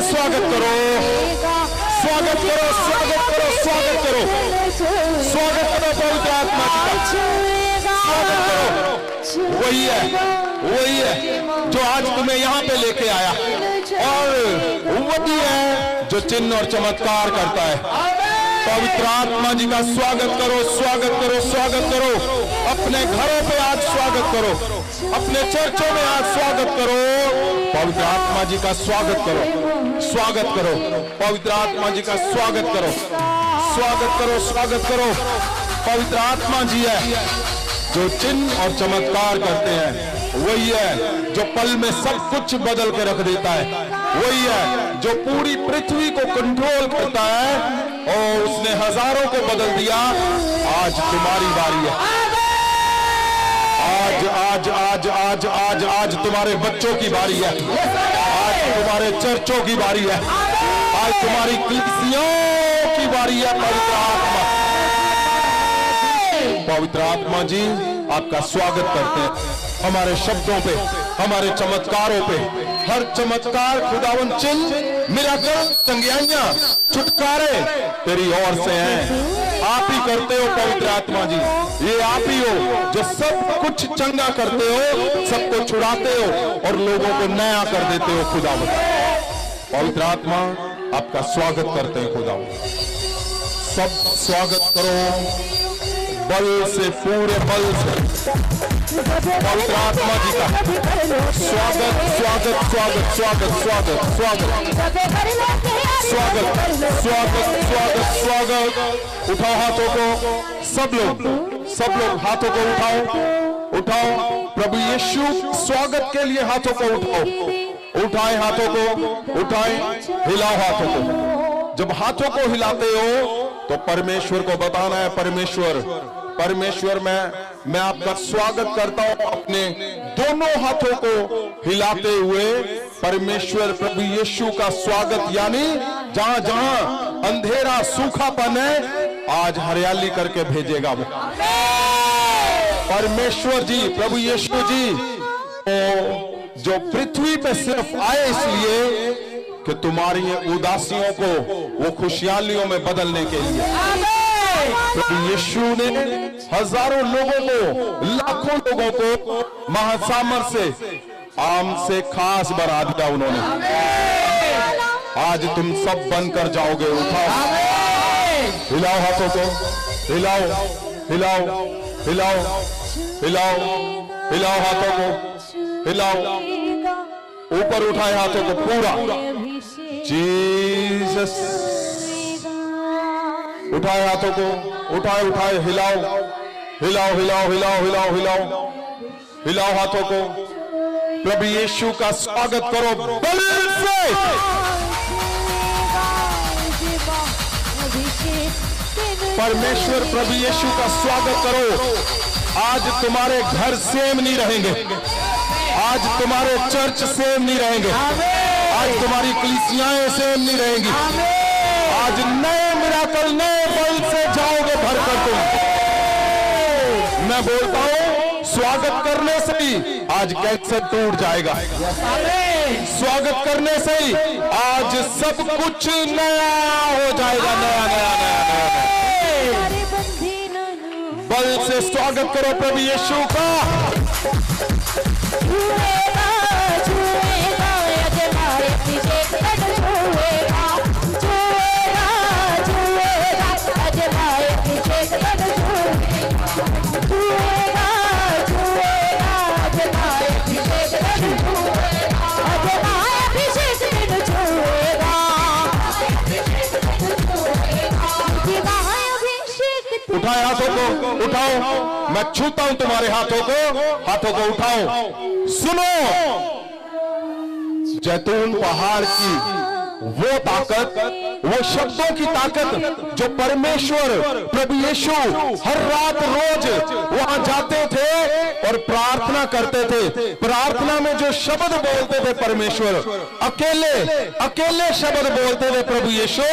स्वागत करो, स्वागत करो, स्वागत करो, स्वागत करो, स्वागत करो पवित्र आत्मा का, स्वागत करो। वही है जो आज तुम्हें यहाँ पे लेके आया, और वही है जो चिन्ह और चमत्कार करता है। पवित्र आत्मा जी का स्वागत करो, स्वागत करो, स्वागत करो। अपने घरों पे आज स्वागत करो, अपने चर्चों में आज स्वागत करो। पवित्र आत्मा जी का स्वागत करो, स्वागत करो। पवित्र आत्मा जी का स्वागत करो, स्वागत करो, स्वागत करो। पवित्र आत्मा जी है जो चिन्ह और चमत्कार करते हैं, वही है जो पल में सब कुछ बदल के रख देता है, वही है जो पूरी पृथ्वी को कंट्रोल करता है, और उसने हजारों को बदल दिया। आज तुम्हारी बारी है। आज आज आज आज आज आज तुम्हारे बच्चों की बारी है। आज तुम्हारे चर्चों की बारी है। आज तुम्हारी कलीसियाओं की बारी है। पवित्र आत्मा जी आपका स्वागत करते हैं। हमारे शब्दों पे, हमारे चमत्कारों पे, हर चमत्कार, खुदावन, चिन्ह, मिराकल, संज्ञाइयां, छुटकारे तेरी ओर से हैं। आप ही करते हो पवित्र आत्मा जी। ये आप ही हो जो सब कुछ चंगा करते हो, सबको छुड़ाते हो और लोगों को नया कर देते हो खुदावन। पवित्र आत्मा आपका स्वागत करते हैं खुदावन। सब स्वागत करो बल से, पूरे बल से। पवित्र आत्मा जी का स्वागत, स्वागत, स्वागत, स्वागत, स्वागत, स्वागत, स्वागत, स्वागत, स्वागत, स्वागत। उठाओ हाथों को, सब लोग हाथों को उठाओ, उठाओ। प्रभु यीशु स्वागत के लिए हाथों को उठाओ, उठाए हाथों को, उठाए, हिलाओ हाथों को। जब हाथों को हिलाते हो तो परमेश्वर को बताना है, परमेश्वर मैं आपका स्वागत करता हूं। अपने दोनों हाथों को हिलाते हुए परमेश्वर प्रभु यीशु का स्वागत, यानी जहां जहां अंधेरा, सूखापन है, आज हरियाली करके भेजेगा वो परमेश्वर जी, प्रभु यीशु जी। तो जो पृथ्वी पे सिर्फ आए इसलिए कि तुम्हारी उदासियों को वो खुशहालियों में बदलने के लिए। प्रभु यीशु ने हजारों लोगों को, लाखों लोगों को महासामर्थ से, आम से खास बना दिया उन्होंने। आज तुम सब बनकर जाओगे। उठाओ, हिलाओ हाथों को, हिलाओ, हिलाओ, हिलाओ, हिलाओ, हिलाओ हाथों को, हिलाओ, ऊपर उठाए हाथों को पूरा। जीसस, उठाए हाथों को, उठाए, उठाए, हिलाओ, हिलाओ, हिलाओ, हिलाओ, हिलाओ, हिलाओ, हिलाओ हाथों को। प्रभु यीशु का स्वागत करो बल से। परमेश्वर प्रभु यीशु का स्वागत करो। आज तुम्हारे घर सेम नहीं रहेंगे, आज तुम्हारे चर्च सेम नहीं रहेंगे, आज तुम्हारी कलीसियाएं सेम नहीं रहेंगी। आज नए मिराकल, नए बल से जाओगे भरकर तुम। मैं बोलता हूं, स्वागत करने से ही आज कैंसर टूट जाएगा। स्वागत करने से ही आज सब कुछ नया हो जाएगा। नया नया नया नया बल से स्वागत करो प्रभु यीशु का। उठाए हाथों को, उठाओ। मैं छूता हूं तुम्हारे हाथों को उठाओ। सुनो, जैतून पहाड़ की वो ताकत, वो शब्दों की ताकत जो परमेश्वर प्रभु यीशु हर रात रोज वहां जाते थे और प्रार्थना करते थे। प्रार्थना में जो शब्द बोलते थे परमेश्वर, अकेले शब्द बोलते थे प्रभु यीशु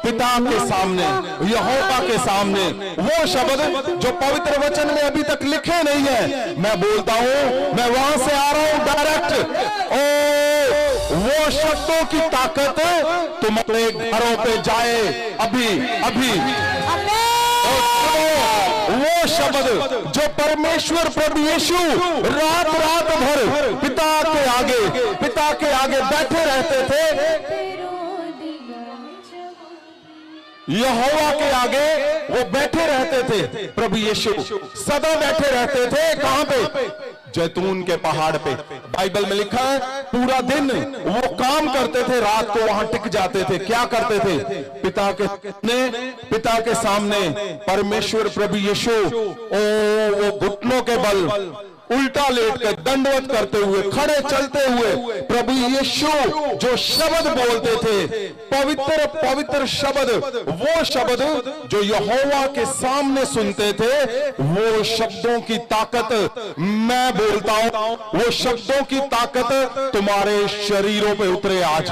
पिता के सामने, यहोवा के सामने, वो शब्द जो पवित्र वचन में अभी तक लिखे नहीं है। मैं बोलता हूं, मैं वहां से आ रहा हूं डायरेक्ट। वो शब्दों की ताकत तुम्हारे घरों पे जाए अभी। और वो शब्द जो परमेश्वर प्रभु यीशु रात भर पिता के आगे बैठे रहते थे, यहोवा के आगे वो बैठे रहते थे। प्रभु यीशु सदा बैठे रहते थे। कहां पे? जैतून के पहाड़ पे। बाइबल में लिखा है पूरा दिन वो काम करते थे, रात को वहां टिक जाते थे। क्या करते थे? पिता के सामने परमेश्वर प्रभु यीशु वो घुटनों के बल उल्टा लेट कर दंडवत करते हुए, खड़े चलते हुए प्रभु यीशु जो शब्द बोलते थे, पवित्र शब्द, वो शब्द जो यहोवा के सामने सुनते थे, वो शब्दों की ताकत मैं बोलता हूं, वो शब्दों की ताकत तुम्हारे शरीरों पे उतरे आज।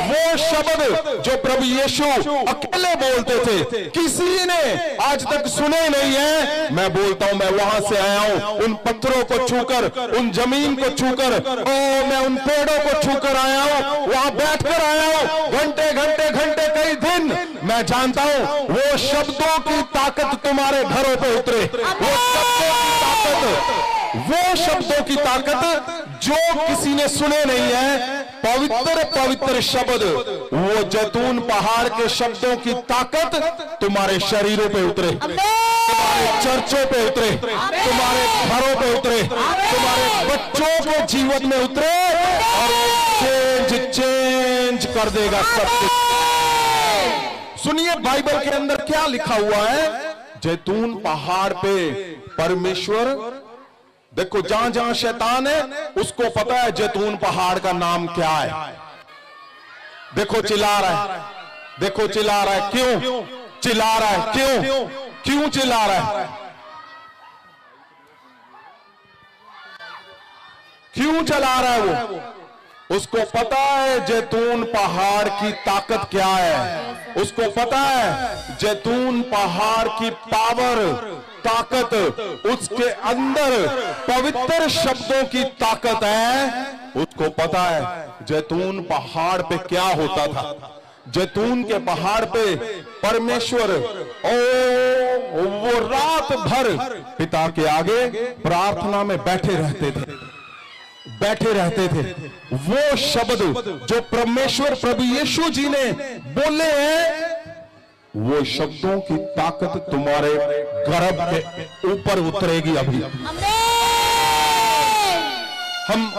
वो शब्द जो प्रभु यीशु अकेले बोलते थे, किसी ने आज तक सुने नहीं है। मैं बोलता हूं, मैं वहां से आया हूं, उन पत्थरों को छूकर, उन जमीन को छूकर, मैं उन पेड़ों को छूकर आया हूं, वहां बैठकर आया हूं, घंटे कई दिन। मैं जानता हूं वो शब्दों की ताकत तुम्हारे घरों पे उतरे। वो शब्दों की ताकत जो किसी ने सुने नहीं है, पवित्र शब्द, वो जैतून पहाड़ के शब्दों की ताकत तुम्हारे शरीरों पे उतरे, तुम्हारे चर्चों पे उतरे, तुम्हारे घरों पे उतरे, तुम्हारे बच्चों के जीवन में उतरे और चेंज कर देगा सब कुछ। सुनिए बाइबल के अंदर क्या लिखा हुआ है। जैतून पहाड़ पे परमेश्वर, देखो जहां शैतान है उसको पता है जैतून पहाड़ का नाम क्या है। देखो चिल्ला रहा है, क्यों चिल्ला रहा है? क्यों चिल्ला रहा है? क्यों चला रहा है वो? उसको पता है जैतून पहाड़ की ताकत क्या है। उसको पता है जैतून पहाड़ की पावर, ताकत, उसके अंदर पवित्र शब्दों की ताकत है। उसको पता है जैतून पहाड़ पे क्या होता था। जैतून के पहाड़ पे परमेश्वर वो रात भर पिता के आगे प्रार्थना में बैठे रहते थे। वो शब्द जो परमेश्वर प्रभु यीशु जी ने बोले हैं, वो शब्दों की ताकत तुम्हारे गर्भ के ऊपर उतरेगी अभी। हम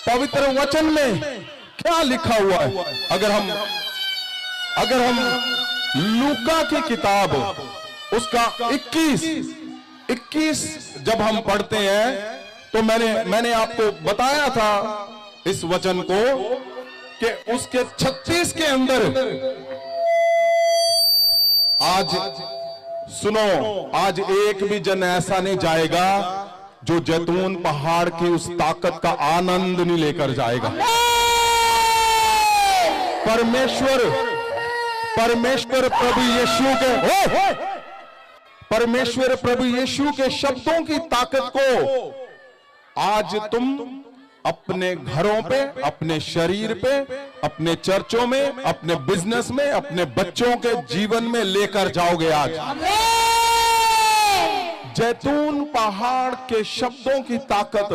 पवित्र वचन में क्या लिखा हुआ है? अगर हम लूका की किताब उसका 21 जब हम पढ़ते हैं, तो मैंने आपको बताया था इस वचन को कि उसके 36 के अंदर, आज सुनो, आज एक भी जन ऐसा नहीं जाएगा जो जैतून पहाड़ की उस ताकत का आनंद नहीं लेकर जाएगा। परमेश्वर प्रभु यीशु के शब्दों की ताकत को आज तुम अपने घरों पे, अपने शरीर पे, अपने चर्चों में, अपने बिजनेस में, अपने बच्चों के जीवन में लेकर जाओगे। आज जैतून पहाड़ के शब्दों की ताकत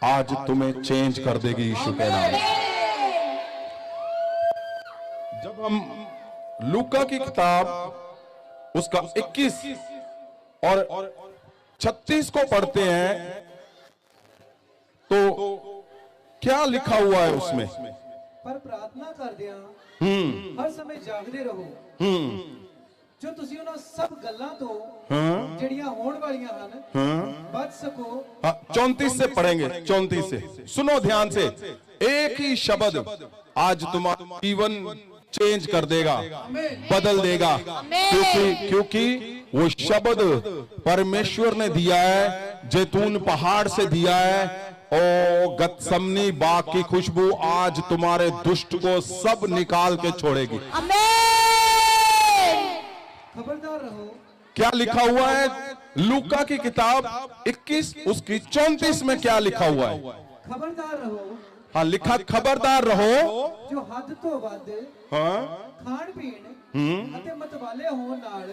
आज तुम्हें चेंज कर देगी यीशु के नाम से। जब हम लूका की किताब उसका 21 और 36 को पढ़ते हैं, तो क्या लिखा हुआ है उसमें? पर प्रार्थना करदियां हर समय जागदे रहो जो तुसी उन्हां सब गल्लां तो जड़ियां होण वालियां हन बच सको। 34 से पढ़ेंगे, 34 से सुनो ध्यान से। एक ही शब्द आज तुम्हारा जीवन चेंज कर देगा, बदल देगा, क्योंकि वो शब्द परमेश्वर ने दिया है, जैतून पहाड़ से दिया है। ओ गतसमनी बाग की खुशबू आज तुम्हारे दुष्ट को सब निकाल के छोड़ेगी। खबरदार रहो। क्या लिखा हुआ है लूका की किताब 21 उसकी 34 में क्या लिखा हुआ है? खबरदार रहो। हाँ लिखा, खबरदार रहो जो हद तो वध खाण पीण ਅਤੇ ਮਤਵਾਲੇ ਹੋਣ ਨਾਲ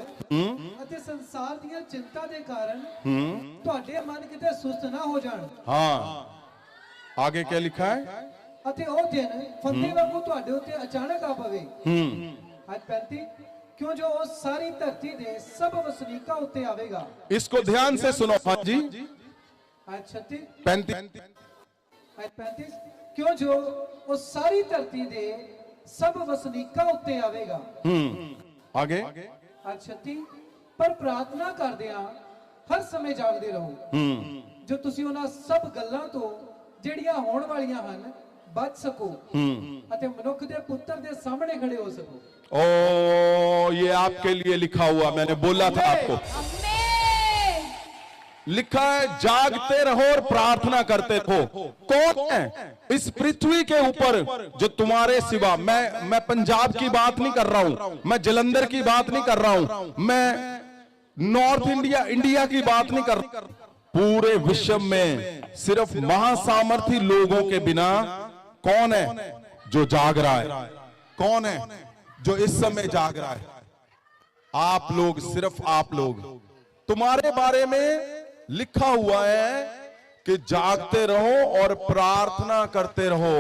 ਅਤੇ ਸੰਸਾਰ ਦੀਆਂ ਚਿੰਤਾ ਦੇ ਕਾਰਨ ਤੁਹਾਡੇ ਮਨ ਕਿਤੇ ਸੁਸਤ ਨਾ ਹੋ ਜਾਣ। हाँ आगे क्या लिखा है? ਅਤੇ ਉਹ ਦਿਨ ਫੰਦੇ ਵਾਂਗੂ ਤੁਹਾਡੇ ਉੱਤੇ ਅਚਾਨਕ ਆ ਪਵੇ। ਅੱਜ 35 क्यों जो वो सारी धरती दे सब वसनीका उत्ते आवेगा। इसको ध्यान से सुनो। हाँ जी। आज 36 35 आज 35 क्यों जो वो सारी धरती दे सब वसनीका उत्ते आवेगा। आगे आज 36 पर प्रार्थना करदियां हर समय जागदे रहो जो तुसी उन्हां सब गल्लां तो ਜਿਹੜੀਆਂ ਹੋਣ ਵਾਲੀਆਂ ਹਨ बच सको ਅਤੇ ਮਨੁੱਖ ਦੇ ਪੁੱਤਰ ਦੇ ਸਾਹਮਣੇ खड़े हो सको। ओ ये आपके लिए लिखा हुआ, मैंने बोला था आपको। लिखा है जागते रहो और प्रार्थना करते रहो। कौन है इस पृथ्वी के ऊपर जो तुम्हारे सिवा, मैं पंजाब की बात नहीं कर रहा हूं, मैं जलंधर की बात नहीं कर रहा हूं, मैं नॉर्थ इंडिया की बात नहीं कर रहा, पूरे विश्व में सिर्फ महासामर्थी लोगों के बिना कौन है जो जाग रहा है? कौन है जो इस समय जाग रहा है? आप लोग, सिर्फ आप लोग। तुम्हारे बारे में लिखा हुआ है कि जागते रहो और प्रार्थना करते रहो।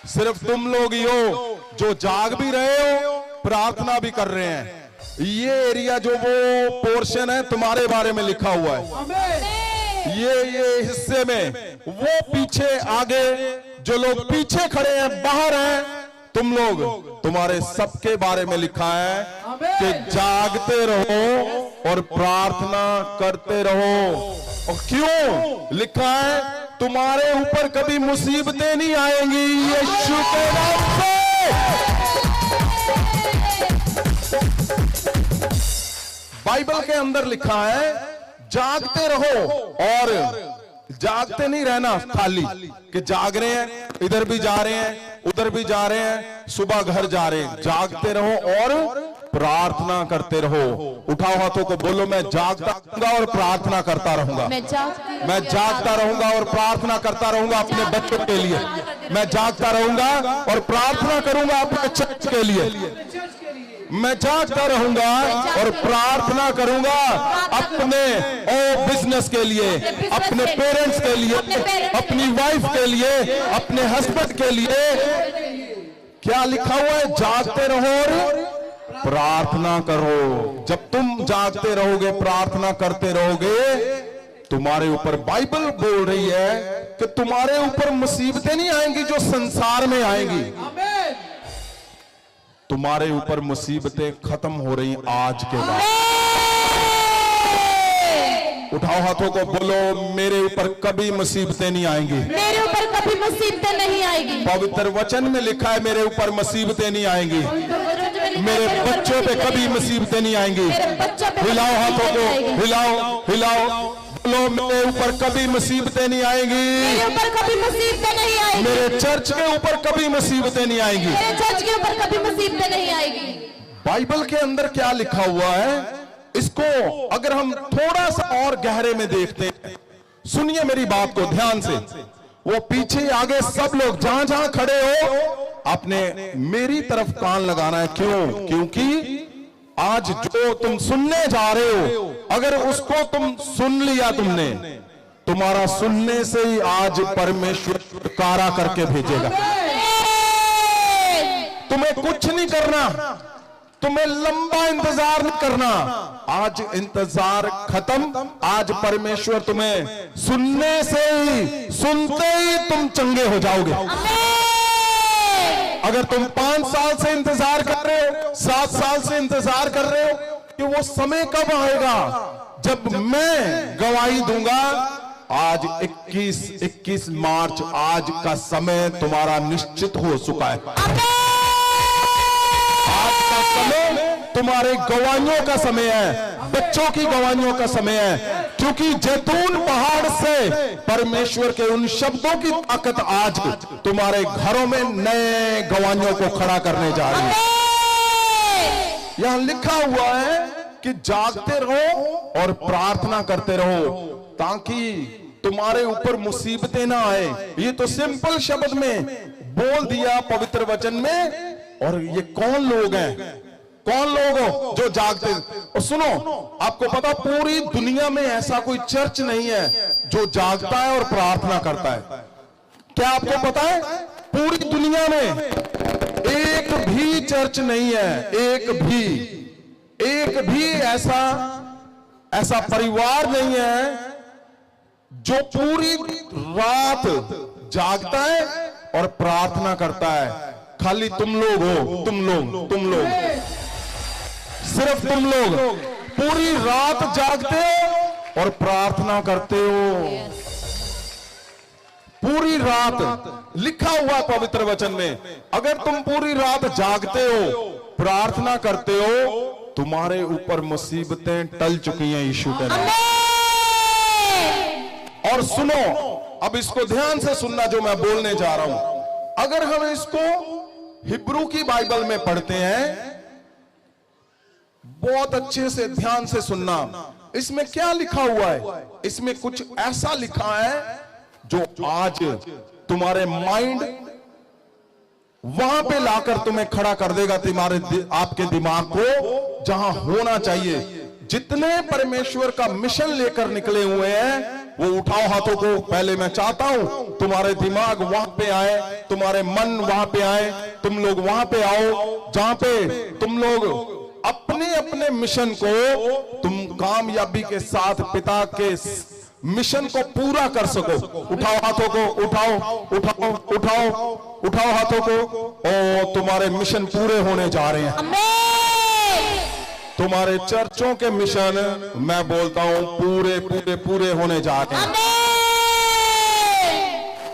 सिर्फ तुम लोग ही हो जो जाग भी रहे हो, प्रार्थना भी कर रहे हैं। ये एरिया जो वो पोर्शन है तुम्हारे बारे में लिखा हुआ है। ये हिस्से में वो पीछे आगे जो लोग पीछे खड़े हैं, बाहर हैं, तुम लोग, तुम्हारे सबके बारे में लिखा है कि जागते रहो और प्रार्थना करते रहो। और क्यों लिखा है? तुम्हारे ऊपर कभी मुसीबतें नहीं आएंगी यीशु के नाम से। बाइबल के अंदर लिखा है जागते रहो, और जागते नहीं रहना खाली कि जाग रहे हैं, इधर भी जा रहे हैं, उधर भी जा रहे हैं, सुबह घर जा रहे हैं। जागते रहो और प्रार्थना करते रहो। उठाओ हाथों को, बोलो मैं जागता रहूंगा और प्रार्थना करता रहूंगा। मैं जागता रहूंगा और प्रार्थना करता रहूंगा अपने बच्चों के लिए। मैं जागता रहूंगा और प्रार्थना करूंगा अपने चर्च के लिए। मैं जागता रहूंगा और प्रार्थना करूंगा अपने बिजनेस के लिए, अपने पेरेंट्स के लिए, अपनी वाइफ के लिए, अपने हस्बैंड के लिए। क्या लिखा हुआ है? जागते रहो और प्रार्थना करो। जब तुम जागते रहोगे, प्रार्थना करते रहोगे, तुम्हारे ऊपर, बाइबल बोल रही है कि तुम्हारे ऊपर मुसीबतें नहीं आएंगी जो संसार में आएंगी। तुम्हारे ऊपर मुसीबतें खत्म हो रही आज के बाद। उठाओ हाथों को, बोलो मेरे ऊपर कभी मुसीबतें नहीं आएंगी। मेरे ऊपर कभी मुसीबतें नहीं आएगी। पवित्र वचन में लिखा है मेरे ऊपर मुसीबतें नहीं आएंगी। मेरे बच्चों पे कभी मुसीबतें नहीं आएंगी। हिलाओ हाथों को, हिलाओ हिलाओ, बोलो मेरे ऊपर कभी मुसीबतें नहीं आएंगी। मेरे ऊपर कभी मुसीबतें नहीं आएगी। मेरे चर्च के ऊपर कभी मुसीबतें नहीं आएंगी। मेरे चर्च के ऊपर कभी मुसीबतें नहीं आएगी। बाइबल के अंदर क्या लिखा हुआ है, इसको अगर हम थोड़ा सा और गहरे में देखते हैं, सुनिए मेरी बात को ध्यान से। वो पीछे आगे सब लोग जहां जहां खड़े हो, आपने मेरी तरफ कान लगाना है। क्यों? क्योंकि आज जो तुम सुनने जा रहे हो, अगर उसको तुम सुन लिया, तुमने, तुम्हारा सुनने से ही आज परमेश्वर कारा करके भेजेगा। तुम्हें कुछ नहीं करना, तुम्हें लंबा इंतजार नहीं करना। आज इंतजार खत्म। आज परमेश्वर तुम्हें सुनने से ही, सुनते ही तुम चंगे हो जाओगे। अगर तुम 5 साल से इंतजार कर रहे हो, 7 साल से इंतजार कर रहे हो कि वो समय कब आएगा जब मैं गवाही दूंगा, आज 21 मार्च आज का समय तुम्हारा निश्चित हो चुका है। आज का समय तुम्हारे गवाहियों का समय है, बच्चों की गवाहियों का समय है, क्योंकि जैतून पहाड़ से परमेश्वर के उन शब्दों की ताकत आज तुम्हारे घरों में नए गवाहियों को खड़ा करने जा रही है। यहां लिखा हुआ है कि जागते रहो और प्रार्थना करते रहो ताकि तुम्हारे ऊपर मुसीबतें ना आए। ये तो सिंपल शब्द में बोल दिया पवित्र वचन में। और ये कौन लोग हैं, कौन लोग हो जो जागते? और सुनो, आपको पता पूरी दुनिया में ऐसा कोई चर्च नहीं है जो जागता है और प्रार्थना करता है। क्या आपको पता है? पूरी दुनिया में एक भी चर्च नहीं है, एक भी ऐसा परिवार नहीं है जो पूरी रात जागता है और प्रार्थना करता है। खाली तुम लोग हो, तुम लोग सिर्फ तुम लोग पूरी रात जागते हो और प्रार्थना करते हो। पूरी रात लिखा हुआ पवित्र वचन में, अगर तुम पूरी रात जागते हो, प्रार्थना करते हो, तुम्हारे ऊपर मुसीबतें टल चुकी हैं यीशु के नाम। और सुनो, अब इसको ध्यान से सुनना जो मैं बोलने जा रहा हूं। अगर हम इसको हिब्रू की बाइबल में पढ़ते हैं, बहुत अच्छे से ध्यान से सुनना, इसमें क्या लिखा हुआ है? इसमें कुछ ऐसा लिखा है जो आज तुम्हारे माइंड वहां पे लाकर तुम्हें खड़ा कर देगा, आपके दिमाग को जहां होना चाहिए। जितने परमेश्वर का मिशन लेकर निकले हुए हैं वो उठाओ हाथों को। पहले मैं चाहता हूं तुम्हारे दिमाग वहां पे आए, तुम्हारे मन वहां पे आए, तुम लोग वहां पे आओ जहां पे तुम लोग अपने अपने मिशन को तुम कामयाबी के साथ पिता के मिशन को पूरा कर सको। उठाओ हाथों को, उठाओ हाथों को। और तुम्हारे मिशन पूरे होने जा रहे हैं। तुम्हारे चर्चों के मिशन मैं बोलता हूं पूरे होने जा रहे हैं।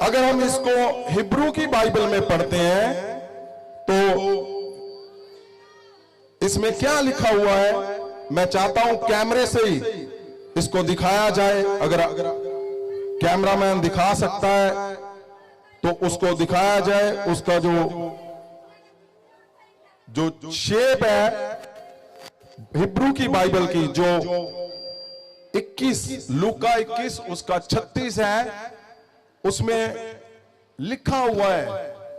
अगर हम इसको हिब्रू की बाइबल में पढ़ते हैं तो इसमें क्या लिखा हुआ है, मैं चाहता हूं कैमरे से ही इसको दिखाया जाए। अगर कैमरामैन दिखा सकता है तो उसको दिखाया जाए। उसका जो शेप है हिब्रू की बाइबल की, जो 21 लूका 21 उसका 36 है, उसमें लिखा हुआ है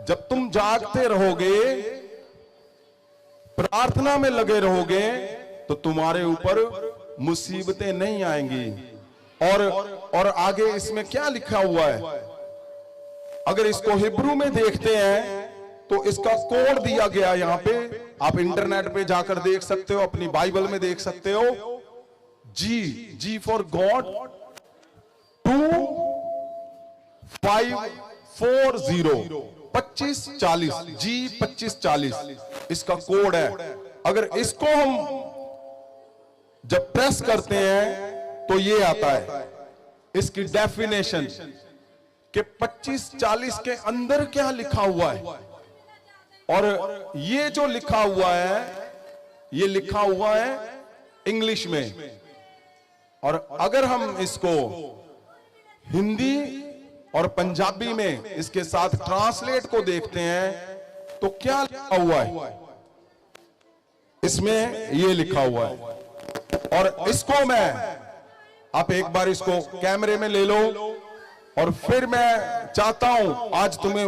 जब तुम जागते रहोगे, प्रार्थना में लगे रहोगे, तो तुम्हारे ऊपर मुसीबतें नहीं आएंगी। और आगे इसमें क्या लिखा हुआ है? अगर इसको हिब्रू में देखते हैं तो इसका कोड दिया गया यहां पे, आप इंटरनेट पे जाकर देख सकते हो, अपनी बाइबल में देख सकते हो। जी फॉर गॉड 2540 2540 जी 2540 इसका कोड है। अगर इसको हम जब प्रेस करते हैं तो ये आता है इसकी डेफिनेशन कि 2540 के अंदर क्या लिखा हुआ है। और ये जो लिखा हुआ है, ये लिखा हुआ है इंग्लिश में। और अगर हम इसको हिंदी और पंजाबी में इसके साथ ट्रांसलेट को देखते हैं तो क्या लिखा हुआ है? इसमें ये लिखा हुआ है। और इसको मैं, आप एक बार इसको कैमरे में ले लो, और फिर मैं चाहता हूं आज तुम्हें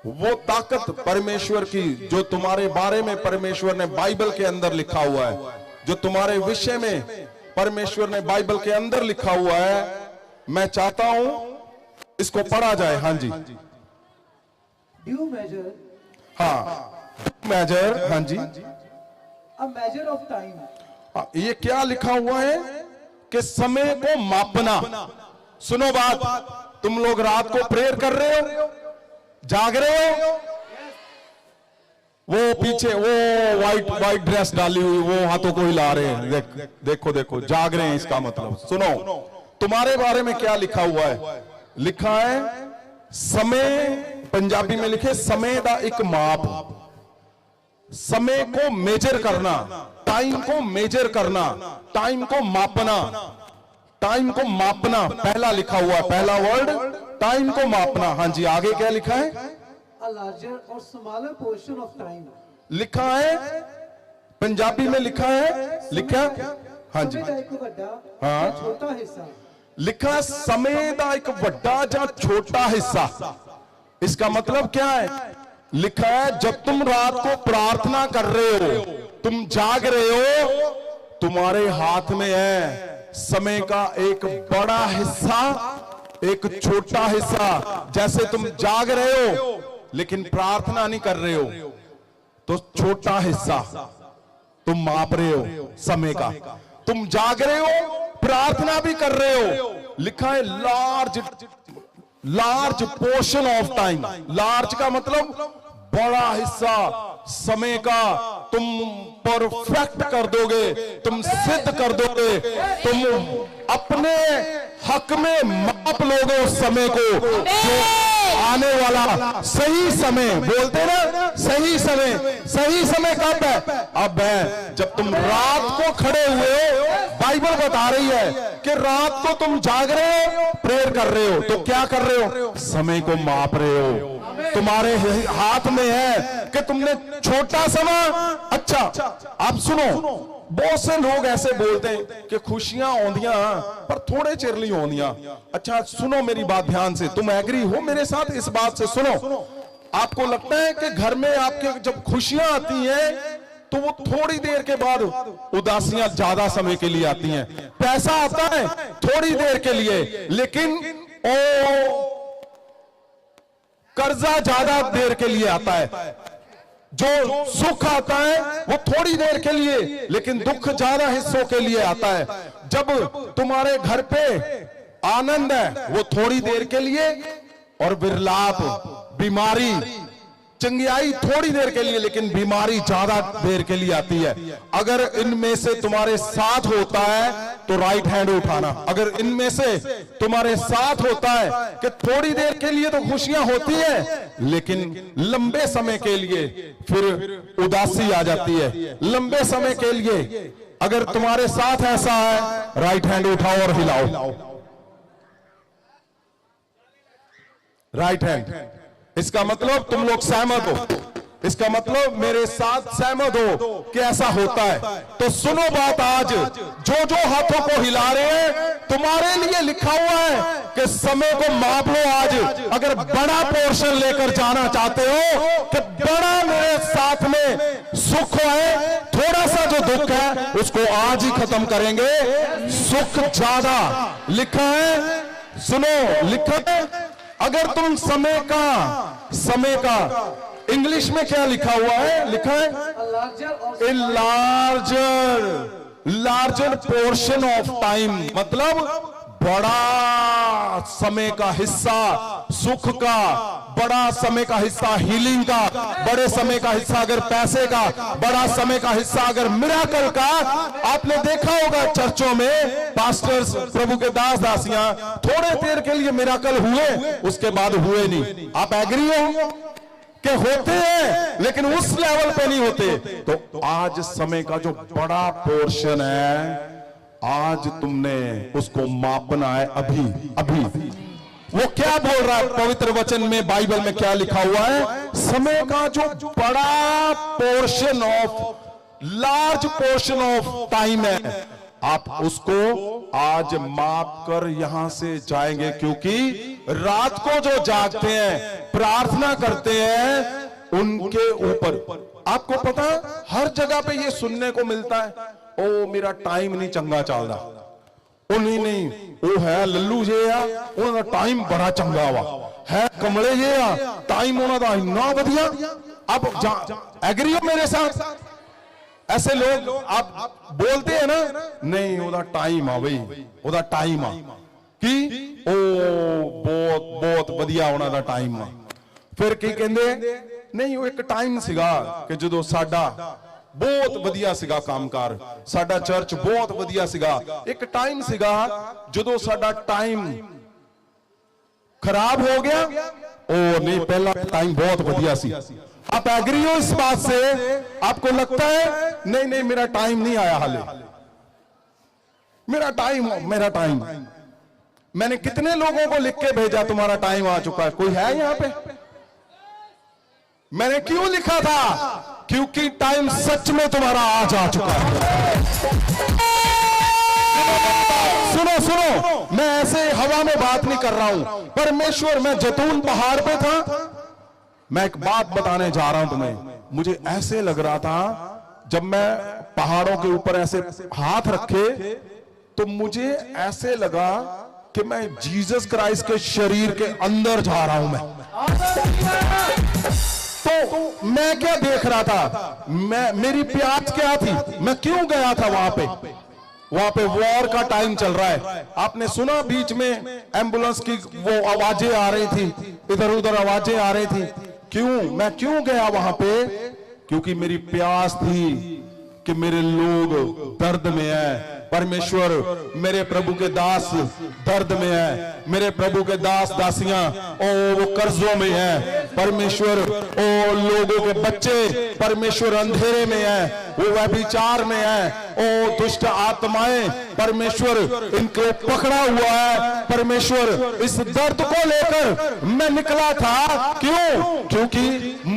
वो ताकत परमेश्वर की जो तुम्हारे बारे में परमेश्वर ने बाइबल के अंदर लिखा हुआ है, जो तुम्हारे विषय में परमेश्वर ने बाइबल के अंदर लिखा हुआ है, मैं चाहता हूं इसको पढ़ा जाए। हाँ जी, ड्यू मेजर, हाँ मेजर, हाँ जी, अ मेजर ऑफ टाइम। ये क्या लिखा हुआ है कि समय को मापना। सुनो बात, तुम लोग रात को प्रेयर कर रहे हो, जाग रहे हो, वो पीछे वो व्हाइट व्हाइट ड्रेस डाली हुई वो हाथों को हिला रहे हैं, देखो देखो जाग रहे हैं। इसका मतलब सुनो, तुम्हारे बारे में क्या लिखा हुआ है? लिखा है समय, पंजाबी में लिखे समय दा एक माप, समय को मेजर करना, टाइम को मेजर करना, टाइम को मापना, टाइम को मापना पहला लिखा हुआ है, पहला वर्ड टाइम को मापना। हाँ जी, आगे क्या लिखा है? A larger or smaller portion of time. लिखा है पंजाबी में लिखा है, लिखा हाँ जी, समय ਦਾ ਇੱਕ ਵੱਡਾ हाँ। ਜਾਂ ਛੋਟਾ ਹਿੱਸਾ। लिखा समय का एक बड़ा या छोटा हिस्सा। इसका मतलब क्या है? लिखा है जब तुम रात को प्रार्थना कर रहे हो, तुम जाग रहे हो, तुम्हारे हाथ में है समय का एक बड़ा हिस्सा, एक छोटा हिस्सा। जैसे तुम जाग रहे हो लेकिन प्रार्थना नहीं कर रहे हो, तो छोटा हिस्सा तुम माप रहे हो समय का। तुम जाग रहे हो, प्रार्थना भी कर रहे हो। लिखा है large portion of time. Large का मतलब बड़ा हिस्सा समय का तुम परफेक्ट कर दोगे, तुम सिद्ध कर दोगे, तुम अपने हक में माप लोगे उस समय को जो आने वाला सही समय। बोलते ना सही समय, सही समय कब है? अब है जब तुम रात को खड़े हुए हो। बाइबल बता रही है कि रात को तुम जाग रहे हो, प्रेयर कर रहे हो, तो क्या कर रहे हो? समय को माप रहे हो। तुम्हारे हाथ में है कि तुमने छोटा समय। अच्छा आप सुनो, बहुत से लोग ऐसे बोलते हैं कि खुशियां आंदियां पर थोड़े चिर लिए आंदियां। अच्छा सुनो मेरी बात ध्यान से, तुम एग्री हो मेरे साथ इस बात से? सुनो, आपको लगता है कि घर में आपके जब खुशियां आती हैं तो वो थोड़ी देर के बाद उदासियां ज्यादा समय के लिए आती हैं। पैसा आता है थोड़ी देर के लिए, लेकिन ओ कर्जा ज्यादा देर के लिए आता है। जो सुख आता है वो थोड़ी देर के लिए, लेकिन दुख ज्यादा हिस्सों के लिए आता है। जब तुम्हारे घर पे आनंद है वो थोड़ी देर के लिए, और विरलाप, बीमारी, चंगियाई थोड़ी देर के लिए, लेकिन बीमारी ज्यादा देर के लिए आती है। अगर इनमें से तुम्हारे साथ होता है तो राइट हैंड उठाना। अगर इनमें से तुम्हारे साथ होता है कि थोड़ी देर के लिए तो खुशियां होती है, लेकिन लंबे समय के लिए फिर उदासी आ जाती है। लंबे समय के लिए अगर तुम्हारे साथ ऐसा है, राइट हैंड उठाओ और हिलाओ। Right hand. इसका मतलब तुम लोग सहमत हो, इसका मतलब मेरे साथ सहमत हो कि ऐसा होता है। तो सुनो बात, आज जो जो हाथों को हिला रहे हैं तुम्हारे लिए लिखा हुआ है कि समय को माप लो आज। अगर बड़ा पोर्शन लेकर जाना चाहते हो कि बड़ा मेरे साथ में सुख है, थोड़ा सा जो दुख है उसको आज ही खत्म करेंगे। सुख ज्यादा लिखा है, सुनो लिखा है। अगर तुम समय का इंग्लिश में क्या लिखा हुआ है? लिखा है a larger portion of time, मतलब बड़ा समय का हिस्सा सुख का, बड़ा समय का हिस्सा हीलिंग का, बड़े समय का हिस्सा अगर पैसे का, बड़ा समय का हिस्सा अगर मिराकल का। आपने देखा होगा चर्चों में पास्टर्स, प्रभु के दास दासियां थोड़े देर के लिए मिराकल हुए, उसके बाद हुए नहीं। आप एग्री हो कि होते हैं लेकिन उस लेवल पे नहीं होते। तो आज समय का जो बड़ा पोर्शन है, आज तुमने उसको मापना है। अभी वो क्या बोल रहा है पवित्र वचन में, बाइबल में क्या लिखा हुआ है? समय का जो बड़ा portion of, large portion of time है, आप उसको आज माप कर यहां से जाएंगे। क्योंकि रात को जो जागते हैं, प्रार्थना करते हैं, उनके ऊपर आपको पता हर जगह पे ये सुनने को मिलता है, ओ मेरा टाइम नहीं चंगा चलता, ओ नहीं वो है लल्लू जे आ उन्होंने टाइम बड़ा चंगा वा है, कमले जे आ टाइम उन्होंने इन्ना वधिया। अब एग्री हो मेरे साथ? ऐसे लोग आप बोलते हैं ना, नहीं ओदा टाइम आ बई, ओदा टाइम आ कि ओ बहुत बहुत वधिया उन्हों दा टाइम आ। फिर की कहंदे ਨਹੀਂ ਉਹ ਇੱਕ ਟਾਈਮ ਸੀਗਾ ਕਿ ਜਦੋਂ ਸਾਡਾ ਬਹੁਤ ਵਧੀਆ ਸੀਗਾ ਕੰਮਕਾਰ, ਸਾਡਾ ਚਰਚ ਬਹੁਤ ਵਧੀਆ ਸੀਗਾ। ਇੱਕ ਟਾਈਮ ਸੀਗਾ ਜਦੋਂ ਸਾਡਾ ਟਾਈਮ खराब हो गया। ओ नहीं, पहला टाइम बहुत बढ़िया सी। आप एग्री हो इस बात से? आपको लगता है नहीं नहीं मेरा टाइम नहीं आया हाले, मेरा टाइम मैंने कितने लोगों को लिख के भेजा तुम्हारा टाइम आ चुका है? कोई है यहां पे? मैंने क्यों लिखा था? क्योंकि टाइम सच में तुम्हारा आज आ चुका है। सुनो सुनो, मैं ऐसे हवा में बात नहीं कर रहा हूं। परमेश्वर, मैं जैतून पहाड़ पे था, मैं एक बात बताने जा रहा हूं तुम्हें। मुझे ऐसे लग रहा था जब मैं पहाड़ों के ऊपर ऐसे हाथ रखे तो मुझे ऐसे लगा कि मैं जीसस क्राइस्ट के शरीर के अंदर जा रहा हूं। तो मैं क्या देख रहा था? मेरी प्यास क्या थी? मैं क्यों गया था वहां पे वॉर का टाइम चल रहा है। आपने सुना बीच में एम्बुलेंस की वो आवाजें आ रही थी, इधर उधर आवाजें आ रही थी। मैं क्यों गया वहां पे? क्योंकि मेरी प्यास थी कि मेरे लोग दर्द में है। परमेश्वर, मेरे प्रभु के दास दर्द में है, मेरे प्रभु के दास दासियां वो कर्जों में है। परमेश्वर, ओ लोगों के बच्चे परमेश्वर अंधेरे में है, वो व्यभिचार में है, ओ दुष्ट आत्माएं परमेश्वर इनको पकड़ा हुआ है। परमेश्वर, इस दर्द को लेकर मैं निकला था। क्यों? क्योंकि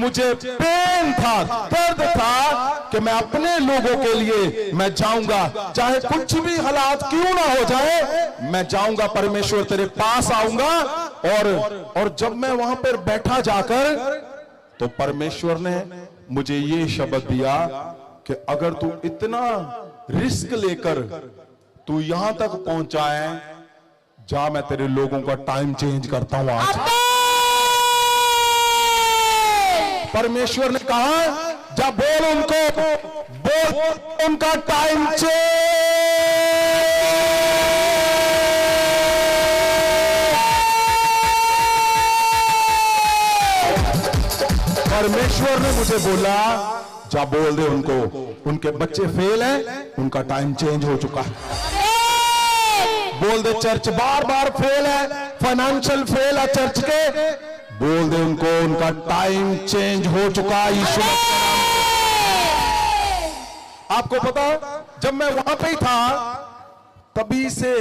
मुझे पेन था, दर्द था कि मैं अपने लोगों के लिए मैं जाऊंगा, चाहे कुछ भी हालात क्यों ना हो जाए, मैं जाऊंगा परमेश्वर तेरे पास आऊंगा। और जब मैं वहां पर बैठा जाकर तो परमेश्वर ने मुझे ये शब्द दिया कि अगर तू इतना रिस्क लेकर तू यहां तक पहुंचा है, जा, मैं तेरे लोगों का टाइम चेंज करता हूं आज। परमेश्वर ने कहा, जा बोल उनको, बोल उनका टाइम चेंज। परमेश्वर ने मुझे बोला, जा बोल दे उनको, उनके बच्चे फेल हैं, उनका टाइम चेंज हो चुका है। बोल दे चर्च बार बार फेल है, फाइनेंशियल फेल है चर्च के, बोल दे उनको उनका टाइम चेंज हो चुका है यीशु के नाम से। आपको पता, जब मैं वहां पे ही था तभी से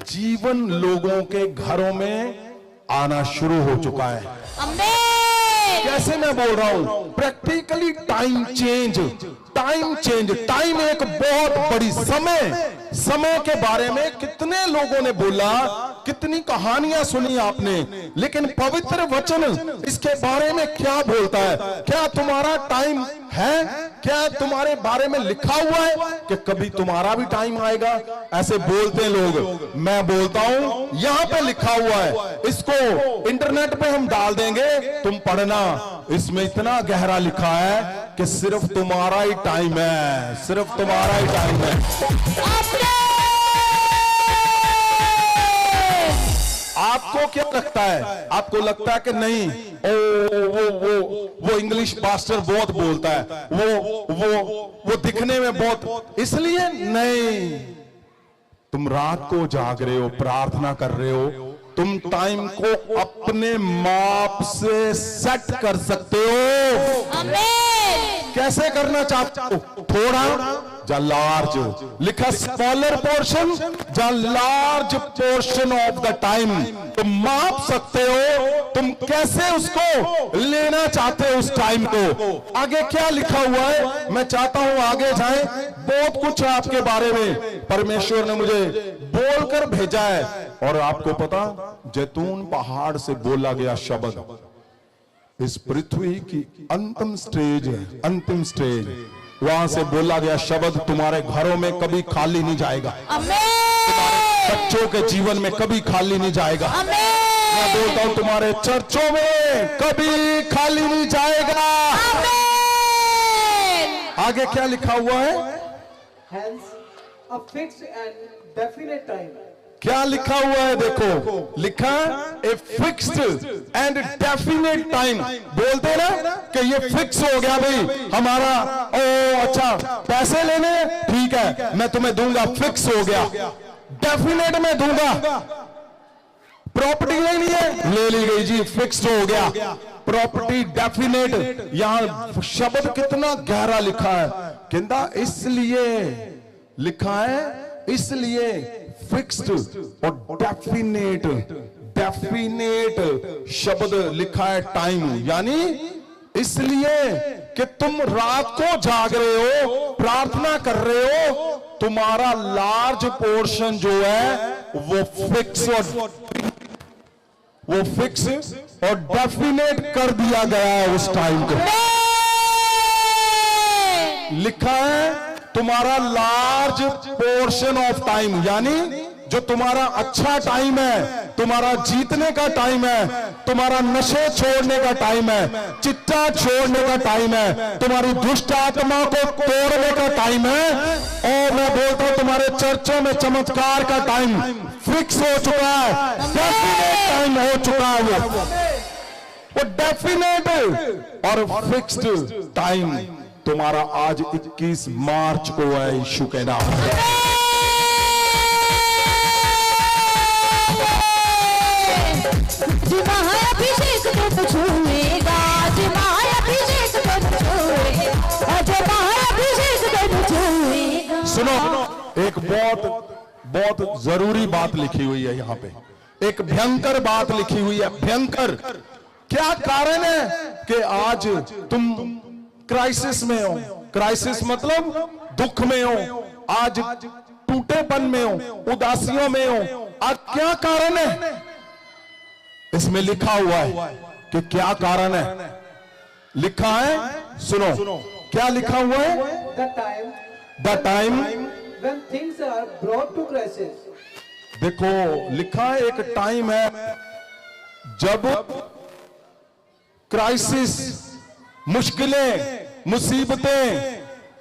जीवन लोगों के घरों में आना शुरू हो चुका है। कैसे मैं बोल रहा हूं? Practically time change. टाइम एक बहुत बड़ी समय के बारे में कितने लोगों ने बोला, कितनी कहानियां सुनी आपने, लेकिन पवित्र वचन इसके बारे में क्या बोलता है? क्या तुम्हारा टाइम है? क्या तुम्हारे बारे में लिखा हुआ है कि कभी तुम्हारा भी टाइम आएगा? ऐसे बोलते लोग, मैं बोलता हूं यहां पे लिखा हुआ है, इसको इंटरनेट पे हम डाल देंगे, तुम पढ़ना। इसमें इतना गहरा लिखा है कि सिर्फ तुम्हारा ही टाइम है, सिर्फ तुम्हारा ही टाइम है। आपको क्या लगता है? आपको लगता है कि नहीं, वो इंग्लिश पास्टर बहुत बोलता है, वो दिखने में बहुत, इसलिए नहीं। तुम रात को जाग रहे हो, प्रार्थना कर रहे हो, तुम टाइम को अपने माप से सेट कर सकते हो। कैसे करना चाहते हो? थोड़ा जा लार्ज, लिखा स्मॉलर पोर्शन जा large portion of the time. तुम माप सकते हो तुम कैसे उसको लेना चाहते हो उस टाइम को। आगे क्या लिखा हुआ है, मैं चाहता हूं आगे जाएं। बहुत कुछ है आपके बारे में, परमेश्वर ने मुझे बोलकर भेजा है। और आपको पता, जैतून पहाड़ से बोला गया शब्द इस पृथ्वी की अंतिम स्टेज है, अंतिम स्टेज, वहां से बोला गया शब्द तुम्हारे घरों में कभी खाली नहीं जाएगा, तुम्हारे बच्चों के जीवन में कभी खाली नहीं जाएगा। मैं बोलता हूं तुम्हारे चर्चों में कभी खाली नहीं जाएगा। आगे क्या लिखा हुआ है? Hence, a fixed and definite time क्या लिखा हुआ है देखो, लिखा a fixed and definite time. बोलते ना कि ये फिक्स हो गया भाई हमारा, ओ अच्छा पैसे लेने ठीक है मैं तुम्हें दूंगा, फिक्स हो गया। डेफिनेट में दूंगा, प्रॉपर्टी लेनी है ले ली गई जी, फिक्स्ड हो गया। प्रॉपर्टी डेफिनेट, यहां शब्द कितना गहरा लिखा है, कहता इसलिए लिखा है, इसलिए फिक्स्ड और डेफिनेट, डेफिनेट शब्द लिखा है टाइम, यानी इसलिए कि तुम रात को जाग रहे हो, प्रार्थना कर रहे हो, तुम्हारा लार्ज पोर्शन जो है वो फिक्स और डेफिनेट कर दिया गया है उस टाइम को। लिखा है तुम्हारा लार्ज पोर्शन ऑफ टाइम, यानी जो तुम्हारा अच्छा टाइम है, तुम्हारा जीतने का टाइम है, तुम्हारा नशे छोड़ने का टाइम है, चिट्टा छोड़ने का टाइम है, तुम्हारी दुष्ट आत्मा को तोड़ने का टाइम है, और मैं बोलता हूं तुम्हारे चर्चों में चमत्कार का टाइम फिक्स हो चुका है, डेफिनेट टाइम हो चुका है वो डेफिनेट और फिक्स्ड टाइम तुम्हारा आज 21 मार्च को है यीशु के नाम। अभिषेक तुम छूएगा, अभिषेक तुम छूएगा, अभिषेक तुम छूएगा। सुनो, एक बहुत जरूरी बात लिखी हुई है यहाँ पे, एक भयंकर बात लिखी हुई है, भयंकर। क्या कारण है कि आज तुम क्राइसिस में हो? क्राइसिस मतलब दुख में हो, आज टूटेपन में हो, उदासियों में हो, आज क्या कारण है? इसमें लिखा हुआ है कि क्या कारण है, लिखा है, सुनो क्या लिखा हुआ है, the time when things are brought to crisis। देखो लिखा है एक टाइम है जब क्राइसिस, मुश्किलें, मुसीबतें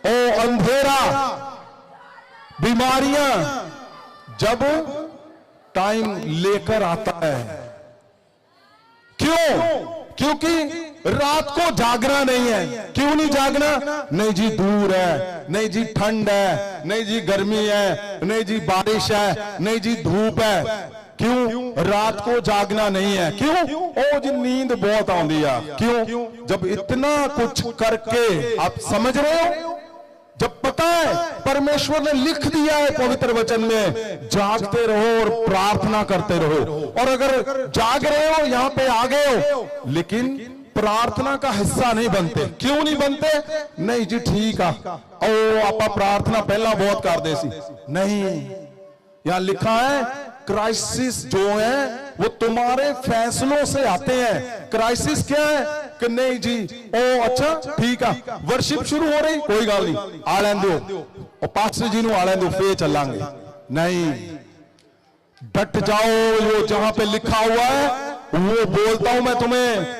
और अंधेरा, बीमारियां जब टाइम लेकर आता है। क्यों? क्योंकि रात को जागना नहीं है। क्यों नहीं जागना? नहीं जी दूर है, नहीं जी ठंड है, नहीं जी गर्मी है, नहीं जी बारिश है, नहीं जी धूप है। क्यों रात को जागना नहीं है? क्यों? ओ जी नींद बहुत आती है। क्यों? जब इतना कुछ करके, आप समझ रहे हो, जब पता है परमेश्वर ने लिख दिया है पवित्र वचन में, जागते रहो और प्रार्थना करते रहो। और अगर जाग रहे हो, यहां पे आ गए हो, लेकिन प्रार्थना का हिस्सा नहीं बनते। क्यों नहीं बनते? नहीं जी ठीक है, ओ आप प्रार्थना पहला बहुत कर दे सी। नहीं, यहां लिखा है क्राइसिस जो है वो तुम्हारे फैसलों से आते हैं। क्राइसिस क्या है कि नहीं जी ओ अच्छा ठीक है, वर्शिप शुरू हो रही, कोई गल नहीं, आ लें दो, और पास्टर जी आ लें दो, फिर चलांगे। नहीं, डट जाओ, वो जहां पे लिखा हुआ है वो बोलता हूं मैं तुम्हें।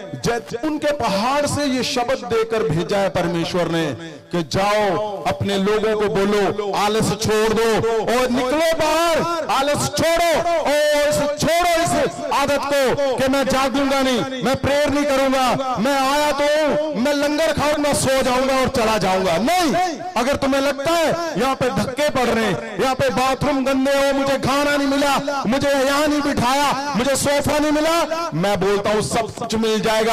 उनके पहाड़ से ये शब्द देकर भेजा है परमेश्वर ने कि जाओ अपने लोगों को बोलो आलस छोड़ दो और निकलो बाहर, आलस छोड़ो और छोड़ो इस आदत को कि मैं जागूंगा नहीं, मैं प्रेयर नहीं करूंगा, मैं आया तो मैं लंगर खाऊंगा, सो जाऊंगा और चला जाऊंगा। नहीं, अगर तुम्हें लगता है यहाँ पे धक्के पड़ रहे हैं, यहाँ पे बाथरूम गंदे हो, मुझे खाना नहीं मिला, मुझे यहाँ नहीं बिठाया, मुझे सोफा नहीं मिला, मैं बोलता हूं सब कुछ मिल जाएगा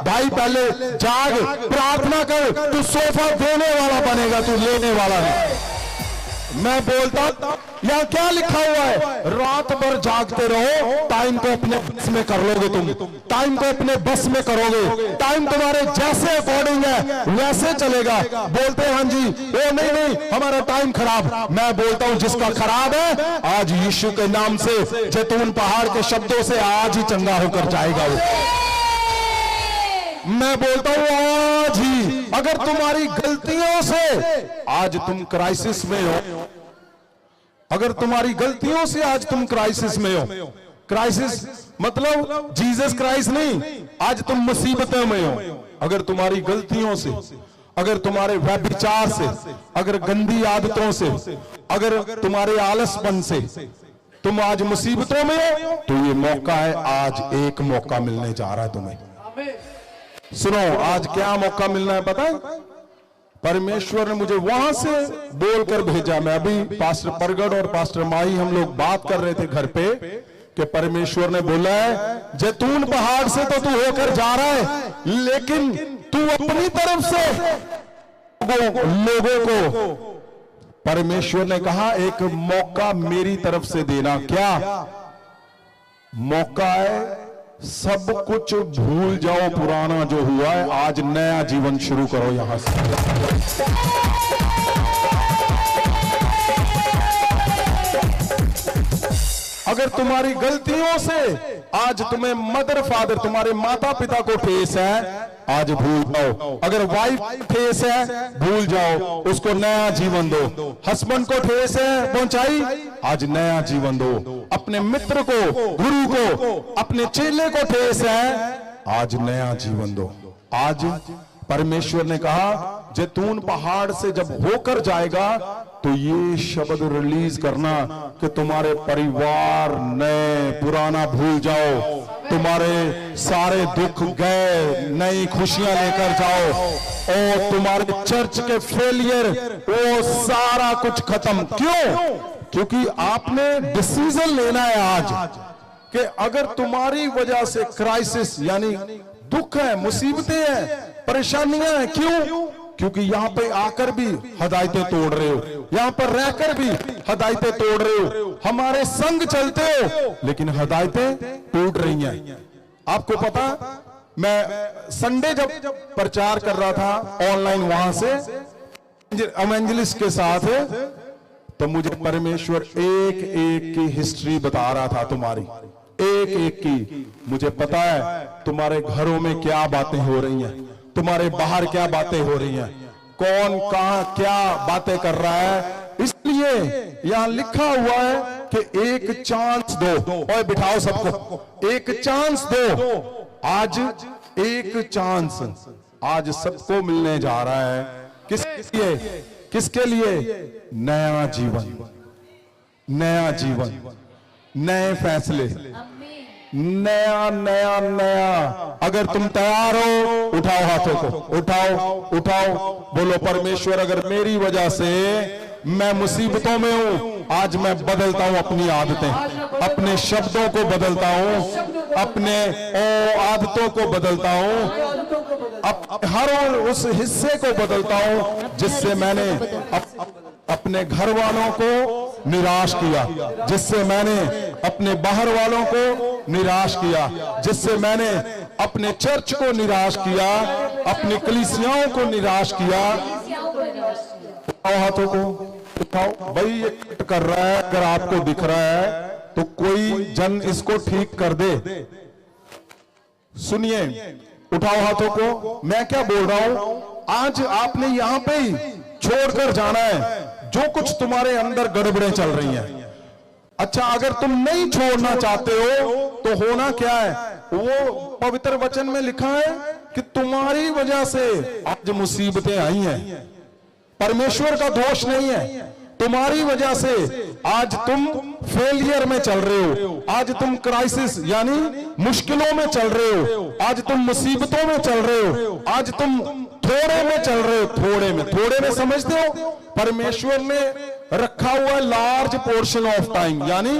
भाई। पहले जाग, प्रार्थना कर, तू सोफा देने वाला बनेगा, तू लेने वाला नहीं। मैं बोलता यहां क्या लिखा हुआ है, रात भर जागते रहो, टाइम को अपने बस में कर लोगे, तुम टाइम को अपने बस में करोगे, टाइम तुम्हारे जैसे अकॉर्डिंग है वैसे चलेगा। बोलते हैं हाँ जी वो नहीं हमारा टाइम खराब। मैं बोलता हूं जिसका खराब है आज यीशु के नाम से, जैतून पहाड़ के शब्दों से आज ही चंगा होकर जाएगा वो। मैं बोलता हूं आज ही, अगर तुम्हारी गलतियों से आज तुम क्राइसिस में हो, अगर तुम्हारी गलतियों से आज तुम क्राइसिस में हो, क्राइसिस मतलब जीसस क्राइस्ट नहीं, आज तुम मुसीबतों में हो, अगर तुम्हारी गलतियों से, अगर तुम्हारे व्यभिचार से, अगर गंदी आदतों से, अगर तुम्हारे आलसपन से, तुम आज मुसीबतों में हो तो ये मौका है, आज एक मौका मिलने जा रहा है तुम्हें। सुनो, आज क्या मौका मिलना है पता है? परमेश्वर ने मुझे वहां से बोलकर भेजा। मैं अभी पास्टर परगट और पास्टर माही हम लोग बात कर रहे थे घर पे कि परमेश्वर ने बोला है जैतून पहाड़ से तो तू होकर जा रहा है, लेकिन तू अपनी तरफ से लोगों को, परमेश्वर ने कहा एक मौका मेरी तरफ से देना। क्या मौका है? सब कुछ भूल जाओ पुराना जो हुआ है, आज नया जीवन शुरू करो यहां से। अगर तुम्हारी गलतियों से आज तुम्हें मदर फादर तुम्हारे माता पिता को ठेस है, आज भूल जाओ। अगर वाइफ ठेस है, भूल जाओ, उसको नया जीवन दो। हस्बैंड को ठेस है पहुंचाई, आज नया जीवन दो। अपने मित्र को, गुरु को, अपने चेले को ठेस है, आज नया जीवन दो। आज परमेश्वर ने कहा जैतून पहाड़ से जब होकर जाएगा तो ये शब्द रिलीज करना कि तुम्हारे परिवार नए, पुराना भूल जाओ, तुम्हारे सारे दुख गए, नई खुशियां लेकर जाओ, और तुम्हारे चर्च के फेलियर वो सारा कुछ खत्म। क्यों? क्योंकि आपने डिसीजन लेना है आज कि अगर तुम्हारी वजह से क्राइसिस यानी दुख है, मुसीबतें हैं, परेशानियां हैं, क्यों? क्योंकि यहां पे आकर भी हदायतें तोड़ रहे हो, यहां पर रहकर भी हदायतें तोड़ रहे हो, हमारे संग चलते हो लेकिन हदायतें टूट रही हैं। आपको पता, मैं संडे जब प्रचार कर रहा था ऑनलाइन वहां से एवेंजलिस्ट के साथ, तो मुझे परमेश्वर एक एक की हिस्ट्री बता रहा था, तुम्हारी एक एक की। मुझे पता है तुम्हारे घरों में क्या बातें हो रही हैं, तुम्हारे बाहर क्या बातें हो रही हैं, कौन कहां क्या बातें कर रहा है। इसलिए यहां लिखा हुआ है कि एक चांस दो, और बिठाओ सबको, एक चांस दो। आज एक चांस आज सबको मिलने जा रहा है। किसके लिए? किसके लिए? नया जीवन, नया जीवन, नए फैसले, नया नया नया। अगर तुम तैयार हो, उठाओ हाथों को, उठाओ उठाओ, बोलो परमेश्वर अगर मेरी वजह से मैं मुसीबतों में हूं, आज मैं बदलता हूं अपनी आदतें, अपने शब्दों को बदलता हूं, अपने आदतों को बदलता हूं, हर उस हिस्से को बदलता हूं जिससे मैंने अपने घर वालों को निराश किया, जिससे मैंने अपने बाहर वालों को निराश किया, जिससे मैंने अपने चर्च को निराश किया, अपनी कलीसियाओं को निराश किया। उठाओ हाथों को, उठाओ भाई, ये कर रहा है, अगर आपको दिख रहा है तो कोई जन इसको ठीक कर दे। सुनिए, उठाओ हाथों को। मैं क्या बोल रहा हूं, आज आपने यहां पे ही छोड़कर जाना है जो कुछ तुम्हारे अंदर गड़बड़ें चल रही हैं। अच्छा, अगर तुम नहीं छोड़ना चाहते हो तो होना क्या है? वो पवित्र वचन में लिखा है कि तुम्हारी वजह से आज मुसीबतें आई हैं, परमेश्वर का दोष नहीं है। तुम्हारी वजह से आज तुम फेलियर में चल रहे हो, आज तुम क्राइसिस यानी मुश्किलों में चल रहे हो, आज तुम मुसीबतों में चल रहे हो, आज तुम थोड़े में चल रहे हो। थोड़े में समझते हो, परमेश्वर ने रखा हुआ लार्ज पोर्शन ऑफ टाइम, यानी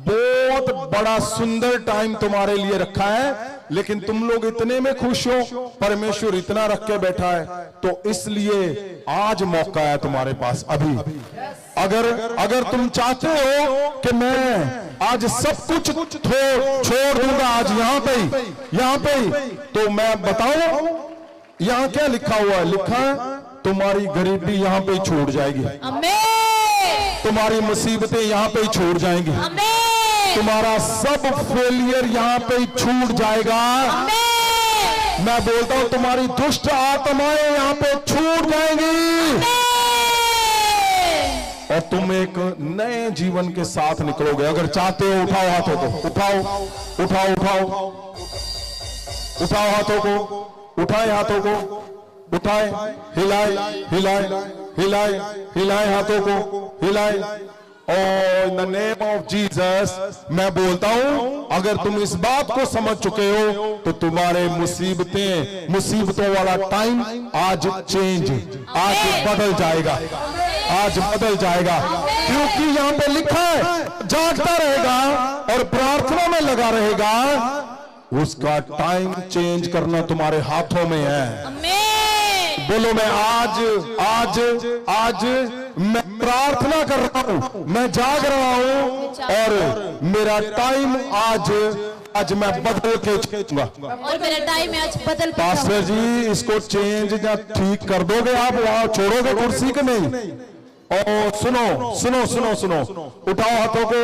बहुत बड़ा सुंदर टाइम तुम्हारे लिए रखा है, लेकिन तुम लोग इतने में खुश हो, परमेश्वर इतना रख के बैठा है। तो इसलिए आज मौका है तुम्हारे पास अभी। अगर तुम चाहते हो कि मैं आज सब कुछ छोड़ दूंगा आज यहाँ पे ही, तो मैं बताऊं यहाँ क्या लिखा हुआ है? लिखा है तुम्हारी गरीबी यहाँ पे ही छूट जाएगी, तुम्हारी मुसीबतें यहाँ पे ही छूट जाएंगी, तुम्हारा सब फेलियर यहाँ पे ही छूट जाएगा। मैं बोलता हूं तुम्हारी दुष्ट आत्माएं यहाँ पे छूट जाएंगी और तुम एक नए जीवन के साथ निकलोगे। अगर चाहते हो उठाओ हाथों को, उठाओ हाथों को, उठाए हाथों को, उठाए, हिलाए हाथों को, हिलाए इन द नेम ऑफ जीसस मैं बोलता हूं, अगर तुम इस बात को समझ चुके हो तो तुम्हारे मुसीबतों वाला टाइम आज चेंज, आज बदल जाएगा, आज बदल जाएगा। क्योंकि यहां पे लिखा है जागता रहेगा और प्रार्थना में लगा रहेगा, उसका टाइम चेंज करना तुम्हारे हाथों में है। बोलो मैं आज मैं प्रार्थना कर रहा हूं, मैं जाग रहा हूं और मेरा टाइम आज मैं बदल के चलूंगा। और मेरा टाइम आज बदल के पास्टर जी इसको चेंज या ठीक कर दोगे आप, वहां छोड़ोगे कुर्सी के नहीं? और सुनो, उठाओ हाथों को,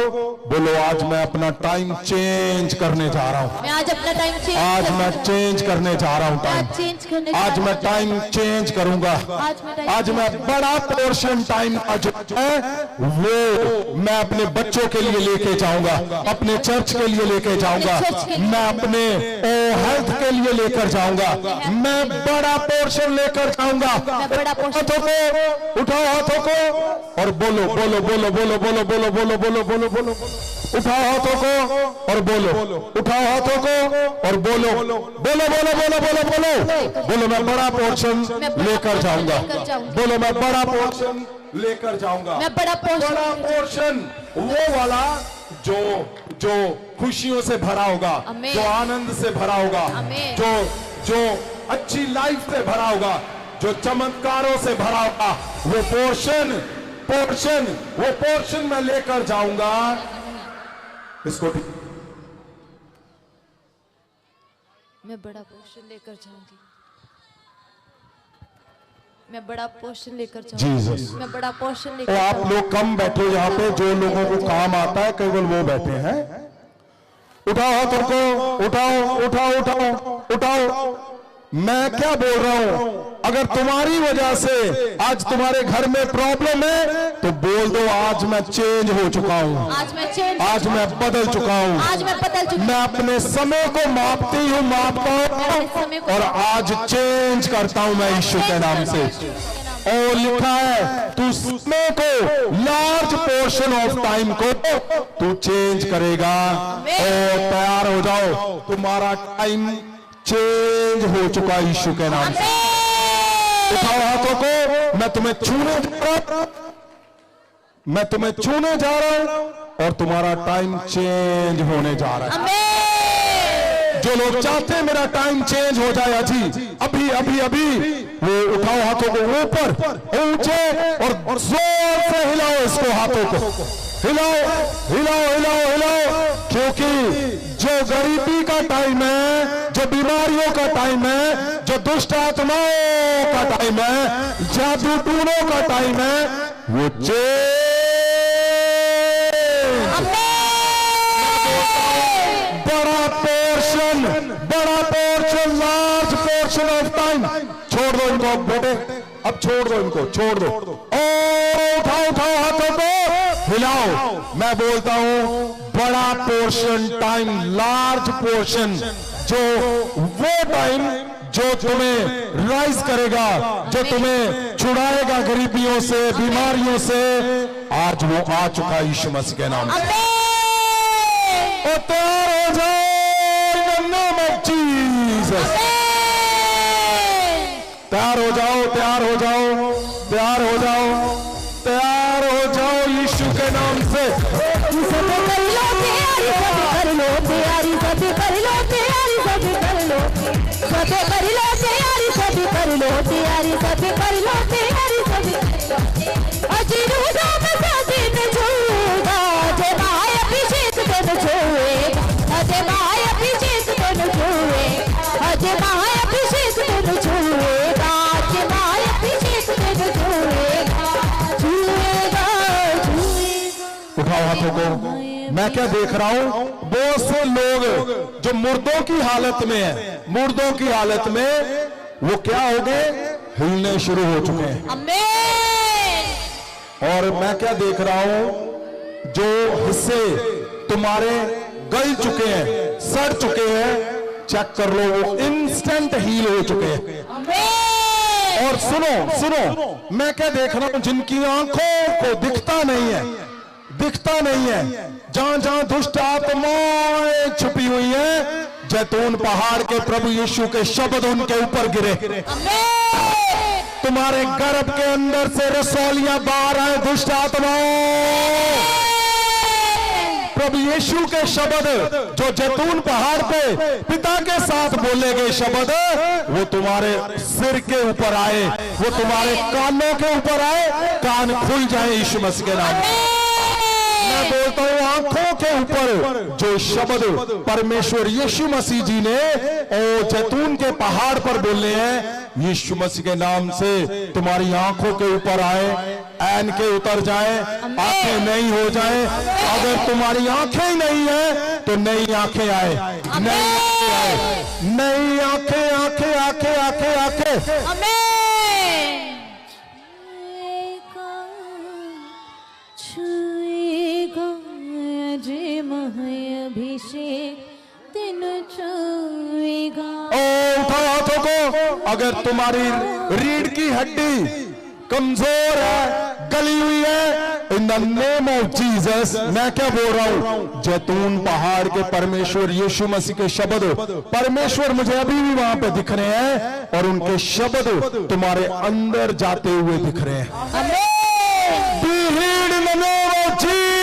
बोलो आज मैं अपना टाइम चेंज करने जा रहा हूं। मैं आज अपना टाइम चेंज, आज मैं चेंज करने जा रहा हूं टाइम। आज मैं टाइम चेंज करूंगा। आज मैं बड़ा पोर्शन टाइम जो है वो मैं अपने बच्चों के लिए लेके जाऊंगा, अपने चर्च के लिए लेके जाऊंगा, मैं अपने हेल्थ के लिए लेकर जाऊंगा, मैं बड़ा पोर्शन लेकर जाऊंगा। हाथों को उठाओ, हाथों को और बोलो, उठाओ हाथों को और बोलो, उठाओ हाथों को और बोलो, बोलो मैं बड़ा पोर्शन लेकर जाऊंगा। बोलो मैं बड़ा पोर्शन लेकर जाऊंगा। मैं बड़ा पोर्शन वो वाला जो खुशियों से भरा होगा, जो आनंद से भरा होगा, जो अच्छी लाइफ से भरा होगा, जो चमत्कारों से भरा होगा, वो पोर्शन मैं लेकर जाऊंगा। इसको मैं बड़ा पोर्शन लेकर जाऊंगी, मैं बड़ा पोर्शन लेकर जाऊंगी, मैं बड़ा पोर्शन लेकर। आप लोग कम बैठो यहाँ पे, जो लोगों को काम आता है केवल वो बैठे हैं। उठाओ हाथों को, उठाओ। मैं क्या बोल रहा हूं, अगर तुम्हारी वजह से आज तुम्हारे घर में प्रॉब्लम है तो बोल दो आज मैं चेंज हो चुका हूं, आज मैं बदल चुका हूं, मैं अपने समय को मापता हूं और आज चेंज करता हूं मैं यीशु के नाम से। और लिखा है तू समय को, लार्ज पोर्शन ऑफ टाइम को तू चेंज करेगा। और तैयार हो जाओ, तुम्हारा टाइम चेंज हो चुका यीशु के नाम से। उठाओ हाथों को, मैं तुम्हें छूने जा रहा हूं और तुम्हारा टाइम चेंज होने जा रहा है। जो लोग चाहते हैं मेरा टाइम चेंज हो जाए अभी वो उठाओ हाथों को ऊपर, ऊंचे और जोर से हिलाओ इसको, हाथों को हिलाओ, क्योंकि जो गरीबी का टाइम है, जो बीमारियों का टाइम है, जो दुष्ट आत्माओं का टाइम है, जादू टूनों का टाइम है, वो बड़ा portion, large portion of time. छोड़ दो इनको बेटे, अब छोड़ दो। उठाओ हाथों को, हिलाओ। मैं बोलता हूं बड़ा पोर्शन टाइम, लार्ज पोर्शन, जो वो टाइम जो तुम्हें राइज करेगा, जो तुम्हें छुड़ाएगा गरीबियों से, बीमारियों से, आज वो आ चुका यीशु मसीह के नाम से। और तैयार हो जाओ इन द नेम ऑफ जीसस। तैयार हो जाओ यीशु के नाम से। उठाओ हाथों को। मैं क्या देख रहा हूं, बहुत से लोग जो मुर्दों की हालत में वो क्या हो गए, हिलने शुरू हो चुके हैं। और मैं क्या देख रहा हूं, जो हिस्से तुम्हारे गल चुके हैं, सड़ चुके हैं, चेक कर लो, वो इंस्टेंट हील हो चुके हैं। और सुनो, मैं क्या देख रहा हूं, जिनकी आंखों को दिखता नहीं है, दिखता नहीं है। जहां जहां दुष्ट आत्माएं छुपी हुई है, जैतून पहाड़ के प्रभु यीशु के शब्द उनके ऊपर गिरे। तुम्हारे गर्भ के अंदर से रसौलियां बाहर आए दुष्ट आत्माओं। प्रभु यीशु के शब्द जो जैतून पहाड़ पे पिता के साथ बोले गए शब्द, वो तुम्हारे सिर के ऊपर आए, वो तुम्हारे कानों के ऊपर आए, कान खुल जाए यीशु मसीह के नाम में। मैं बोलता हूं आंखों के ऊपर जो शब्द परमेश्वर यीशु मसीह जी ने ओ जैतून के पहाड़ पर बोले हैं, यीशु मसीह के नाम से तुम्हारी आंखों के ऊपर आए, ऐन के उतर जाए, आंखें नई हो जाए। अगर तुम्हारी आंखें नहीं है तो नई आंखें आए, नई आंखें आए, नई आंखें, आंखें, आंखें, आंखें, आंखें। उठाओ हाथों को। अगर तुम्हारी रीढ़ की हड्डी कमजोर है, गली हुई है, इन द नेम ऑफ जीसस, मैं क्या बोल रहा हूं, जैतून पहाड़ के परमेश्वर यीशु मसीह के शब्द, परमेश्वर मुझे अभी भी वहां पे दिख रहे हैं और उनके शब्द तुम्हारे अंदर जाते हुए दिख रहे हैं। Be healed in the name of Jesus.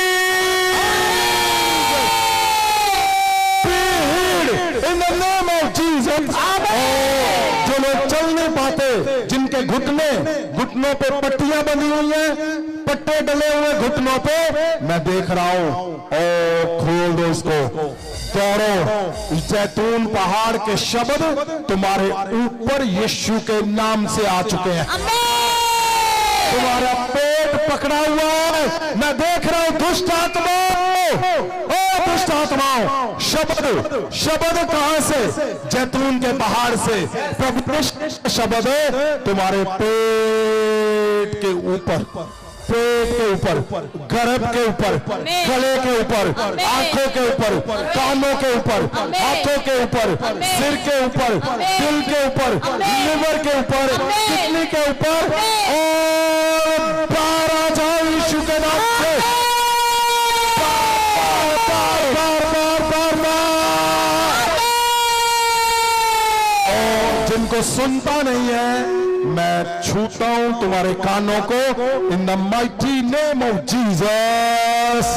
Be healed in the name of Jesus. जो लोग चल नहीं पाते, जिनके घुटनों पे पट्टियां बंधी हुई हैं, पट्टे डले हुए घुटनों पे, मैं देख रहा हूं, ओ खोल दो इसको, दौड़ो। जैतून पहाड़ के शब्द तुम्हारे ऊपर यीशु के नाम से आ चुके हैं। तुम्हारा पेट पकड़ा हुआ है, मैं देख रहा हूं दुष्ट आत्माओं, ओ दुष्ट आत्माओं, शब्द कहां से? जैतून के पहाड़ से। प्रभु शब्द तुम्हारे पेट के ऊपर, पेट के ऊपर, गर्भ के ऊपर, गले के ऊपर, आंखों के ऊपर, कानों के ऊपर, हाथों के ऊपर, सिर के ऊपर, दिल के ऊपर, लिवर के ऊपर, किडनी के ऊपर, और बाहर आ जाओ यीशु के नाम से। और जिनको सुनता नहीं है, मैं छूता हूं तुम्हारे कानों को in the mighty name of Jesus.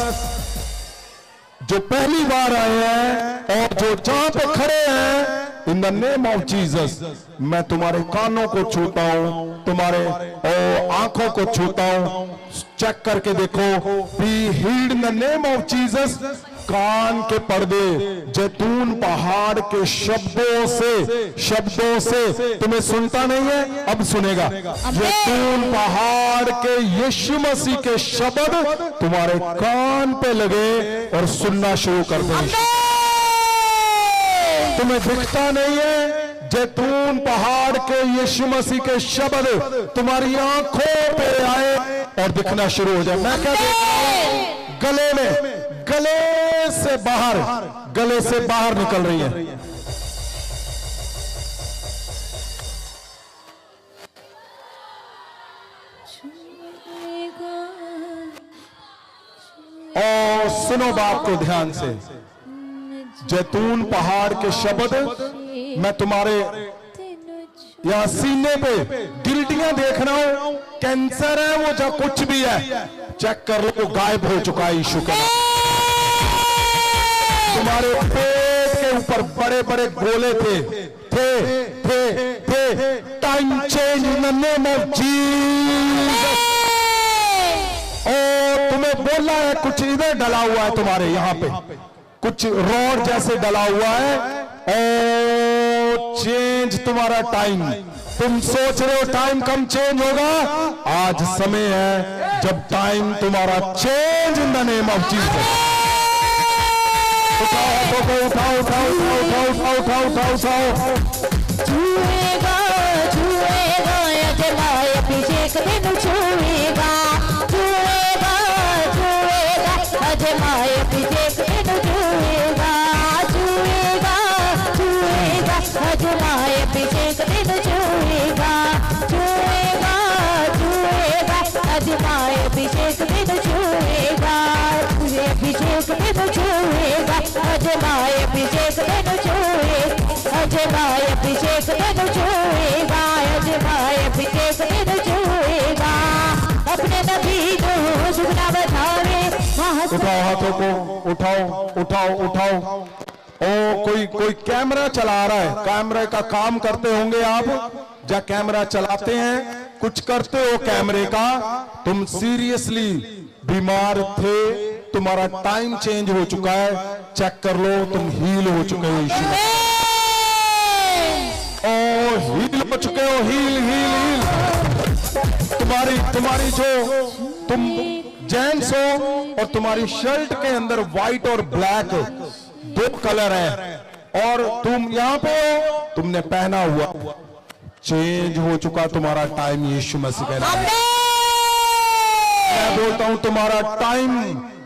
जो पहली बार आए हैं और जो जहां पे खड़े हैं, इन द नेम ऑफ जीसस मैं तुम्हारे कानों को छूता हूं, तुम्हारे आंखों को छूता हूं। चेक करके देखो, be healed in the name of Jesus. कान के पर्दे जैतून पहाड़ के शब्दों से तुम्हें सुनता नहीं है, अब सुनेगा। जैतून पहाड़ के यीशु मसीह के शब्द तुम्हारे कान पे लगे और सुनना शुरू कर दो। तुम्हें दिखता नहीं है, जैतून पहाड़ के यीशु मसीह के शब्द तुम्हारी आंखों पे आए और दिखना शुरू हो जाए। मैं क्या देख रहा हूं, गले में, गले से बाहर निकल रही है। और सुनो बात को ध्यान से, जैतून पहाड़ के शब्द मैं तुम्हारे यहां सीने पे गिल्टियां देख रहा हूं, कैंसर है वो, जो कुछ भी है चेक कर लो, वो गायब हो चुका है यीशु का। तुम्हारे पेट के ऊपर बड़े बड़े गोले थे। Time change in the name of Jesus. और तुम्हें बोला है कुछ इधर डला हुआ है, तुम्हारे यहां पे कुछ रॉड जैसे डला हुआ है, और चेंज तुम्हारा टाइम। तुम सोच रहे हो टाइम कम चेंज होगा, आज समय है जब टाइम तुम्हारा change in the name of Jesus. उठाओ हाथों को, उठाओ उठाओ उठाओ उठाओ उठाओ उठाओ उठाओ। छुएगा छुएगा अजलाए अभिषेक दिन छुएगा, छुएगा छुएगा अजलाए अभिषेक दिन छुएगा, छुएगा छुएगा अजलाए अभिषेक दिन छुएगा, छुएगा छुएगा अजलाए अभिषेक दिन छुएगा, हाथों को उठाओ उठाओ उठाओ। ओ कोई कैमरा चला रहा है, कैमरे का काम करते होंगे आप, या कैमरा चलाते हैं, कुछ करते हो कैमरे का। तुम सीरियसली बीमार थे, तुम्हारा टाइम चेंज हो चुका है, चेक कर लो, तुम हील हो चुके हो यीशु में। ओ हील हो चुके हो, हील हील हील। तुम्हारी जो तुम जेंट्स हो और तुम्हारी शर्ट के अंदर व्हाइट और ब्लैक 2 कलर है, और तुम यहाँ पे हो, तुमने पहना हुआ, चेंज हो चुका तुम्हारा टाइम यीशु मसीह के नाम। मैं बोलता हूं तुम्हारा टाइम,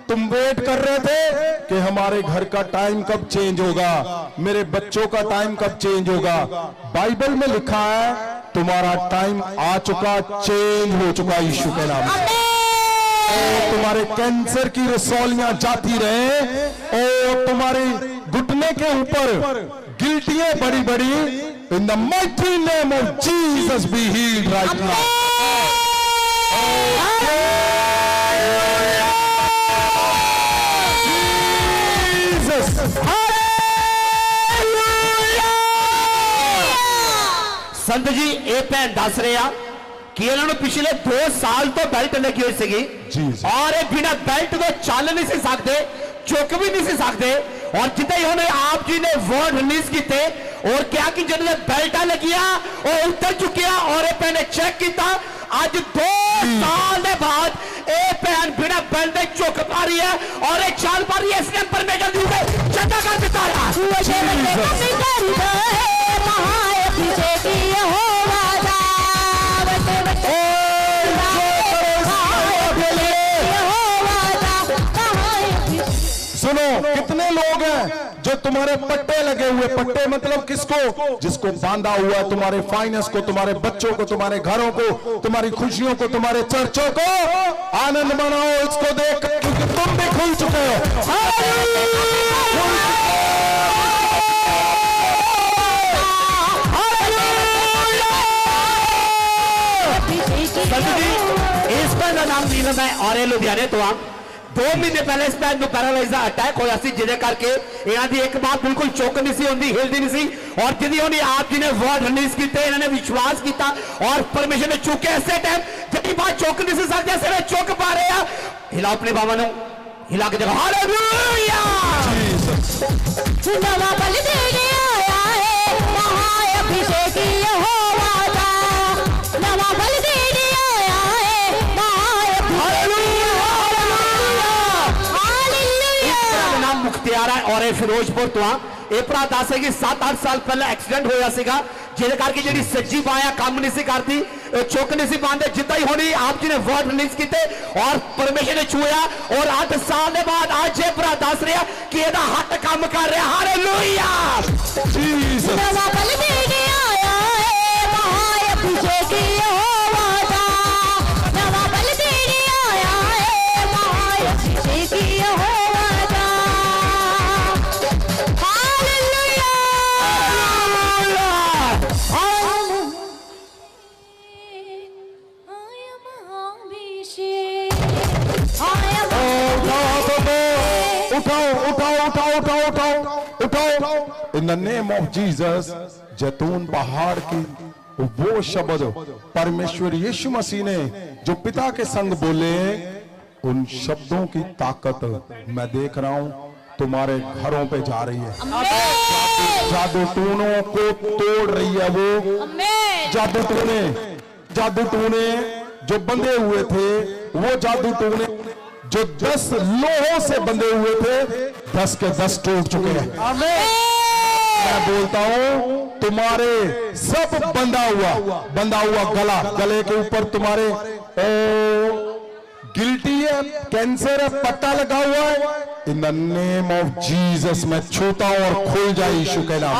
तुम वेट कर रहे थे कि हमारे घर का टाइम कब चेंज होगा, मेरे बच्चों का टाइम कब चेंज होगा। बाइबल में लिखा है तुम्हारा टाइम आ चुका, चेंज हो चुका यीशु के नाम से। तुम्हारे कैंसर की रसौलियां जाती रहे, और तुम्हारे घुटने के ऊपर गिल्टियां बड़ी बड़ी, in the mighty name of Jesus be heeled right now. संत जी ਇਹ ਭੈਣ ਦੱਸ ਰਿਹਾ ਕਿ ਇਹਨਾਂ ਨੂੰ ਪਿਛਲੇ 2 ਸਾਲ ਤੋਂ ਬੈਲਟ ਲੱਗੀ ਹੋਈ ਸੀਗੀ, ਔਰ ਇਹ ਬਿਨਾਂ ਬੈਲਟ ਤੋਂ ਚੱਲ ਨਹੀਂ ਸੀ ਸਕਦੇ, ਚੁੱਕ ਵੀ ਨਹੀਂ ਸੀ ਸਕਦੇ। और जितने ही उन्हें आप जी ने वर्ड रिलीज किए और क्या कि जिन्होंने बेल्टा लगिया और उतर चुके, और ये पहने चेक किया, आज 2 साल के बाद ये भैन बिना बेल्ट के चुक पा रही है और ये चल पा रही है। इसने परमेश्वर दी हुई चंगा कर दिता है। सुनो, कितने लोग हैं जो तुम्हारे पट्टे लगे हुए, पट्टे मतलब किसको, जिसको बांधा हुआ है, तुम्हारे फाइनेंस को, तुम्हारे बच्चों को, तुम्हारे घरों को, तुम्हारी खुशियों को, तुम्हारे चर्चों को। आनंद मनाओ इसको देख, क्योंकि तुम भी खुल चुके हो। इसका नाम नीलम है और ये लुधियाने तो आप 2 महीने पहले इस पैन पैरालाइज का अटैक होया सी, जिहदे करके इन्हां दी एक बात बिल्कुल चुक नहीं सी होंदी, हिलदी नहीं सी, और जिहदी उन्हें आप जी ने वर्ड रिलीज किए, इन्होंने विश्वास किया और परमेश्वर ने चुके। ऐसे टाइम जिहदी बात चुक नहीं सी सकते, ऐसे में चुक पा रहे हैं। हिलाओ अपने बाबा नूं, हिला के देखो, हालेलुया। नवा बल देने आया है महाअभिषेकी यहोवा का, नवा बल देने आया है महाअभिषेकी नाम मुख्तियार है और ये फिरोजपुर तो ये भरा दस है कि 7-8 साल पहले एक्सीडेंट होया सीगा, जिहदे करके जिहड़ी सज्जी बाया काम नहीं सी करती, चुक नहीं सी पाते। जितना ही होनी आप जी ने वर्ड रिलीज किए और परमेश्वर ने छुआ, और 8 साल के बाद आज ये भरा दस रहा कि ਇਹਦਾ हट काम कर रहा। हालेलुया। नवा बल देने आया है महाअभिषेकी यहोवा का, नवा बल देने आया है महाअभिषेकी यहोवा का। हालेलुया। आया महाअभिषेक, आया उठाओ उठाओ उठाओ उठाओ उठाओ उठाओ। इन द नेम ऑफ जीसस, जैतून पहाड़ की वो शब्द परमेश्वर यीशु मसीह ने जो पिता के संग बोले, उन शब्दों की ताकत मैं देख रहा हूं तुम्हारे घरों पे जा रही है। जादू टूनों को तोड़ रही है वो जादू टूने जो बंधे हुए थे, वो जादू टूने जो 10 लोहों से बंधे हुए थे, 10 के 10 टूट चुके हैं। मैं बोलता हूं तुम्हारे सब बंधा हुआ गला, गले के ऊपर तुम्हारे गिल्टी है, कैंसर है, पट्टा लगा हुआ है, इन द नेम ऑफ जीसस मैं छूता हूं और खुल जाए यीशु के नाम।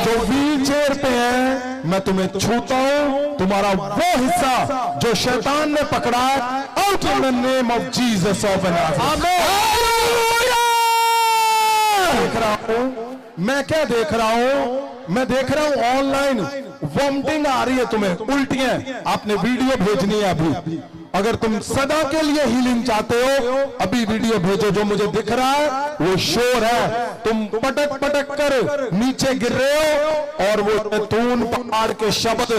जो व्हील चेयर पे है मैं तुम्हें छूता हूं, तुम्हारा वो हिस्सा जो शैतान ने पकड़ा है, out in the name of Jesus of Nazareth. देख रहा हूं मैं, क्या देख रहा हूं मैं, देख रहा हूं ऑनलाइन वॉमिटिंग आ रही है तुम्हें, उल्टियां, आपने वीडियो भेजनी है अभी, अगर तुम सदा के लिए हीलिंग चाहते हो, अभी वीडियो भेजो जो मुझे दिख रहा है वो शोर है, तुम पटक पटक कर नीचे गिर रहे हो और वो जैतून पहाड़ के शब्द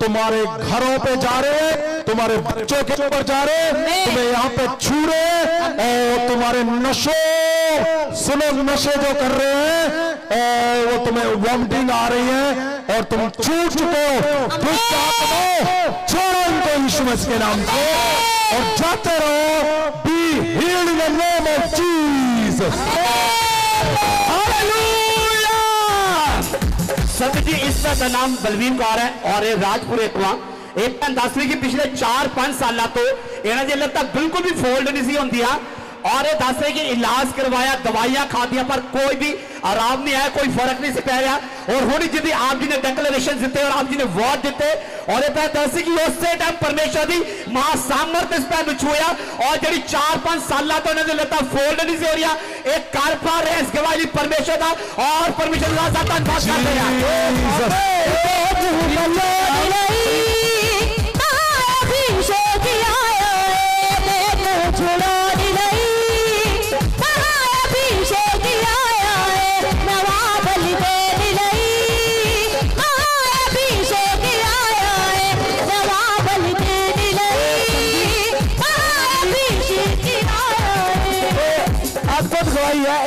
तुम्हारे घरों पे जा रहे हैं, तुम्हारे बच्चों के ऊपर जा रहे हैं, तुम्हें यहाँ पे छू रहे हैं और तुम्हारे नशे, सुनो नशे जो कर रहे हैं और वो तुम्हें वॉमिटिंग आ रही है और तुम छूट चुके हो। दुष्ट आत्माओं, छोड़ो इनको यीशु मसीह के नाम से और जाते रहो। B healed in the name of Jesus. Hallelujah. संत जी इसका का नाम बलवीर कौर है और ये राजपुर एकवा एक दसवीं की पिछले 4-5 साल तो इन्होंने जो लगता बिल्कुल भी फोल्ड नहीं सी होंगी और ये दस रहे कि इलाज करवाया, दवाइयां खा दिया पर कोई भी आराम नहीं आया, कोई फर्क नहीं से पै रहा। और हुण जी आप जी ने डिक्लेरेशन दिते और आप जी ने वर्ड दिते और ये दस कि उस टाइम परमेश्वर की महासामर्थ इस पैर छुआ और जी 4-5 साल तो इन्होंने लगता फोल्ड नहीं सी हो रहा। एक कर पा रहे इस गवाही परमेश्वर का और परमेश्वर का धन्यवाद करते है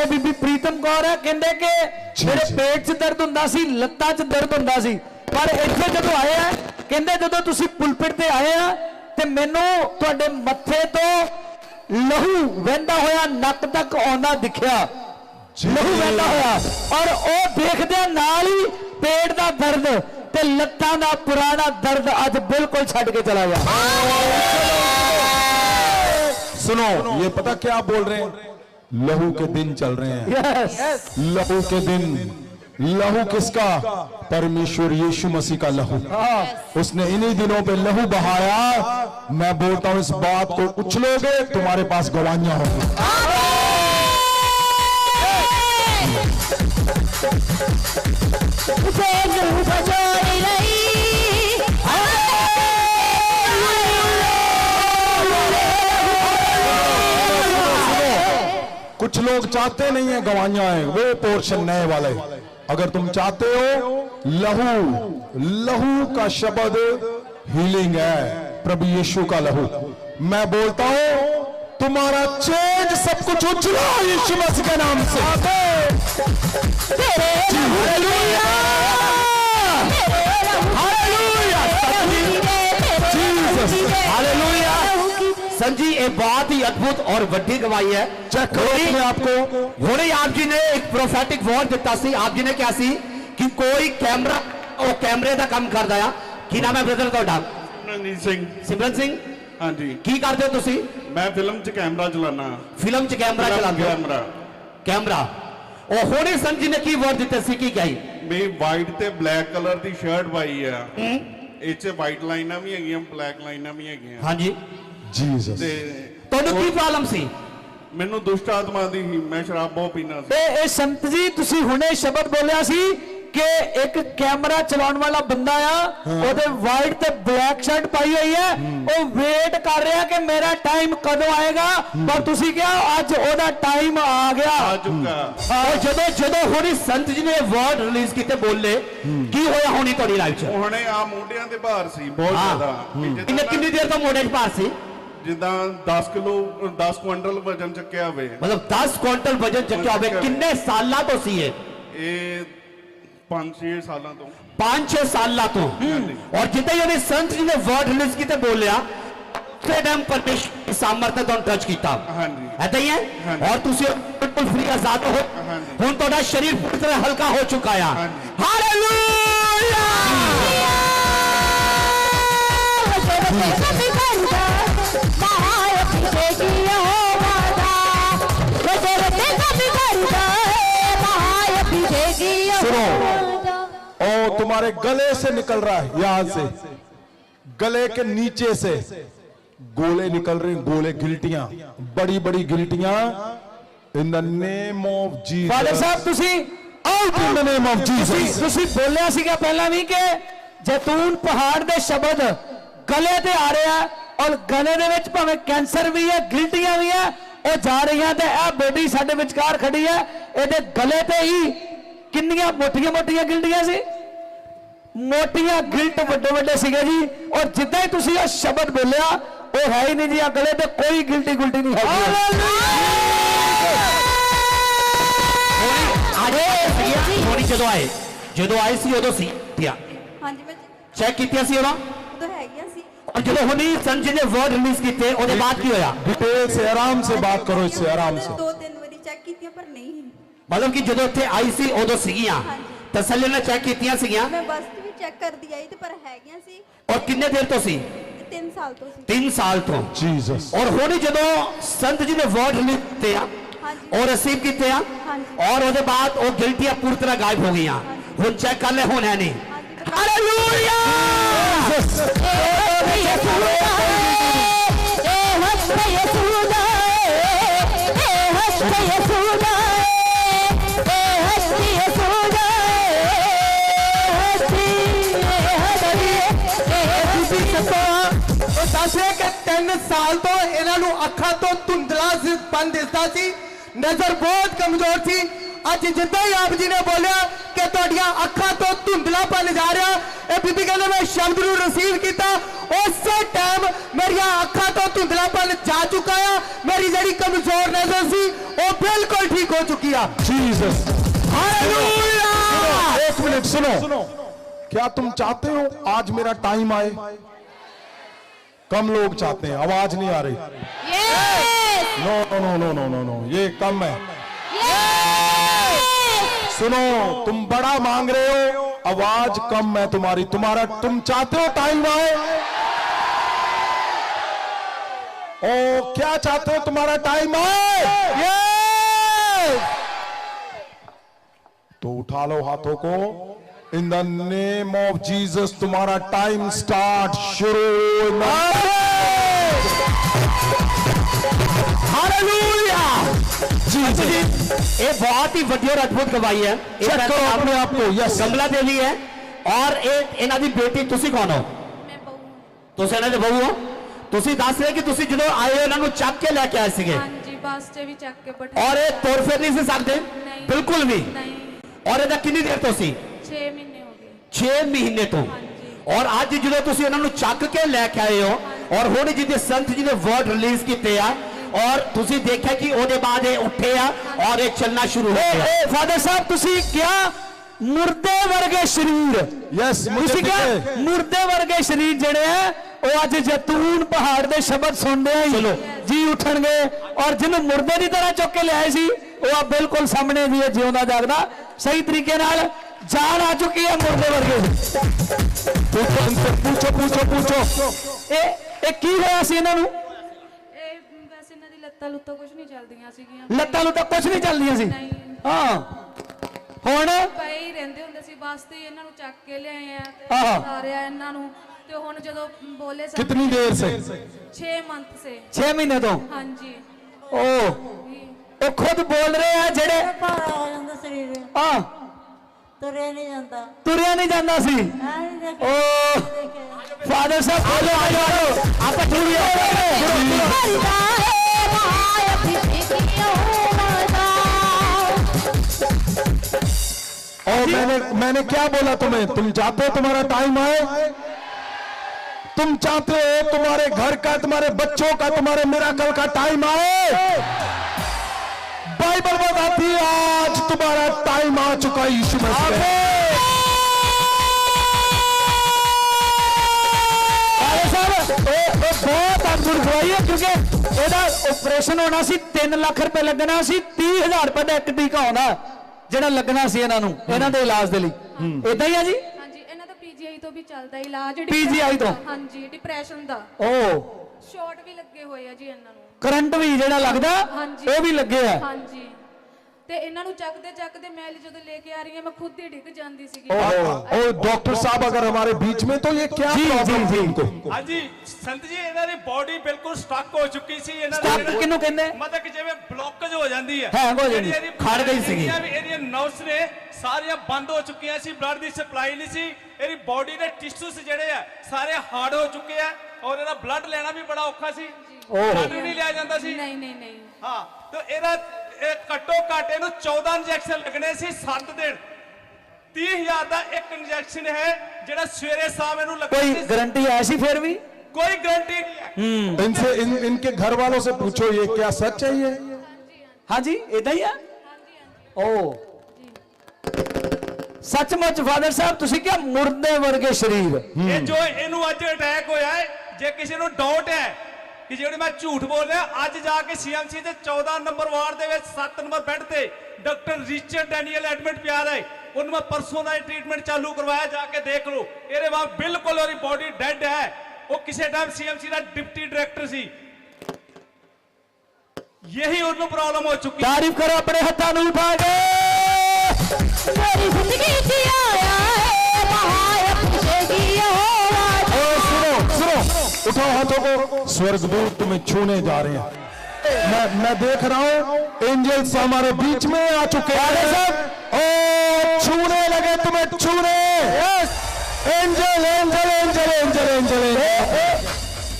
बीबी प्रीतम कौर है, कहते कि मेरे पेट च दर्द हुंदा सी, लत्तां च दर्द हुंदा सी, पर इत्थे जदों आए हैं कहते जदों तुसीं पुलपिट ते आए हैं ते मैनूं तुहाडे मत्थे तो लहू वहंदा होया नक तक आउंदा दिखिया, लहू वहंदा होया और ओ देखदे नाल ही पेट दा दर्द ते लत्तां दा पुराना दर्द अज बिल्कुल छड्ड के चला गया। सुनो ये पता क्या बोल रहे हैं, लहू के दिन चल रहे हैं। लहू के दिन, लहू किसका? परमेश्वर यीशु मसीह का लहू। उसने इन्हीं दिनों पे लहू बहाया। मैं बोलता हूं इस बात को उछलोगे तुम्हारे पास गवाहियां होंगी। कुछ लोग चाहते नहीं है गवाहियां है, वो पोर्शन नए वाले। अगर तुम चाहते हो लहू, लहू का शब्द हीलिंग है, प्रभु यीशु का लहू। मैं बोलता हूं तुम्हारा चेंज सब कुछ उछला यीशु मसीह के नाम से। हालेलुया। संजी एक बहुत ही अद्भुत और वड्डी गवाही है। आपको हुणे आप जी ने एक प्रोफेटिक वर्ड दिता सी। आप जी ने क्या सी कि कोई कैमरा और कैमरे का काम करदा आ। की नाम है ब्रदर ਤੁਹਾਡਾ? सिमरनजीत सिंह। सिमरन सिंह हाँ जी। की करते हो तुसी? मैं फिल्म च कैमरा चलाना। फिल्म च कैमरा चलाते हो? Camera camera. और हुणे संत जी ने की वर्ड दिते सी की कही? मैं वाइट ते ब्लैक कलर दी शर्ट पाई है। इच वाइट लाइनां भी हैगियां, ब्लैक लाइनां भी हैगियां। हाँ जी। जीसस। ते ਤੁਹਾਨੂੰ ਕੀ ਪ੍ਰੋਬਲਮ ਸੀ? ਮੈਨੂੰ ਦੁਸ਼ਟ ਆਤਮਾ ਦੀ ਸੀ, मैं शराब बहुत पीना सी। ਇਹ ਸੰਤ ਜੀ ਤੁਸੀਂ ਹੁਣੇ ਸ਼ਬਦ ਬੋਲਿਆ ਸੀ ਕਿ ਇੱਕ ਕੈਮਰਾ ਚਲਾਉਣ ਵਾਲਾ ਬੰਦਾ ਆ, ਉਹਦੇ ਵਾਈਟ ਤੇ ਬਲੈਕ ਸ਼ਰਟ ਪਾਈ ਹੋਈ ਹੈ, ਉਹ ਵੇਟ ਕਰ ਰਿਹਾ ਕਿ ਮੇਰਾ ਟਾਈਮ ਕਦੋਂ ਆਏਗਾ, ਪਰ ਤੁਸੀਂ ਕਿਹਾ ਅੱਜ ਉਹਦਾ ਟਾਈਮ ਆ ਗਿਆ। आ चुका। और ਜਦੋਂ ਜਦੋਂ ਹੁਣੇ ਸੰਤ ਜੀ ਨੇ ਵਰਡ ਰਿਲੀਜ਼ ਕੀਤੇ ਬੋਲੇ ਕੀ ਹੋਇਆ ਹੁਣੀ ਤੁਹਾਡੀ ਲਾਈਫ 'ਚ? ਹੁਣੇ ਆ ਮੋਢਿਆਂ ਦੇ ਭਾਰ ਸੀ ਬਹੁਤ ਜ਼ਿਆਦਾ। ਕਿੰਨੀ ਦੇਰ ਤੋਂ ਮੋਢੇ 'ਚ ਭਾਰ ਸੀ? ਜਿੱਦਾਂ 10 ਕਿਲੋ 10 ਕੁਇੰਟਲ ਵਜਨ ਚੱਕਿਆ ਹੋਵੇ। मतलब 10 क्विंटल वजन चुक्या होवे। किन्ने सालां तो सी ਇਹ 5-6 ਸਾਲਾਂ ਤੋਂ। 5-6 सालां तो। और जिते ही संत जी ने वर्ड रिलीज किते बोलिया उसे टाइम परमेश्वर की सामर्थ्य तो टच किया। हाँ जी। ऐसा ही है। और तुसी बिल्कुल फ्री आजाद हो। हाँ जी। हुण तुहाडा शरीर पूरी तरह हल्का हो चुका है। हाँ जी। हालेलुया। और तुम्हारे गले से निकल रहा है, यहां से गले के नीचे से गोले निकल रहे, गोले गिल्टियां, बड़ी बड़ी गिल्टियां in the name of Jesus. Father ਸਾਹਿਬ ਤੁਸੀਂ out in the name of Jesus. ਤੁਸੀਂ ਬੋਲਿਆ ਸੀਗਾ ਪਹਿਲਾਂ ਵੀ ਕਿ ਜੈਤੂਨ ਪਹਾੜ ਦੇ ਸ਼ਬਦ ਗਲੇ ਤੇ ਆ ਰਿਹਾ ਔਰ ਗਲੇ ਦੇ ਵਿੱਚ ਭਾਵੇਂ ਕੈਂਸਰ ਵੀ ਹੈ, ਗਿਲਟੀਆਂ ਵੀ ਹੈ, ਉਹ ਜਾ ਰਹੀਆਂ। ਤੇ ਇਹ ਬੇਟੀ ਸਾਡੇ ਵਿਚਕਾਰ ਖੜੀ ਹੈ, ਇਹਦੇ ਗਲੇ ਤੇ ਹੀ ਕਿੰਨੀਆਂ ਮੋਟੀਆਂ ਮੋਟੀਆਂ ਗਿਲਟੀਆਂ ਸੀ, ਮੋਟੀਆਂ ਗਿਲਟ ਵੱਡੇ ਵੱਡੇ ਸੀਗੇ ਜੀ। ਔਰ ਜਿੱਦਾਂ ਹੀ ਤੁਸੀਂ ਇਹ ਸ਼ਬਦ ਬੋਲਿਆ, ਉਹ ਹੈ ਹੀ ਨਹੀਂ ਜੀ, ਗਲੇ ਤੇ ਕੋਈ ਗਿਲਟੀ ਗੁਲਟੀ ਨਹੀਂ ਹੈਗੀ। ਜਦੋਂ ਆਏ ਸੀ ਉਦੋਂ ਸੀ ਹਾਂਜੀ ਮੈਂ ਚੈੱਕ ਕੀਤੀਆਂ ਸੀ ਉਦੋਂ, ਉਦੋਂ ਹੈਗੀਆਂ ਸੀ। और जो हुनी संजय ने वर्ड रिलीज किए ਉਹਦੇ ਬਾਅਦ ਕੀ ਹੋਇਆ? डिटेल से आराम से बात करो, इससे आराम से। 2-3 ਵਾਰੀ ਚੈੱਕ ਕੀਤੀਆਂ ਪਰ ਨਹੀਂ। मतलब कि ਜਦੋਂ ਇੱਥੇ ਆਈ ਸੀ ਉਦੋਂ ਸੀਗੀਆਂ, ਤਸੱਲੀ ਨਾਲ ਚੈੱਕ ਕੀਤੀਆਂ ਸੀਗੀਆਂ। ਮੈਂ ਬਸ ਵੀ ਚੈੱਕ ਕਰਦੀ ਆਈ ਤੇ ਪਰ ਹੈਗੀਆਂ ਸੀ। और ਕਿੰਨੇ ਦੇਰ ਤੋਂ ਸੀ? 3 ਸਾਲ ਤੋਂ ਸੀ। 3 ਸਾਲ ਤੋਂ। जीसस। और ਹੁਣੀ ਜਦੋਂ ਸੰਤ ਜੀ ਨੇ वर्ड रिलीज ਕੀਤੇ ਆ और रिसीव ਕੀਤੇ ਆ और ਉਹਦੇ ਬਾਅਦ ਉਹ ਗਿਲਟੀਆਂ ਪੂਰੀ ਤਰ੍ਹਾਂ ਗਾਇਬ ਹੋ ਗਈਆਂ। ਹੁਣ ਚੈੱਕ ਕਰ ਲੈ, ਹੁਣ ਹੈ ਨਹੀਂ। ਹਾਲੇਲੂਇਆ। ਦੱਸਿਆ ਕਿ 3 ਸਾਲ ਤੋਂ ਇਹਨਾਂ ਨੂੰ ਅੱਖਾਂ ਤੋਂ ਧੁੰਦਲਾ ਪਨ ਦਿਸਦਾ ਸੀ, ਨਜ਼ਰ ਬਹੁਤ ਕਮਜ਼ੋਰ ਸੀ। ਅੱਜ ਜਿੱਦਾਂ ਹੀ ਆਪ ਜੀ ਨੇ ਬੋਲਿਆ ਕਿ ਤੁਹਾਡੀਆਂ ਅੱਖਾਂ ਤੋਂ ਧੁੰਦਲਾਪਨ ਜਾ ਰਿਹਾ, ਇਹ ਬੀਬੀ ਕਹਿੰਦੇ ਮੈਂ ਸ਼ਬਦ ਨੂੰ ਰਿਸੀਵ ਕੀਤਾ, ਉਸੇ ਟਾਈਮ ਮੇਰੀਆਂ ਅੱਖਾਂ ਤੋਂ ਧੁੰਦਲਾਪਨ ਜਾ ਚੁੱਕਾ ਆ। ਮੇਰੀ ਜਿਹੜੀ ਕਮਜ਼ੋਰ ਨਜ਼ਰ ਸੀ ਉਹ ਬਿਲकुल ठीक हो चुकी है। जीसस। हालेलुया। एक मिनट सुनो, क्या तुम चाहते हो आज मेरा टाइम आए? कम लोग चाहते हैं, आवाज नहीं आ रही। No no no no no no, ये कम है। सुनो, तुम बड़ा मांग रहे हो, आवाज कम है तुम्हारी। तुम चाहते हो टाइम आए? ओ क्या चाहते हो तुम्हारा टाइम आए? तो उठा लो हाथों को। इन द नेम ऑफ जीसस तुम्हारा टाइम स्टार्ट शुरू। हालेलुया। जी ये बहुत ही वड्डी और अद्भुत गवाही है। चेक करो अपने आप को। यस, कमला देवी है और ਇਹਨਾਂ ਦੀ ਬੇਟੀ। ਤੁਸੀਂ ਕੌਣ ਹੋ? ਮੈਂ ਬਹੂ ਹਾਂ। ਤੁਸੀਂ ਇਹਨਾਂ ਦੇ ਬਹੂ ਹੋ। ਤੁਸੀਂ ਦੱਸ ਰਹੇ ਕਿ ਤੁਸੀਂ ਜਦੋਂ ਆਏ ਹੋ ਇਹਨਾਂ ਨੂੰ ਚੱਕ ਕੇ ਲੈ ਕੇ ਆਏ ਸੀਗੇ ਹਾਂਜੀ ਬੱਸ ਤੇ ਵੀ ਚੱਕ ਕੇ ਬਿਠਾ। और ये तोड़ फेर नहीं से सकते नहीं। बिल्कुल भी ਨਹੀਂ और ਇਹਦਾ ਕਿੰਨੀ ਦੇਰ ਤੋਂ ਸੀ? 6 ਮਹੀਨੇ ਹੋ ਗਏ। 6 ਮਹੀਨੇ ਤੋਂ। ਹਾਂਜੀ। और ਅੱਜ ਜਦੋਂ ਤੁਸੀਂ ਇਹਨਾਂ ਨੂੰ ਚੱਕ ਕੇ ਲੈ ਕੇ ਆਏ ਹੋ और ਹੁਣ ਜਿਹਦੇ ਸੰਤ ਜੀ ਨੇ ਵਰਡ ਰਿਲੀਜ਼ ਕੀਤੇ ਆ और ਤੁਸੀਂ ਦੇਖਿਆ ਕਿ ਉਹਦੇ ਬਾਅਦ ਇਹ ਉੱਠੇ ਆ और ਇਹ ਚੱਲਣਾ ਸ਼ੁਰੂ ਹੋ ਗਿਆ। ਫਾਦਰ ਸਾਹਿਬ ਤੁਸੀਂ ਕਿਹਾ ਮੁਰਦੇ ਵਰਗੇ ਸਰੀਰ। यस, ਤੁਸੀਂ ਕਿਹਾ ਮੁਰਦੇ ਵਰਗੇ ਸਰੀਰ ਜਿਹੜੇ ਆ ਉਹ ਅੱਜ ਜੈਤੂਨ ਪਹਾੜ ਦੇ ਸ਼ਬਦ ਸੁਣਦੇ ਆ ਚਲੋ ਜੀ ਉੱਠਣਗੇ। ਔਰ ਜਿਹਨੂੰ ਮੁਰਦੇ ਦੀ ਤਰ੍ਹਾਂ ਚੁੱਕ ਕੇ ਲਿਆਏ ਸੀ ਉਹ ਆ ਬਿਲਕੁਲ ਸਾਹਮਣੇ ਵੀ ਹੈ, ਜਿਉਂਦਾ ਜਾਗਦਾ ਸਹੀ ਤਰੀਕੇ ਨਾਲ ਜਾਨ ਆ ਚੁੱਕੀ ਹੈ ਮੁਰਦੇ ਵਰਗੇ। पूछो ਇਹ ਕੀ ਹੋਇਆ ਸੀ ਇਹਨਾਂ ਨੂੰ? ਇਹ ਵੈਸੇ ਇਹਨਾਂ ਦੀ ਲੱਤਾਂ ਲੁੱਤਾਂ ਕੁਝ ਨਹੀਂ ਚੱਲਦੀਆਂ ਸੀਗੀਆਂ। ਲੱਤਾਂ ਲੁੱਤਾਂ ਕੁਝ ਨਹੀਂ ਚੱਲਦੀਆਂ ਸੀ। ਨਹੀਂ ਹਾਂ ਹੁਣ ਪਏ ਹੀ ਰਹਿੰਦੇ ਹੁੰਦੇ ਸੀ ਬੱਸ ਤੇ। ਇਹਨਾਂ ਨੂੰ ਚੱਕ ਕੇ ਲਿਆਏ ਆ ਆਹਾ। ਤੇ ਸਾਰਿਆ ਇਹਨਾਂ ਨੂੰ। ਤੇ ਹੁਣ ਜਦੋਂ ਬੋਲੇ कितनी देर से? 6 ਮੰਥ ਸੇ। 6 ਮਹੀਨੇ ਤੋਂ ਹਾਂਜੀ। ਉਹ ਖੁਦ ਬੋਲ ਰਹੇ ਆ ਜਿਹੜੇ ਭਾਰਾ ਹੋ ਜਾਂਦਾ ਸਰੀਰ, ਹਾਂ ਤੁਰਿਆ ਨਹੀਂ ਜਾਂਦਾ। ਤੁਰਿਆ ਨਹੀਂ ਜਾਂਦਾ ਸੀ। ਐਂ ਨੀ ਦੇਖਿਆ। ਉਹ ਫਾਦਰ ਸਾਹਿਬ ਬੋਲੋ ਆਜੋ ਆਪਾਂ और मैंने क्या बोला तुम्हें? तुम चाहते हो तुम्हारा टाइम आए? तुम चाहते हो तुम्हारे घर का, तुम्हारे बच्चों का, तुम्हारे मिराकल का टाइम आए? बाइबल बताती है आज तुम्हारा टाइम आ चुका है यीशु मसीह में। बहुत अद्भुत गवाही है क्योंकि ਇਹਦਾ ਆਪਰੇਸ਼ਨ ਹੋਣਾ ਸੀ। 3 ਲੱਖ ਰੁਪਏ ਲੱਗਣਾ ਸੀ। 30,000 ਰੁਪਏ ਦਾ ਇੱਕ ਟੀਕਾ ਆਉਂਦਾ ਜਿਹੜਾ ਲੱਗਣਾ ਸੀ ਇਹਨਾਂ ਨੂੰ, ਇਹਨਾਂ ਦੇ ਇਲਾਜ ਦੇ ਲਈ। ਇਦਾਂ ਹੀ ਆ ਜੀ? ਹਾਂਜੀ ਇਹਨਾਂ ਦਾ ਪੀਜੀਆਈ ਤੋਂ ਵੀ ਚੱਲਦਾ ਇਲਾਜ। PGI ਤੋਂ? ਹਾਂਜੀ ਡਿਪਰੈਸ਼ਨ ਦਾ। ਸ਼ਾਰਟ ਵੀ ਲੱਗੇ ਹੋਏ ਆ ਜੀ ਇਹਨਾਂ ਨੂੰ। ਕਰੰਟ ਵੀ ਜਿਹੜਾ ਲੱਗਦਾ ਹਾਂਜੀ। ਉਹ ਵੀ ਲੱਗੇ ਆ। ਹਾਂਜੀ ਤੇ ਇਹਨਾਂ ਨੂੰ ਚੱਕਦੇ ਚੱਕਦੇ ਮੈਂ ਜਦੋਂ ਲੈ ਕੇ ਆ ਰਹੀ ਹਾਂ ਮੈਂ ਖੁਦ ਹੀ ਡਿੱਗ ਜਾਂਦੀ ਸੀਗੀ। और डॉक्टर साहब अगर हमारे बीच में तो ये क्या प्रॉब्लम थी इनको? ਹਾਂਜੀ ਸੰਤ ਜੀ ਇਹਨਾਂ ਦੀ ਬਾਡੀ ਬਿਲਕੁਲ ਸਟਕ ਹੋ ਚੁੱਕੀ ਸੀ। ਇਹਨਾਂ ਸਟਕ ਕਿਹਨੂੰ ਕਹਿੰਦੇ? ਮਤਲਬ ਕਿ ਜਿਵੇਂ ਬਲੌਕੇਜ ਹੋ ਜਾਂਦੀ ਹੈ, ਹੈਂਗ ਹੋ ਜਾਂਦੀ, ਜਿਹੜੀ ਖੜ ਗਈ ਸੀਗੀ। ਇਹਦੀਆਂ ਨਰਵਸ ਨੇ ਸਾਰੀਆਂ ਬੰਦ ਹੋ ਚੁੱਕੀਆਂ ਸੀ, ਬਲੱਡ ਦੀ ਸਪਲਾਈ ਨਹੀਂ ਸੀ। ਇਹਦੀ ਬਾਡੀ ਦੇ ਟਿਸ਼ੂਸ ਜਿਹੜੇ ਆ ਸਾਰੇ ਹਾਰਡ ਹੋ ਚੁੱਕੇ ਆ ਔਰ ਇਹਦਾ ਬਲੱਡ ਲੈਣਾ ਵੀ ਬੜਾ ਔਖਾ ਸੀ ਓਹ। ਸਾਨੂੰ ਨਹੀਂ ਲਿਆ ਜਾਂਦਾ ਸੀ ਨਹੀਂ ਨਹੀਂ ਨਹੀਂ ਹਾਂ ਤੇ ਇਹਦਾ ਇਹ ਘੱਟੋ ਘੱਟ ਇਹਨੂੰ 14 ਇੰਜੈਕਸ਼ਨ ਲੱਗਣੇ ਸੀ 7 ਦਿਨ 30,000 ਦਾ ਇੱਕ ਇੰਜੈਕਸ਼ਨ ਹੈ ਜਿਹੜਾ ਸਵੇਰੇ ਸ਼ਾਮ ਇਹਨੂੰ ਲੱਗਣਾ कोई ਸੀ गारंटी है ऐसी फिर भी कोई गारंटी नहीं है इनसे इनके घर वालों से पूछो ये क्या सच है ये? हाँ जी इदा ही है ओ सचमुच फादर साहब तुसी क्या मुर्दे वर्गे शरीर ਇਹ ਜੋ ਇਹਨੂੰ ਅੱਜ ਅਟੈਕ ਹੋਇਆ ਹੈ ਜੇ ਕਿਸੇ ਨੂੰ ਡਾਊਟ ਹੈ ਕਿ ਜਿਹੜੇ ਮੈਂ ਝੂਠ ਬੋਲ ਰਿਹਾ ਅੱਜ ਜਾ ਕੇ ਸੀਐਮਸੀ ਦੇ 14 ਨੰਬਰ ਵਾਰਡ ਦੇ ਵਿੱਚ 7 ਨੰਬਰ ਬੈੱਡ ਤੇ ਡਾਕਟਰ ਰਿਚਰਡ ਡੈਨੀਅਲ ਐਡਮਿਟ ਪਿਆ ਹੈ ਉਹਨੂੰ ਮੈਂ ਪਰਸੋਂ ਦਾ ਟ੍ਰੀਟਮੈਂਟ ਚਾਲੂ ਕਰਵਾਇਆ ਜਾ ਕੇ ਦੇਖ ਲਓ ਇਹਦੇ ਬਾਅਦ ਬਿਲਕੁਲ ਉਹਦੀ ਬੋਡੀ ਡੈਡ ਹੈ ਉਹ ਕਿਸੇ ਟਾਈਮ ਸੀਐਮਸੀ ਦਾ ਡਿਪਟੀ डायरेक्टर ਸੀ यही ਉਹਨੂੰ ਪ੍ਰੋਬਲਮ ਹੋ ਚੁੱਕੀ तारीफ करो अपने हाथों ਨੂੰ उठा के मेरी जिंदगी जी आया है महायप की आवाज सुनो सुनो उठाओ हाथों को स्वर्गदूत तुम्हें छूने जा रहे हैं मैं देख रहा हूं एंजल्स हमारे बीच में आ चुके हैं सब ओ छूने लगे तुम्हें छूने angel angel angel angel angel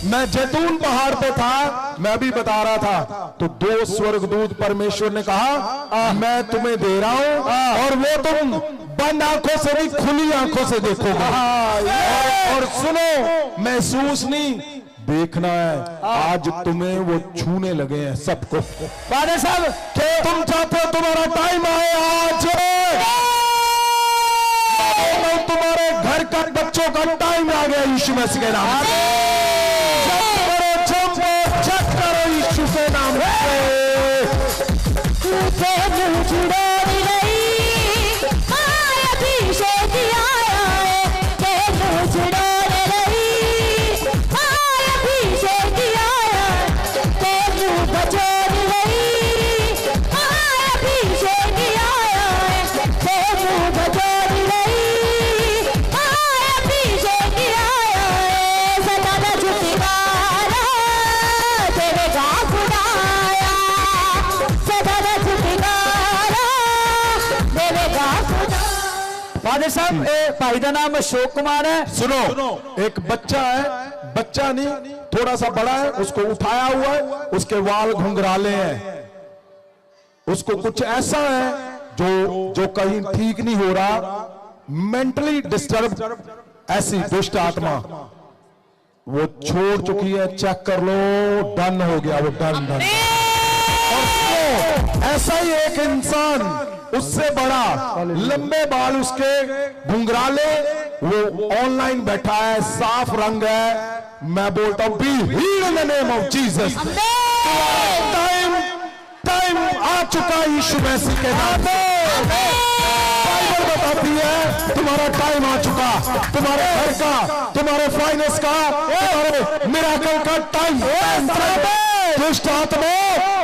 मैं जैतून पहाड़ पे था मैं भी बता रहा था तो 2 स्वर्गदूत परमेश्वर ने कहा मैं तुम्हें दे रहा हूं और वो तुम बंद आंखों से नहीं खुली आंखों से देखोगे और सुनो महसूस नहीं देखना है आज तुम्हें वो छूने लगे हैं सबको फादर साहब तुम चाहते हो तुम्हारा टाइम आए आज तुम्हारे घर का बच्चों का टाइम आ गया यीशु मसीह के नाम से जप करो यीशु के नाम से तुझे मुझ छुड़ाने गई माया अभिषेक आया है के मुझ छुड़ाने गई माया अभिषेक आया के मुझ बचाने गई माया अभिषेक आया है के मुझ बचाने गई माया अभिषेक आया है सदा न छुटकारा देगा खुदाया सदा न छुटकारा देगा खुदा फादर साहब भाई का नाम अशोक कुमार है सुनो एक बच्चा है बच्चा नहीं थोड़ा सा बड़ा है उसको उठाया हुआ है उसके वाल घुंघराले हैं उसको कुछ ऐसा है जो कहीं ठीक नहीं हो रहा मेंटली डिस्टर्ब ऐसी दुष्ट आत्मा वो छोड़ चुकी है चेक कर लो डन हो गया वो डन डन और सुनो, ऐसा ही एक इंसान उससे बड़ा लंबे बाल उसके घुंघराले वो ऑनलाइन बैठा है साफ रंग है मैं बोलता हूं be healed in the name of Jesus time time आ चुका है यीशु मसीह के नाम से बाइबल बताती है तुम्हारा टाइम आ चुका तुम्हारे घर का तुम्हारे फाइनेंस का तुम्हारे मिराकल का टाइम दुष्ट आत्मा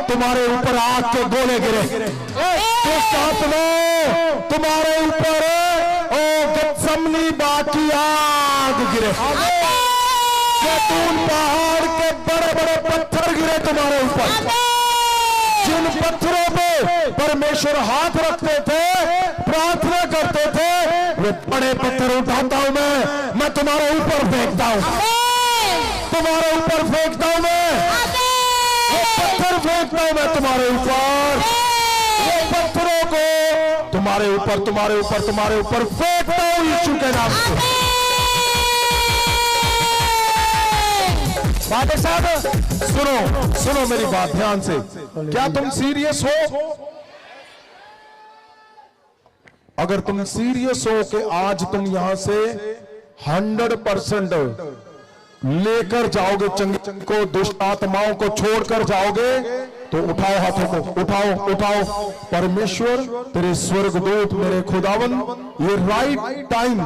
तुम्हारे ऊपर आग के गोले गिरे दुष्ट आत्मा तुम्हारे ऊपर ओ गत्समनी बाकी आग गिरे जैतून पहाड़ के बड़े बड़े पत्थर गिरे तुम्हारे ऊपर जिन पत्थरों पे परमेश्वर हाथ रखते थे प्रार्थना करते थे वो बड़े पत्थर उठाता हूं मैं तुम्हारे ऊपर फेंकता हूं तुम्हारे ऊपर फेंकता हूं मैं वो पत्थर फेंकता हूं मैं तुम्हारे ऊपर वो पत्थरों को तुम्हारे ऊपर तुम्हारे ऊपर तुम्हारे ऊपर फेंकता हूं यीशु के नाम से फादर साहब सुनो सुनो मेरी बात ध्यान से क्या तुम सीरियस हो अगर तुम सीरियस हो कि आज तुम यहां से 100% लेकर जाओगे चंगी को दुष्ट आत्माओं को छोड़कर जाओगे तो उठाओ हाथों को उठाओ उठाओ परमेश्वर तेरे स्वर्गदूत मेरे खुदावन ये राइट टाइम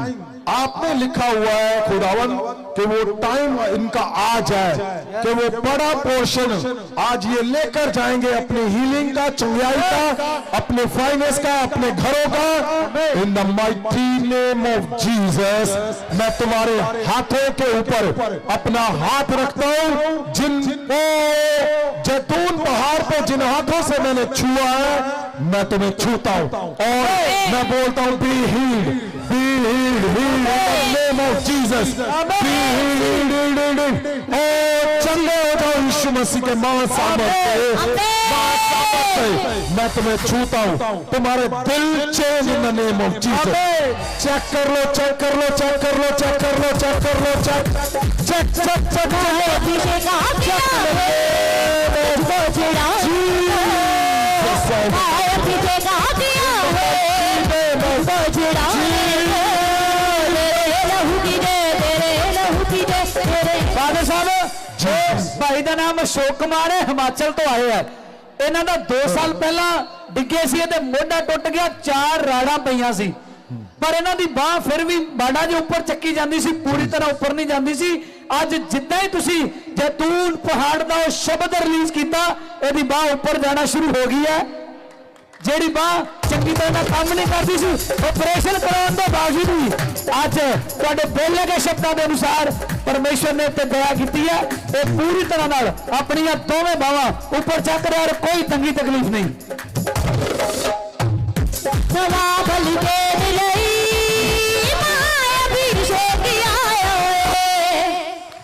आपने लिखा हुआ है खुदावन कि वो टाइम इनका आ जाए कि वो बड़ा पोर्शन आज ये लेकर जाएंगे अपनी हीलिंग का चंगाई का अपने फाइनेंस का अपने घरों का in the mighty name of Jesus मैं तुम्हारे हाथों के ऊपर अपना हाथ रखता हूं जिनको जैतून पहाड़ पे जिन हाथों से मैंने छुआ है मैं तुम्हें छूता हूं और मैं बोलता हूं be heeled be healed, healed in the name of Jesus. Be healed. Oh, चंगे हो जाओ यीशु मसीह के सामर्थ्य मैं तुम्हें छूता हूं, तुम्हारे दिल change in the name of Jesus. Check कर लो, चेक कर लो, चेक कर लो, चेक कर लो, चेक कर लो, check check check check father साहब भाई का नाम अशोक कुमार है, हिमाचल तो आए हैं। ਇਹਨਾਂ ਦਾ 2 ਸਾਲ ਪਹਿਲਾਂ ਡਿੱਗੇ ਸੀ ਤੇ ਮੋਢਾ ਟੁੱਟ ਗਿਆ, 4 ਰਾੜਾਂ ਪਈਆਂ ਸੀ, ਪਰ ਇਹਨਾਂ ਦੀ ਬਾਹ ਫਿਰ ਵੀ ਬਾੜਾ ਜੇ ਉੱਪਰ ਚੱਕੀ ਜਾਂਦੀ ਸੀ, ਪੂਰੀ ਤਰ੍ਹਾਂ ਉੱਪਰ ਨਹੀਂ ਜਾਂਦੀ ਸੀ। ਅੱਜ ਜਿੱਦਾਂ ਹੀ ਤੁਸੀਂ ਜੈਤੂਨ ਪਹਾੜ ਦਾ ਉਹ ਸ਼ਬਦ ਰਿਲੀਜ਼ ਕੀਤਾ, ਇਹਦੀ ਬਾਹ ਉੱਪਰ ਜਾਣਾ ਸ਼ੁਰੂ ਹੋ ਗਈ ਹੈ। ਜਿਹੜੀ ਬਾਹ ਚੰਗੀ ਤਰ੍ਹਾਂ ਕੰਮ ਨਹੀਂ ਕਰਦੀ ਸੀ, ਆਪਰੇਸ਼ਨ ਕਰਾਉਣ ਦੇ ਬਾਵਜੂਦ ਵੀ ਅੱਜ ਤੁਹਾਡੇ ਬੋਲੇ ਗਏ ਸ਼ਬਦਾਂ ਦੇ ਅਨੁਸਾਰ परमेश्वर ने ते दया की है, ये पूरी तरह नाल अपनी दोवें बावां ऊपर चक रहा और कोई तंगी तकलीफ नहीं।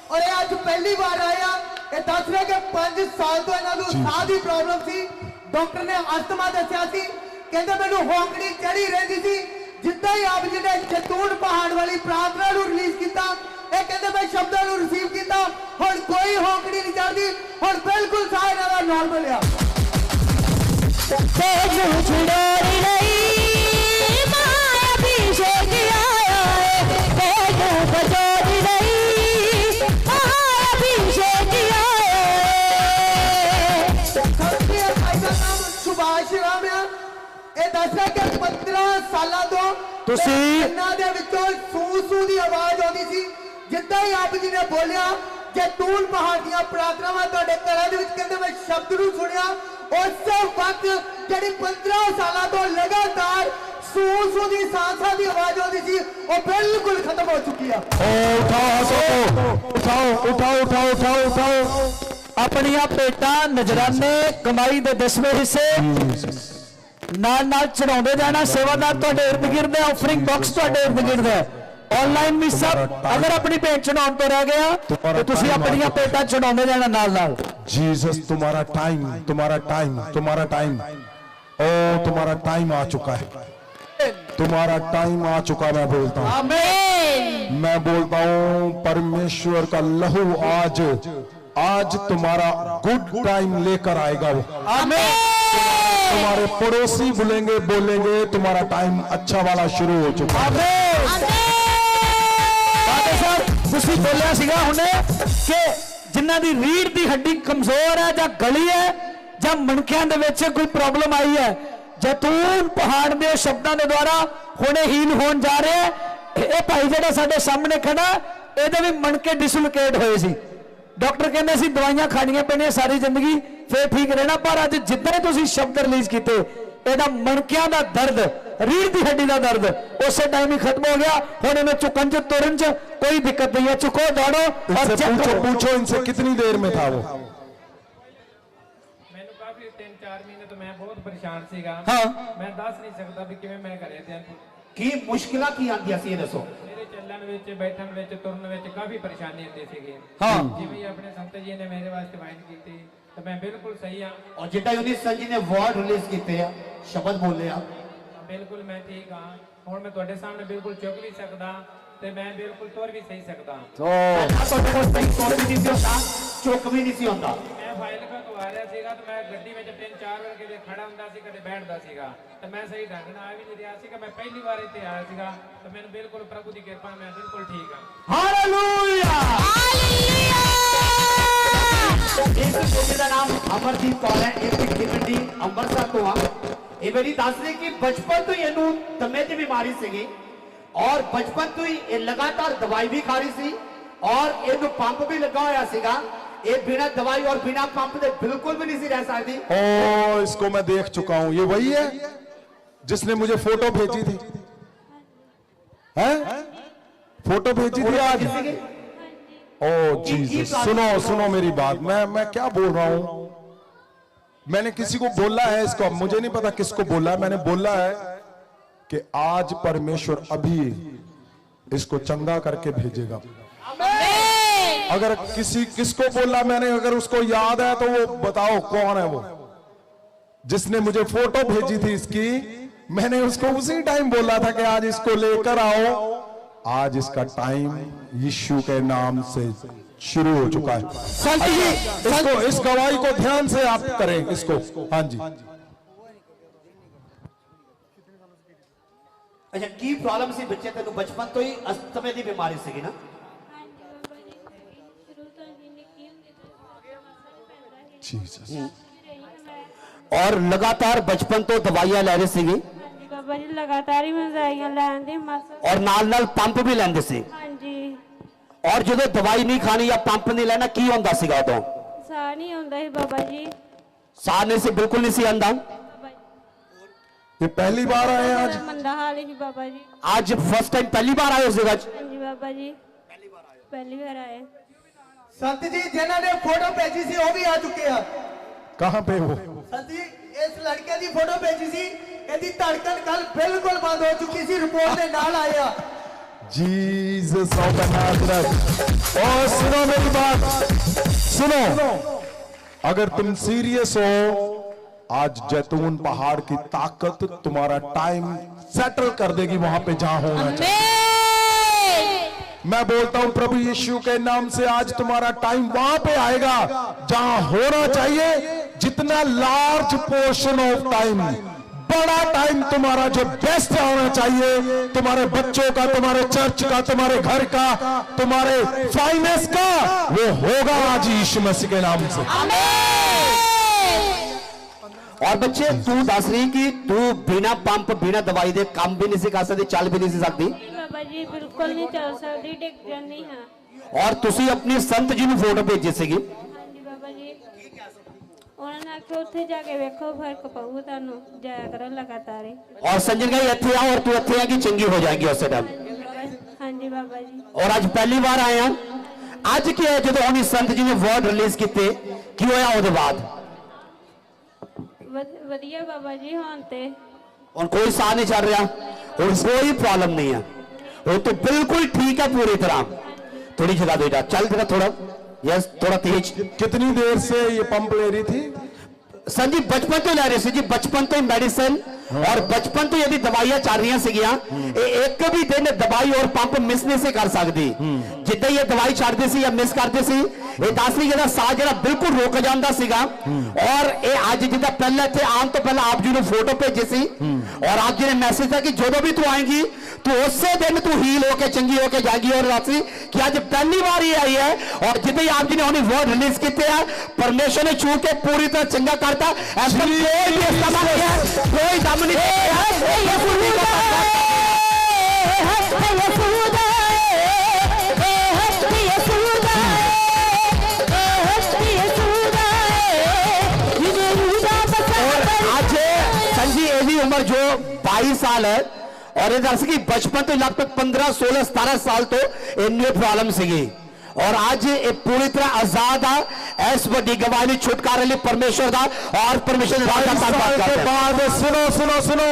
और आज पहली बार आया, ये दस रहे कि 5 साल तो इन्होंने साह की प्रॉब्लम थी, डॉक्टर ने अस्थमा दसिया सी, कहते मैनू होंकड़ी चढ़ी रही थी। जिद्दां ही आप जी ने जैतून पहाड़ वाली प्रार्थना रिलीज किया, ਇਹ ਕਹਿੰਦੇ ਮੈਂ ਸ਼ਬਦਾਂ ਨੂੰ ਰਿਸੀਵ ਕੀਤਾ, ਹੁਣ ਕੋਈ ਹੋਂਕੜੀ ਨਹੀਂ ਚੜਦੀ, ਹੁਣ ਬਿਲਕੁਲ ਸਾਹ ਇਹਨਾਂ ਦਾ ਨਾਰਮਲ ਆ। ਤੇਜ ਛੁਡੋਰੀ ਨਹੀਂ ਮਾਇਆ ਅਭਿਸ਼ੇਕ ਆਇਆ ਏ, ਤੇਜ ਬਜੋਰੀ ਨਹੀਂ ਮਾਇਆ ਅਭਿਸ਼ੇਕ ਆਇਆ ਏ। ਸੰਤਿਆ ਭਾਈ ਦਾ ਨਾਮ ਸੁਭਾਸ਼ ਰਾਮ ਆ। ਇਹ ਦੱਸਦਾ ਕਿ 15 ਸਾਲਾਂ ਤੋਂ ਤੁਸੀਂ ਇਹਨਾਂ ਦੇ ਵਿੱਚੋਂ ਸੂ ਸੂ ਦੀ ਆਵਾਜ਼ ਆਉਂਦੀ ਸੀ। जिद्दां ही आप जी ने बोलिया जैतून पहाड़ दी प्रार्थनावां तुहाडे घरां दे विच कहंदे मैं शब्द नूं सुनिया, उस वक्त जिहड़ी 15 सालां तो लगातार सू सू दी सांसां दी आवाज आउंदी सी, वो बिल्कुल खत्म हो चुकी है। उठाओ अपनियां पेटां नजराने कमाई दे 10वें हिस्से नाल चढ़ाउंदे जाना। सेवादार तुहाडे इर्द गिर्द है, ऑफरिंग बॉक्स तुहाडे इर्द गिर्द है, ऑनलाइन भी सब। अगर अपनी भेंट चढ़ाने तो रह गया तो तुसी अपनी पेटा चढ़ाते जाना नाल नाल। जीसस तुम्हारा टाइम, तुम्हारा टाइम, तुम्हारा टाइम, ओ तुम्हारा टाइम आ चुका है, तुम्हारा टाइम आ चुका। मैं बोलता हूँ, मैं बोलता हूँ परमेश्वर का लहू आज आज तुम्हारा गुड टाइम लेकर आएगा। वो तुम्हारे पड़ोसी बोलेंगे तुम्हारा टाइम अच्छा वाला शुरू हो चुका है। ਤੁਸੀਂ ਬੋਲਿਆ ਸੀਗਾ ਹੁਣੇ ਕਿ ਜਿਨ੍ਹਾਂ ਦੀ ਰੀੜ ਦੀ ਹੱਡੀ ਕਮਜ਼ੋਰ ਹੈ ਜਾਂ ਗਲੀ ਹੈ ਜਾਂ ਮਣਕਿਆਂ ਦੇ ਵਿੱਚ ਕੋਈ ਪ੍ਰੋਬਲਮ ਆਈ ਹੈ, ਜੈਤੂਨ ਪਹਾੜ ਦੇ ਸ਼ਬਦਾਂ ਦੇ ਦੁਆਰਾ ਹੁਣੇ ਹੀਲ ਹੋਣ ਜਾ ਰਿਹਾ ਹੈ। ਇਹ ਭਾਈ ਜਿਹੜਾ ਸਾਡੇ ਸਾਹਮਣੇ ਖੜਾ, ਇਹਦੇ ਵੀ ਮਣਕੇ ਡਿਸਲੋਕੇਟ ਹੋਏ ਸੀ, ਡਾਕਟਰ ਕਹਿੰਦੇ ਸੀ ਦਵਾਈਆਂ ਖਾਣੀਆਂ ਪੈਣੀਆਂ ਸਾਰੀ ਜ਼ਿੰਦਗੀ ਫੇਰ ਠੀਕ ਰਹਿਣਾ, ਪਰ ਅੱਜ ਜਿੱਦਾਂ ਤੁਸੀਂ ਸ਼ਬਦ ਰਿਲੀਜ਼ ਕੀਤੇ, ਇਹਦਾ ਮਣਕਿਆਂ ਦਾ ਦਰਦ, रीढ़ की हड्डी का दर्द उस टाइम ही खत्म हो गया। हुण इन्हें चुकन च तुरन च कोई दिक्कत नहीं है, चुको दौड़ो और पूछो इनसे कितनी देर में था वो। मैंने काफी 3-4 महीने तो मैं बहुत परेशान सीगा। हाँ मैं दस नहीं सकता भी किवें मैं घरे थे की मुश्किल की आंदी सी, दसो। मेरे चलन विच बैठन विच तुरन विच काफी परेशानी आती सी। हाँ जिवें अपने संत जी ने मेरे वास्ते वाइन की तो मैं बिल्कुल सही हाँ। और जिद्दां यूनिस संत जी ने वर्ड रिलीज किए शब्द बोले बिल्कुल मैं ठीक हाँ। हुण मैं तुहाडे सामने बिल्कुल चुक भी सकदा ते मैं बिल्कुल तुर भी सही सकदा। चुक भी नहीं सी होंदा। मैं फाइल का कवा रहा सीगा तो मैं गड्डी में 3-4 बार कदे खड़ा हुंदा सी, कदे बैठदा सीगा, तो मैं सही ढंग नाल आ भी नहीं रहा सीगा। मैं पहली बार इत्थे आया सीगा तो मैंने बिल्कुल प्रभु दी कृपा मैं बिल्कुल ठीक हां। Hallelujah hallelujah. इस बेटे दा नाम अमरदीप कौर है, एक गिरडी अंबरसर तो आ। ये मेरी दस रही कि बचपन तो इनू दमे की बीमारी सी और बचपन तो ही लगातार दवाई भी खा रही सी और इनू पंप भी लगा होया सीगा। ये बिना दवाई और बिना पंप के बिल्कुल भी नहीं रह सकती। ओ इसको मैं देख चुका हूं, ये वही है जिसने मुझे फोटो भेजी थी, हैं? फोटो भेजी थी आज। ओ जीसस, सुनो सुनो मेरी बात, मैं क्या बोल रहा हूं। मैंने किसी को बोला है इसको, मुझे नहीं पता किसको बोला है, मैंने बोला है कि आज परमेश्वर अभी इसको चंगा करके भेजेगा। अगर किसको बोला मैंने, अगर उसको याद है तो वो बताओ कौन है वो जिसने मुझे फोटो भेजी थी इसकी। मैंने उसको उसी टाइम बोला था कि आज इसको लेकर आओ। आज इसका टाइम यीशु के नाम से शुरू हो चुका है। इसको, इस गवाही को ध्यान से आप करें इसको। हाँ जी। अच्छा, की प्रॉब्लम सी बच्चे तेन बचपन तो ही अस्थमे की बीमारी सी ना? और लगातार बचपन तो दवाइयां ले रही सी बाबा जी, लगातार ही मैं दवाइयां लैंदी और नाल पंप भी लेंदे सी। हाँ जी। और जो दवाई नहीं खानी या पंप नहीं लेना की होंदा सीगा उदों? साह नहीं आंदा ही बाबा जी। साह नहीं सी, बिल्कुल नहीं सी आंदा। ये पहली बार आए आज? मंदा हाल ही बाबा जी। आज फर्स्ट टाइम पहली बार आए हो सीगा? हाँ जी बाबा जी, पहली बार आए। संत जी जिन्होंने फोटो भेजी सी वो भी आ चुके हैं। कहां पे वो? संत जी इस लड़के की फोटो भेजी सी, ਇਹਦੀ ਧੜਕਣ ਕੱਲ बिल्कुल बंद हो चुकी सी, रिपोर्ट ਦੇ ਨਾਲ आया। Jesus of Nazareth. और सुनो मेरी बात, सुनो, अगर तुम सीरियस हो, आज जैतून पहाड़ की ताकत तुम्हारा टाइम सेटल कर देगी वहां पे जहां होना चाहिए। मैं बोलता हूं प्रभु यीशु के नाम से आज तुम्हारा टाइम वहां पे आएगा जहां होना चाहिए। जितना लार्ज पोर्शन ऑफ टाइम, बड़ा टाइम तुम्हारा जो बेस्ट होना चाहिए, तुम्हारे बच्चों का, तुम्हारे चर्च का, तुम्हारे घर का, तुम्हारे फाइनेंस का, वो होगा आज यीशु मसीह के नाम से। और बच्चे तू दस रही कि तू बिना पंप बिना दवाई दे काम भी नहीं कर सकती, चल भी नहीं सकती? बाबा जी बिल्कुल नहीं चल सकती, डिग जानी है। और तुसी अपनी संत जी ने फोटो भेजी सी? हाँ जी बाबा जी, उन्होंने आके उत्थे जाके देखो फर्क पऊ तानू, जाया करो लगातार ही। और संजन का इत्थे आ और तू इत्थे आ कि चंगी हो जाएगी उस टाइम। हाँ जी बाबा जी। और आज पहली बार आए हैं। आज क्या है जो हमने संत जी ने वर्ड रिलीज किए की होया उसके बाद? वधिया बाबा जी, हुण ते और कोई साह नहीं चल रहा और कोई प्रॉब्लम नहीं है, वो तो बिल्कुल ठीक है पूरी तरह। थोड़ी जगह दो जा, चल जरा थोड़ा, यस थोड़ा तेज। कितनी देर से ये पंप ले रही थी? सर जी बचपन तो ले रहे थे जी, बचपन तो मेडिसिन और बचपन तो यदि दवाइयां चल रही सीगियां, एक भी दिन दवाई और पंप मिस नहीं से कर सकती। जिद्दां ये दवाई छड्डदी सी या मिस करदी सी, ये दस रही जरा साह जरा बिल्कुल रुक जाता सीगा। और ये अज जिद्दां पहले इत्थे आने तो पहले आप जी ने फोटो भेजी सी और आप जी ने मैसेज था कि जो भी तू आएगी तो उसे दिन तू हील होके चंगी होके जाएगी। और राशि कि आज पहली बार ही आई है और जिद्दां ही आप जी ने उन्हें वर्ड रिलीज किए हैं, परमेश्वर ने छू के पूरी तरह चंगा करता। ऐसा कोई भी इस्तेमाल नहीं है, कोई दम नहीं है। आज संजी एवी उम्र जो 22 साल है और की बचपन तो लगभग 15, 16, 17 साल तो इन्नी प्रॉब्लम सी और आज ये पूरी तरह आजाद है। इस बड़ी गवाही छुटकारे लिए परमेश्वर का और परमेश्वर के बाद सुनो सुनो सुनो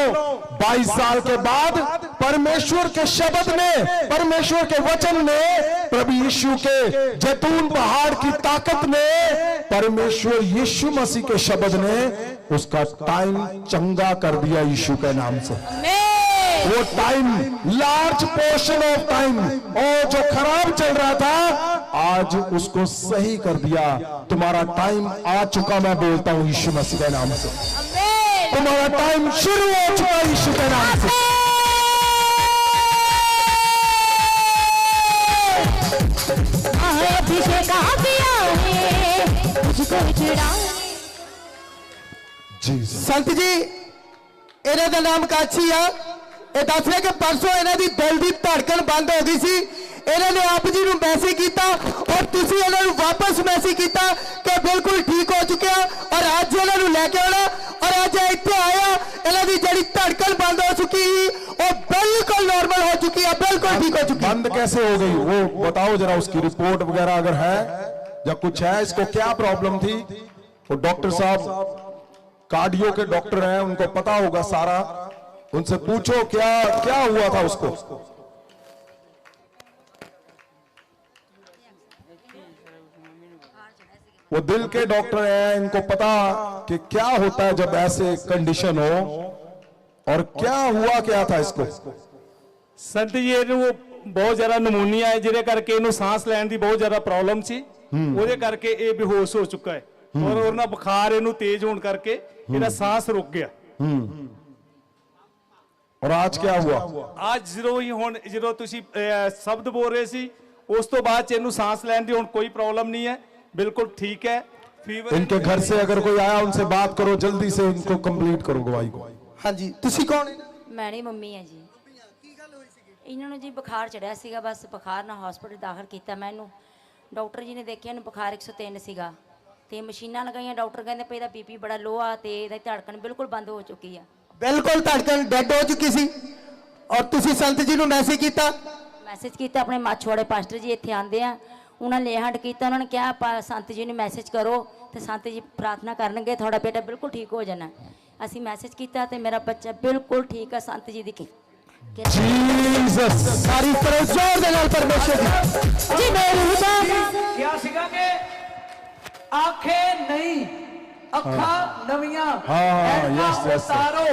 22 साल के बाद परमेश्वर के शब्द ने, परमेश्वर के वचन ने, प्रभु यीशु के जैतून पहाड़ की ताकत ने, परमेश्वर यीशु मसीह के शब्द ने उसका टाइम चंगा कर दिया यीशु के नाम से। वो time, large portion of time और जो खराब चल रहा था आज उसको सही कर दिया। तुम्हारा टाइम आ चुका, मैं बोलता हूं यीशु मसीह के नाम से। तुम्हारा टाइम शुरू हो चुका यीशु के नाम से। संत जी इन्हों का नाम काछी आ, ये दस रहे कि परसों इन्हों की दिल की धड़कन बंद हो गई सी। इन्होंने आप जी को मैसेज किया और तुसी इन्हों वापस मैसेज किया कि बिल्कुल ठीक हो चुके हैं और आज इन्हों लैके आना और आज इतने आया, इन्हों की जी धड़कन बंद हो चुकी और बिल्कुल नॉर्मल हो चुकी है, बिल्कुल ठीक हो चुकी। बंद कैसे हो गई वो बताओ जरा, उसकी रिपोर्ट वगैरह अगर है या कुछ है, इसको क्या प्रॉब्लम थी? वो डॉक्टर साहब कार्डियो के डॉक्टर हैं, उनको पता होगा सारा उनसे पूछो क्या क्या हुआ था उसको। वो दिल के डॉक्टर हैं, इनको पता कि क्या होता है जब ऐसे कंडीशन हो। और क्या हुआ क्या था इसको? संत जी ਇਹਨੂੰ ਬਹੁਤ ਜ਼ਿਆਦਾ ਨਮੂਨੀਆ ਹੈ ਜਿਹਦੇ ਕਰਕੇ ਇਹਨੂੰ ਸਾਹ ਲੈਣ ਦੀ ਬਹੁਤ ਜ਼ਿਆਦਾ ਪ੍ਰੋਬਲਮ ਸੀ। ਉਹਦੇ ਕਰਕੇ ਇਹ ਬੇਹੋਸ਼ ਹੋ ਚੁੱਕਾ ਹੈ ਔਰ ਉਹਨਾਂ ਬੁਖਾਰ ਇਹਨੂੰ ਤੇਜ਼ ਹੋਣ ਕਰਕੇ ਇਹਦਾ ਸਾਹ ਰੁਕ ਗਿਆ। और आज क्या हुआ? ਅੱਜ ਜਦੋਂ ਹੀ ਹੁਣ ਜਦੋਂ ਤੁਸੀਂ ਸ਼ਬਦ ਬੋਲ ਰਹੇ ਸੀ ਉਸ ਤੋਂ ਬਾਅਦ ਚ ਇਹਨੂੰ ਸਾਹ ਲੈਣ ਦੀ ਹੁਣ ਕੋਈ ਪ੍ਰੋਬਲਮ ਨਹੀਂ ਹੈ, ਬਿਲकुल ठीक है। फीवर इनके घर से अगर कोई आया उनसे बात करो, जल्दी से इनको कंप्लीट करो गवाही को। हाँ जी, तुसी कौन? मैं नहीं, मम्मी है जी। इन्होंने जी बुखार चढ़िया सीगा, बस बुखार ना हॉस्पिटल दाखिल किया मैनू। डॉक्टर जी ने देखा इन्हू बुखार 103 सीगा ते मशीनां लगाइयां। डॉक्टर कहते पे इहदा बीपी बड़ा लो आ ते इहदी धड़कन बिल्कुल बंद हो चुकी है। बिल्कुल धड़कन डेड हो चुकी सी। और तुसी संत जी नू मैसेज कीता? मैसेज किया अपने माछोवाड़े पास्टर जी इत्थे आंदे आ, उन्होंने लेहंड किया। उन्होंने कहा संत जी ने मैसेज करो तो संत जी प्रार्थना करनगे, थोड़ा बेटा बिल्कुल ठीक हो जाना। असी मैसेज किया तो मेरा बच्चा बिल्कुल ठीक है। संत जी दी जीसस सारी तरह जोर दे नाल परमेश्वर जी मेरे खुदा क्या सीगा के आंखें नहीं अखा नवियां तारो।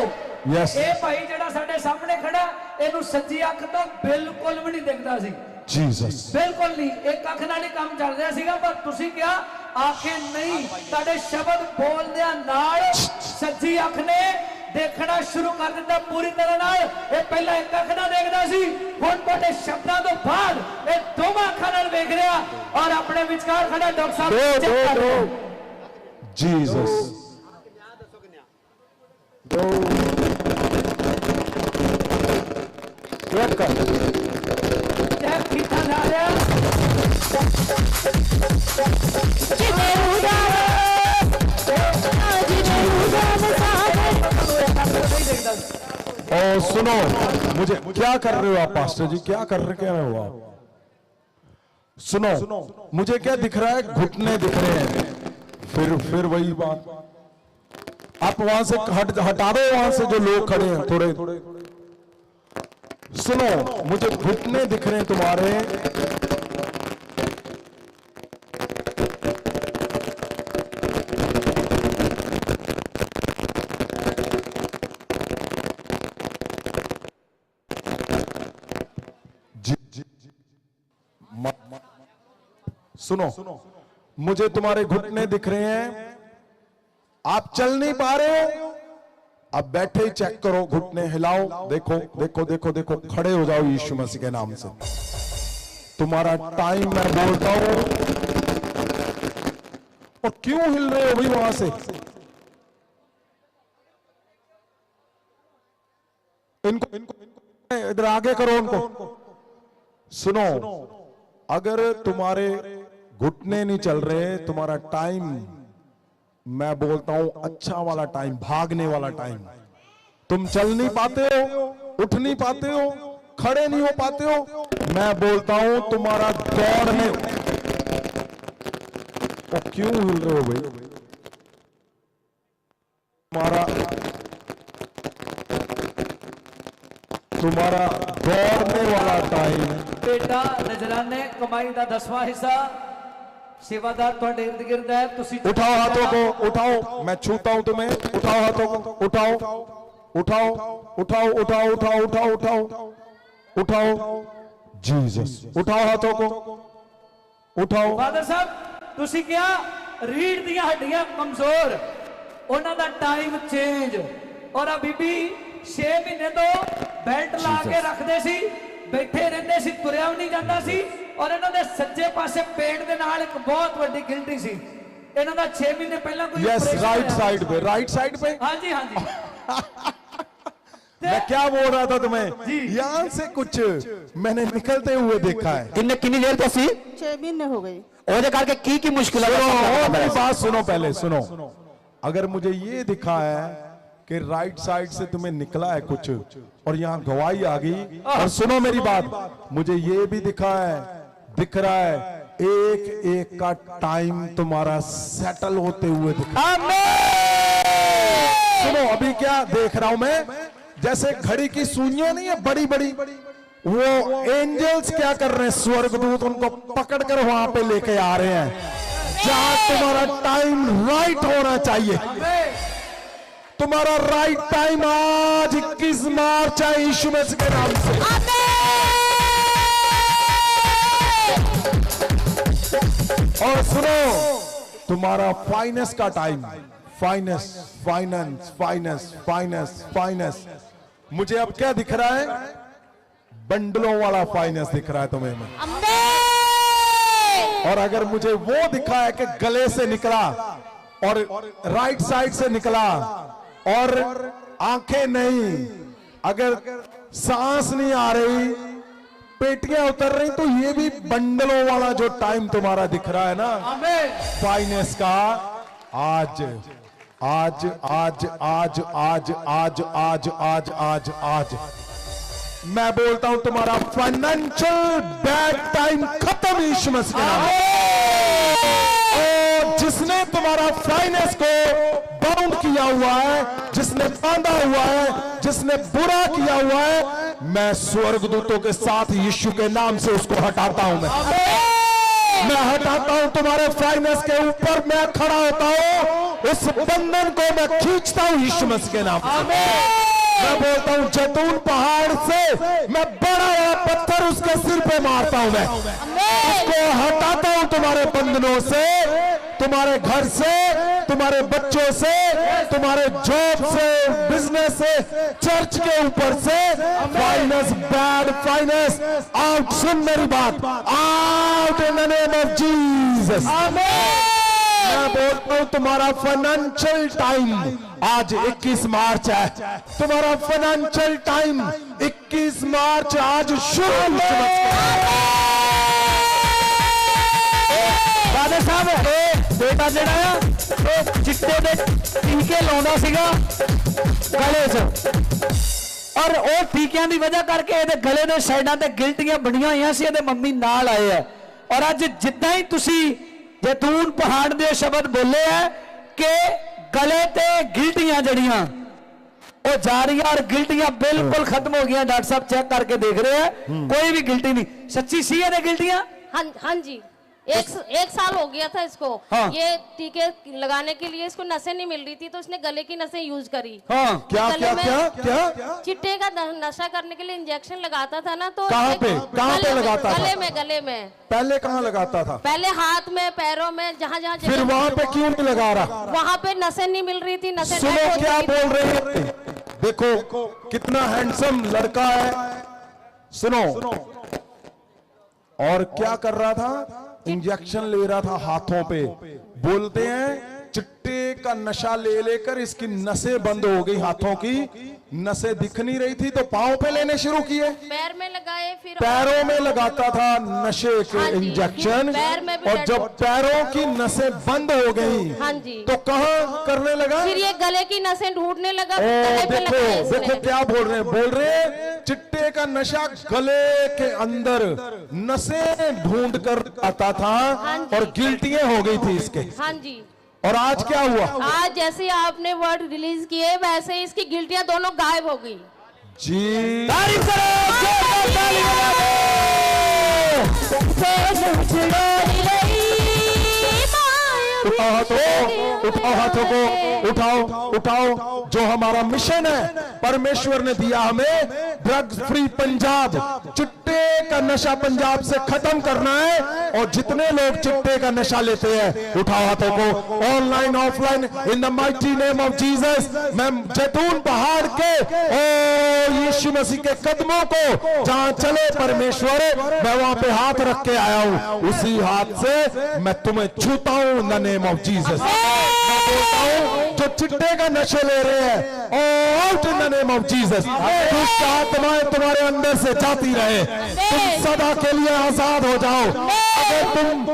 ये भाई जेड़ा साडे सामने खड़ा इहनू सज्जी अख तो बिल्कुल भी नहीं दिखदा सी। जीसस बिल्कुल नहीं, एक अख नाल ही काम चल रहा सीगा। पर तुसी क्या आंखें नहीं, तुहाडे शब्द बोलदियां नाल सज्जी अख ने देखना शुरू कर दिता पूरी तरह नाल। ये पहला एक अख नाल देखदा सी, हुण तुहाडे शब्दां तो बाद ये दोवां अखां नाल देख रहा। और अपने विचकार खड़ा डॉक्टर साहब जीसस और सुनो, मुझे क्या कर रहे हो आप पास्टर जी? क्या कर रहे हो आप? सुनो, मुझे क्या दिख रहा है? घुटने दिख रहे हैं। फिर वही बात, आप वहां से हटा दो, वहां से जो लोग खड़े हैं थोड़े। सुनो, मुझे घुटने दिख रहे हैं तुम्हारे। सुनो, मुझे तुम्हारे घुटने दिख रहे हैं, आप चल नहीं पा रहे हो। अब बैठे ही चेक करो, घुटने हिलाओ, देखो देखो देखो देखो, खड़े हो जाओ यीशु मसीह के नाम से। तुम्हारा टाइम मैं बोलता हूं। और क्यों हिल रहे हो भाई वहां से? इनको इधर आगे करो उनको। सुनो, अगर तुम्हारे घुटने नहीं चल रहे, तुम्हारा टाइम मैं बोलता हूं अच्छा वाला टाइम, भागने वाला टाइम। तुम चल नहीं पाते हो, उठ नहीं पाते हो, खड़े नहीं हो पाते हो, मैं बोलता हूं तुम्हारा दौड़ने। और क्यों हिल रहे हो भाई? तुम्हारा दौड़ने वाला टाइम। बेटा नजराने कमाई का 10वां हिस्सा सेवादार थोड़े इर्द गिर्द है। तुसी उठाओ हाथों को, उठाओ, मैं छूता हूं तुम्हें। उठाओ हाथों को, उठाओ उठाओ उठाओ उठाओ उठाओ उठाओ उठाओ उठाओ। जीसस, उठाओ हाथों को, उठाओ। फादर साहब तुसी क्या रीढ़ दी हड्डियां कमजोर, उन्हां दा टाइम चेंज। और आ बीबी 6 महीने तो बेल्ट ला के रखदे सी, बैठे रहंदे सी, तुरिया भी नहीं जांदा सी। और इन्हां दे सज्जे पासे पेट दे नाल एक बहुत वड्डी गिल्टी सी। इन्हां दा 6 महीने पहला कोई यस, राइट साइड पे, राइट साइड पे। हाँ जी, हाँ जी। मैं क्या बोल रहा था तुम्हें? यहां से कुछ मैंने निकलते हुए देखा है। कितनी देर तो सी? 6 महीने हो गए। और करके की मुश्किल है? मेरी बात सुनो पहले, सुनो। अगर मुझे ये दिखा है कि राइट साइड से तुम्हें निकला है कुछ और यहाँ गवाही आ गई, और सुनो मेरी बात, मुझे ये भी दिख रहा है एक एक का टाइम तुम्हारा सेटल होते हुए दिखा। सुनो, अभी क्या देख रहा हूं मैं? जैसे घड़ी की सुइयां नहीं है बड़ी बड़ी, वो एंजल्स क्या कर रहे हैं, स्वर्गदूत उनको पकड़कर वहां पे लेके आ रहे हैं जहां तुम्हारा टाइम राइट होना चाहिए। तुम्हारा राइट टाइम आज 21 मार्च है यीशु मसीह के नाम से। और सुनो, तुम्हारा फाइनेंस का time, finance finance finance finance finance, मुझे अब क्या दिख रहा है, बंडलों वाला फाइनेंस दिख रहा है तुम्हें। और अगर मुझे वो दिखा है कि गले से निकला और राइट साइड से निकला और आंखें नहीं, अगर सांस नहीं आ रही, पेटियां उतर रही, तो ये भी बंडलों वाला जो टाइम तुम्हारा दिख रहा है ना फाइनेंस का, आज आज आज आज आज आज आज आज आज आज मैं बोलता हूं तुम्हारा फाइनेंशियल बैड टाइम खत्म यीशु मसीह के नाम से। और जिसने तुम्हारा फाइनेंस को बाउंड किया हुआ है, जिसने बांधा हुआ है, जिसने बुरा किया हुआ है, मैं स्वर्गदूतों के साथ यीशु के नाम से उसको हटाता हूं। मैं हटाता हूं तुम्हारे फाइनेंस के ऊपर, मैं खड़ा होता हूं, उस बंधन को मैं खींचता हूं यीशु मसीह के नाम से। मैं बोलता हूं जैतून पहाड़ से मैं बड़ा बड़ा पत्थर उसके सिर पे मारता हूं, मैं उसको हटाता हूं तुम्हारे बंधनों से, तुम्हारे घर से, तुम्हारे बच्चों से, तुम्हारे जॉब से, बिजनेस से, चर्च के ऊपर से। Finance, bad finance out. सुन मेरी बात, out in the name of Jesus. मैं बोलता हूं तुम्हारा फाइनेंशियल टाइम आज 21 मार्च है, तुम्हारा फाइनेंशियल टाइम 21 मार्च आज शुरू। राधे साहब, बेटा जेड़ा है चिट्टे दे टीके लाउंदा सीगा गले च, और ਉਹ ਟੀਕਿਆਂ ਦੀ ਵਜ੍ਹਾ ਕਰਕੇ ਇਹਦੇ ਗਲੇ ਦੇ ਸਾਈਡਾਂ ਤੇ ਗਿਲਟੀਆਂ ਬਣੀਆਂ ਹੋਈਆਂ ਸੀ, ਇਹਦੇ ਮੰਮੀ ਨਾਲ ਆਏ ਹੈ। ਔਰ ਅੱਜ ਜਿੱਦਾਂ ਹੀ ਤੁਸੀਂ जैतून पहाड़ दे शब्द बोले है कि गले ते गिल्टियां जड़ियां वो जा रही है, और गिल्टियां बिल्कुल खत्म हो गई। डॉक्टर साहब चेक करके देख रहे हैं, कोई भी गिल्टी नहीं। सच्ची सी है गिल्टियां? हाँ जी, एक साल हो गया था इसको। हाँ। ये टीके लगाने के लिए इसको नसें नहीं मिल रही थी, तो इसने गले की नसें यूज करी। हाँ। क्या क्या क्या क्या चिट्टे का नशा करने के लिए इंजेक्शन लगाता था ना, तो कहाँ पे लगाता था? गले में। पहले कहाँ लगाता था? पहले हाथ में, पैरों में, जहाँ जहाँ। फिर वहाँ पे क्यों नहीं लगा रहा? वहाँ पे नसें नहीं मिल रही थी, नसें। सुनो क्या बोल रहे हैं, देखो कितना हैंडसम लड़का है। सुनो, और क्या कर रहा था? इंजेक्शन ले रहा था हाथों पे। बोलते हैं चिट्टे का नशा ले लेकर इसकी नसें बंद हो गई, हाथों की नसें दिख नहीं रही थी, तो पांव पे लेने शुरू किए, पैर में लगाए, फिर पैरों में लगाता था नशे के इंजेक्शन। और जब पैरों की नसें बंद हो गई, हाँ जी, तो कहाँ करने लगा? फिर ये गले की नसें ढूंढने लगा। देखो क्या बोल रहे हैं, बोल रहे चिट्टे का नशा गले के अंदर नसें ढूंढ कर आता था, और गिल्टियां हो गई थी इसके। हाँ जी। और आज क्या हुआ? आज जैसे ही आपने वर्ड रिलीज किए, वैसे ही इसकी गिल्टियां दोनों गायब हो गई। जी, तारीफ उठाओ हाथों, उठाओ हाथों को, उठाओ उठाओ। जो हमारा मिशन है, परमेश्वर ने दिया हमें, ड्रग्स फ्री पंजाब, चिट्टे का नशा पंजाब से खत्म करना है। और जितने लोग चिट्टे का नशा लेते हैं, उठाओ हाथों को, online offline, in the mighty name of Jesus. मैं जैतून पहाड़ के यीशु मसीह के कदमों को जहां चले परमेश्वर, मैं वहां पे हाथ रख के आया हूं, उसी हाथ से मैं तुम्हें छूता हूं इन द नेम ऑफ जीसस। मैं बोलता हूं जो चिट्टे का नशे ले रहे हैं, out in the name of Jesus. दुष्ट आत्माएं तुम्हारे अंदर से जाती रहे, तुम सदा के लिए आजाद हो जाओ। अगर तुम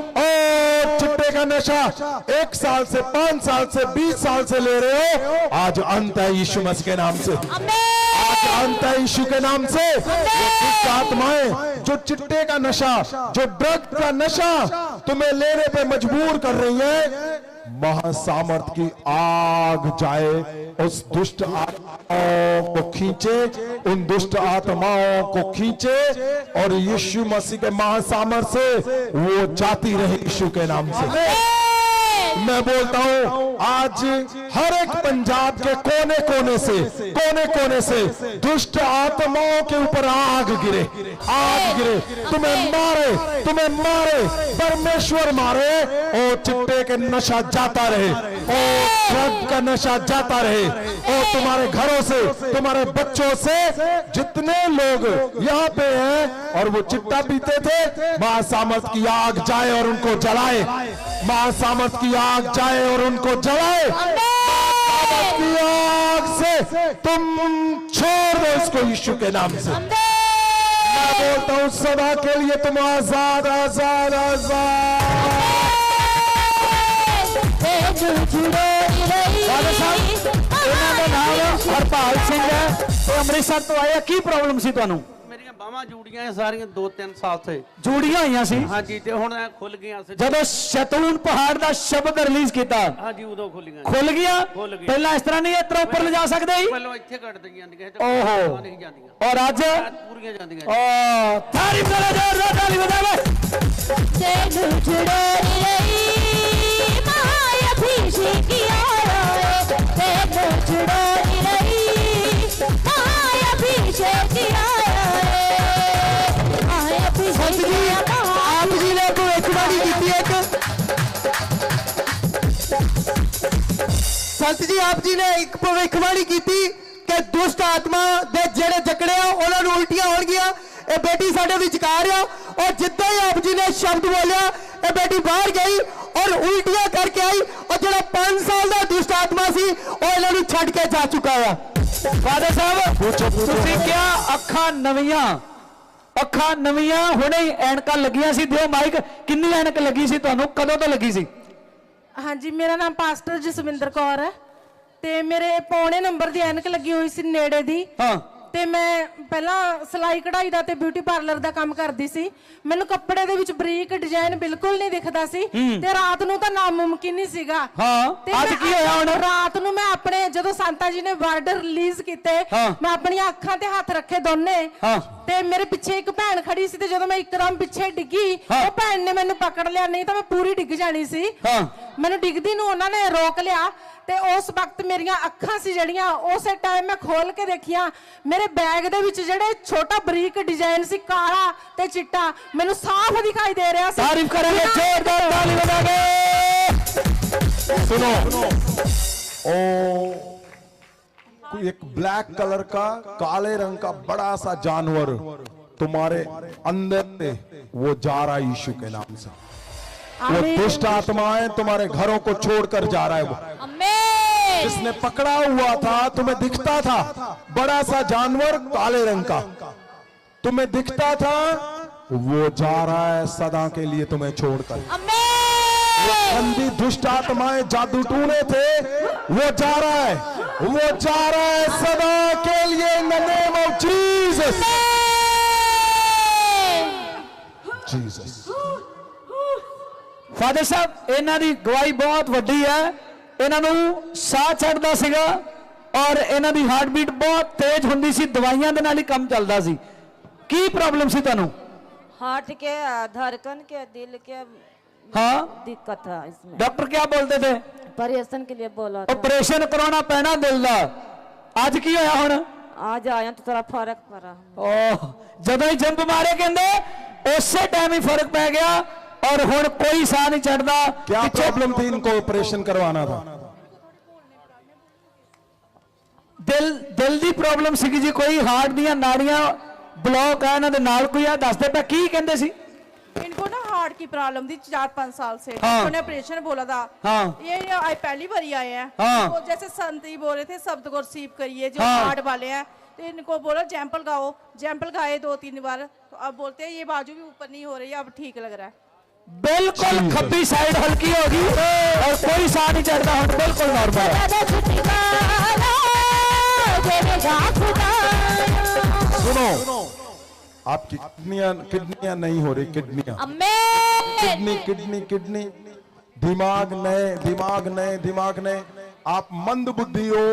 चिट्टे का नशा 1 साल से, 5 साल से, 20 साल से ले रहे हो, आज अंत है यीशु मसीह के नाम से। आज अंत है यीशु के नाम से। दुष्ट आत्माएं जो चिट्टे का नशा, जो ड्रग का नशा तुम्हें लेने पे मजबूर कर रही है, महासामर्थ की आग जाए, उस दुष्ट आत्माओं को खींचे, उन दुष्ट आत्माओं को खींचे और यीशु मसीह के महासामर्थ से वो जाती रहे यीशु के नाम से। मैं बोलता हूं आज हर एक पंजाब के कोने कोने से दुष्ट आत्माओं के ऊपर आग गिरे, तुम्हें मारे परमेश्वर मारे। ओ चिट्टे के नशा जाता रहे, ओ ड्रग का नशा जाता रहे, ओ तुम्हारे घरों से, तुम्हारे बच्चों से जितने लोग यहाँ पे हैं और वो चिट्टा पीते थे, महासामर्थ की आग जाए और उनको जलाए, महासामर्थ की आग जाए और उनको जलाए। की आग से तुम छोड़ दो इसको यीशु के नाम से। मैं बोलता हूं सदा के लिए तुम आजाद आजाद आजाद। हरपाल सिंह है तो अमृतसर तो आया, की प्रॉब्लम सी तुहानू? मेरियां बाहां जूड़ियां सारियां 2-3 साल से ਜੂੜੀਆਂ ਹੋਈਆਂ ਸੀ। हाँ जी, ते हुण खुल गईयां सी। ਜਦੋਂ ਸ਼ੈਤਾਨ ਪਹਾੜ ਦਾ ਸ਼ਬਦ ਰਿਲੀਜ਼ ਕੀਤਾ, हाँ जी, उदों खुल ਖੁੱਲ ਗਿਆ। ਪਹਿਲਾਂ ਇਸ ਤਰ੍ਹਾਂ ਨਹੀਂ ਇਸ ਤਰ੍ਹਾਂ ਉੱਪਰ ਲਿਜਾ ਸਕਦੇ ਸੀ। ਪਹਿਲਾਂ ਇੱਥੇ ਕੱਢ ਦਈਆਂ ਨੇ, ਓਹੋ, ਨਹੀਂ ਜਾਂਦੀਆਂ और आज पूरियां जांदियां। ओ तारीफ करो, जोरदार ताली बजाओ। तेनू जुड़ोई रही महाअभिषेक आया, तेनू जुड़ोई रही महाअभिषेक आया। आप जी ने भविष्यवाणी की एक, संत जी आप जी ने एक भविष्यवाणी की कि दुष्ट आत्मा दे जेड़े जकड़े उन्होंने उल्टियां होणगियां। ये बेटी साडे विचकार आ और जिद्दां ही आप जी ने शब्द बोलिया ये बेटी बाहर गई और उल्टियां करके आई और जेड़ा 5 साल का दुष्ट आत्मा सी वो इन्होंने छड़ के जा चुका है। फादर साहब तुसीं क्या अखां नवीਆਂ ਹੁਣੇ ਐਨਕਾਂ ਲੱਗੀਆਂ ਸੀ? ਦਿਓ ਮਾਈਕ, ਕਿੰਨੀ ਐਨਕ ਲੱਗੀ ਸੀ ਤੁਹਾਨੂੰ, ਕਦੋਂ ਤੋਂ ਲੱਗੀ ਸੀ? ਹਾਂਜੀ, ਮੇਰਾ ਨਾਮ ਪਾਸਟਰ ਜਸਵਿੰਦਰ ਕੌਰ ਹੈ ਤੇ ਮੇਰੇ ਪੌਣੇ ਨੰਬਰ ਦੀ ਐਨਕ ਲੱਗੀ ਹੋਈ ਸੀ ਨੇੜੇ ਦੀ। ਹਾਂ, ਤੇ ਮੈਂ ਪਹਿਲਾਂ ਸਿਲਾਈ ਕਢਾਈ ਦਾ ਤੇ ਬਿਊਟੀ ਪਾਰਲਰ ਦਾ ਕੰਮ ਕਰਦੀ ਸੀ। ਮੈਨੂੰ ਕੱਪੜੇ ਦੇ ਵਿੱਚ ਬਰੀਕ ਡਿਜ਼ਾਈਨ ਬਿਲਕੁਲ ਨਹੀਂ ਦਿਖਦਾ ਸੀ ਤੇ ਰਾਤ ਨੂੰ ਤਾਂ ਨਾਮੁਮਕਿਨ ਹੀ ਸੀਗਾ। ਹਾਂ, ਅੱਜ ਕੀ ਹੋਇਆ ਹੁਣ? ਰਾਤ ਨੂੰ ਮੈਂ ਆਪਣੇ ਜਦੋਂ ਸੰਤਾ ਜੀ ਨੇ ਵਰਡ ਰਿਲੀਜ਼ ਕੀਤੇ, ਮੈਂ ਆਪਣੀਆਂ ਅੱਖਾਂ ਤੇ ਹੱਥ ਰੱਖੇ ਦੋਨੇ ਤੇ ਮੇਰੇ ਪਿੱਛੇ ਇੱਕ ਭੈਣ ਖੜੀ ਸੀ ਤੇ ਜਦੋਂ ਮੈਂ ਇੱਕਦਮ ਪਿੱਛੇ ਡਿੱਗੀ ਉਹ ਭੈਣ ਨੇ ਮੈਨੂੰ ਪਕੜ ਲਿਆ, ਨਹੀਂ ਤਾਂ ਮੈਂ ਪੂਰੀ ਡਿੱਗ ਜਾਣੀ ਸੀ। ਮੈਨੂੰ ਡਿੱਗਦੀ ਨੂੰ ਉਹਨਾਂ ਨੇ ਰੋਕ ਲਿਆ ਤੇ ਉਸ ਵਕਤ ਮੇਰੀਆਂ ਅੱਖਾਂ ਸੀ ਜਿਹੜੀਆਂ ਉਸੇ ਟਾਈਮ ਮੈਂ ਖੋਲ ਕੇ ਦੇਖੀਆਂ, ਮੇਰੇ ਬੈਗ ਦੇ ਵਿੱਚ ਜਿਹੜੇ ਛੋਟਾ ਬਰੀਕ ਡਿਜ਼ਾਈਨ ਸੀ ਕਾਲਾ ਤੇ ਚਿੱਟਾ ਮੈਨੂੰ ਸਾਫ਼ ਦਿਖਾਈ ਦੇ ਰਿਹਾ ਸੀ। तारीफ करेंगे, जोरदार ताली बजाओ। सुनो, ओ कोई एक ब्लैक कलर का काले रंग का बड़ा सा जानवर तुम्हारे अंदर से वो जा रहा है यीशु के नाम से। वो दुष्ट आत्माएं तुम्हारे घरों को छोड़कर जा रहा है। वो जिसने पकड़ा हुआ था, तुम्हें दिखता था बड़ा सा जानवर काले रंग का, तुम्हें दिखता था, वो जा रहा है सदा के लिए तुम्हें छोड़कर। अंधी दुष्ट आत्माएं जादू टूने थे, वो जा रहा है सदा के लिए इन the name of Jesus. Jesus father साहब इन्हां दी गवाही बहुत वड्डी है। इन्हां नूं साह चढ़दा सीगा और इन्हां दी हार्ट बीट बहुत तेज हुंदी सी, दवाइयां दे नाल ही काम चलदा सी। की प्रॉब्लम सी तुहानूं? हार्ट के, धड़कन के, दिल के दिक्कत था इसमें। डॉक्टर क्या बोलते थे? ऑपरेशन के लिए बोला था। ऑपरेशन कराना पैना दिल दा। आज की होया हुण? आज आया तो थोड़ा फर्क पड़ा। ओह, जदों ही जंप मारे कहंदे उसे टाइम ही फर्क पै गया और हुण कोई साह नहीं चढ़दा। क्या प्रॉब्लम थी इनको ऑपरेशन करवाना था? दिल दी प्रॉब्लम सी जी, कोई हार्ट दियां नाड़ियां ब्लॉक है इन्हां दे नाल कोई आ दसदे पे की कहंदे सी? इनको ना हार्ट की प्रॉब्लम थी 4-5 साल से। हाँ। उन्होंने ऑपरेशन बोला था। हाँ। ये आज पहली बार आए हैं। हाँ। तो जैसे संत ही बोल रहे थे शब्द को रिसीव करिए जो हाँ। हार्ट वाले हैं, तो इनको बोला जैम्पल गाओ, जैम्पल गाए 2-3 बार, तो अब बोलते हैं ये बाजू भी ऊपर नहीं हो रही है, अब ठीक लग रहा है। बिल्कुल खब्बी साइड हल्की होगी और कोई साह नहीं चढ़ता, हम बिल्कुल नॉर्मल है। सुनो, आपकी किडनियां नहीं हो रही, किडनी दिमाग नए। आप मंद बुद्धि हो,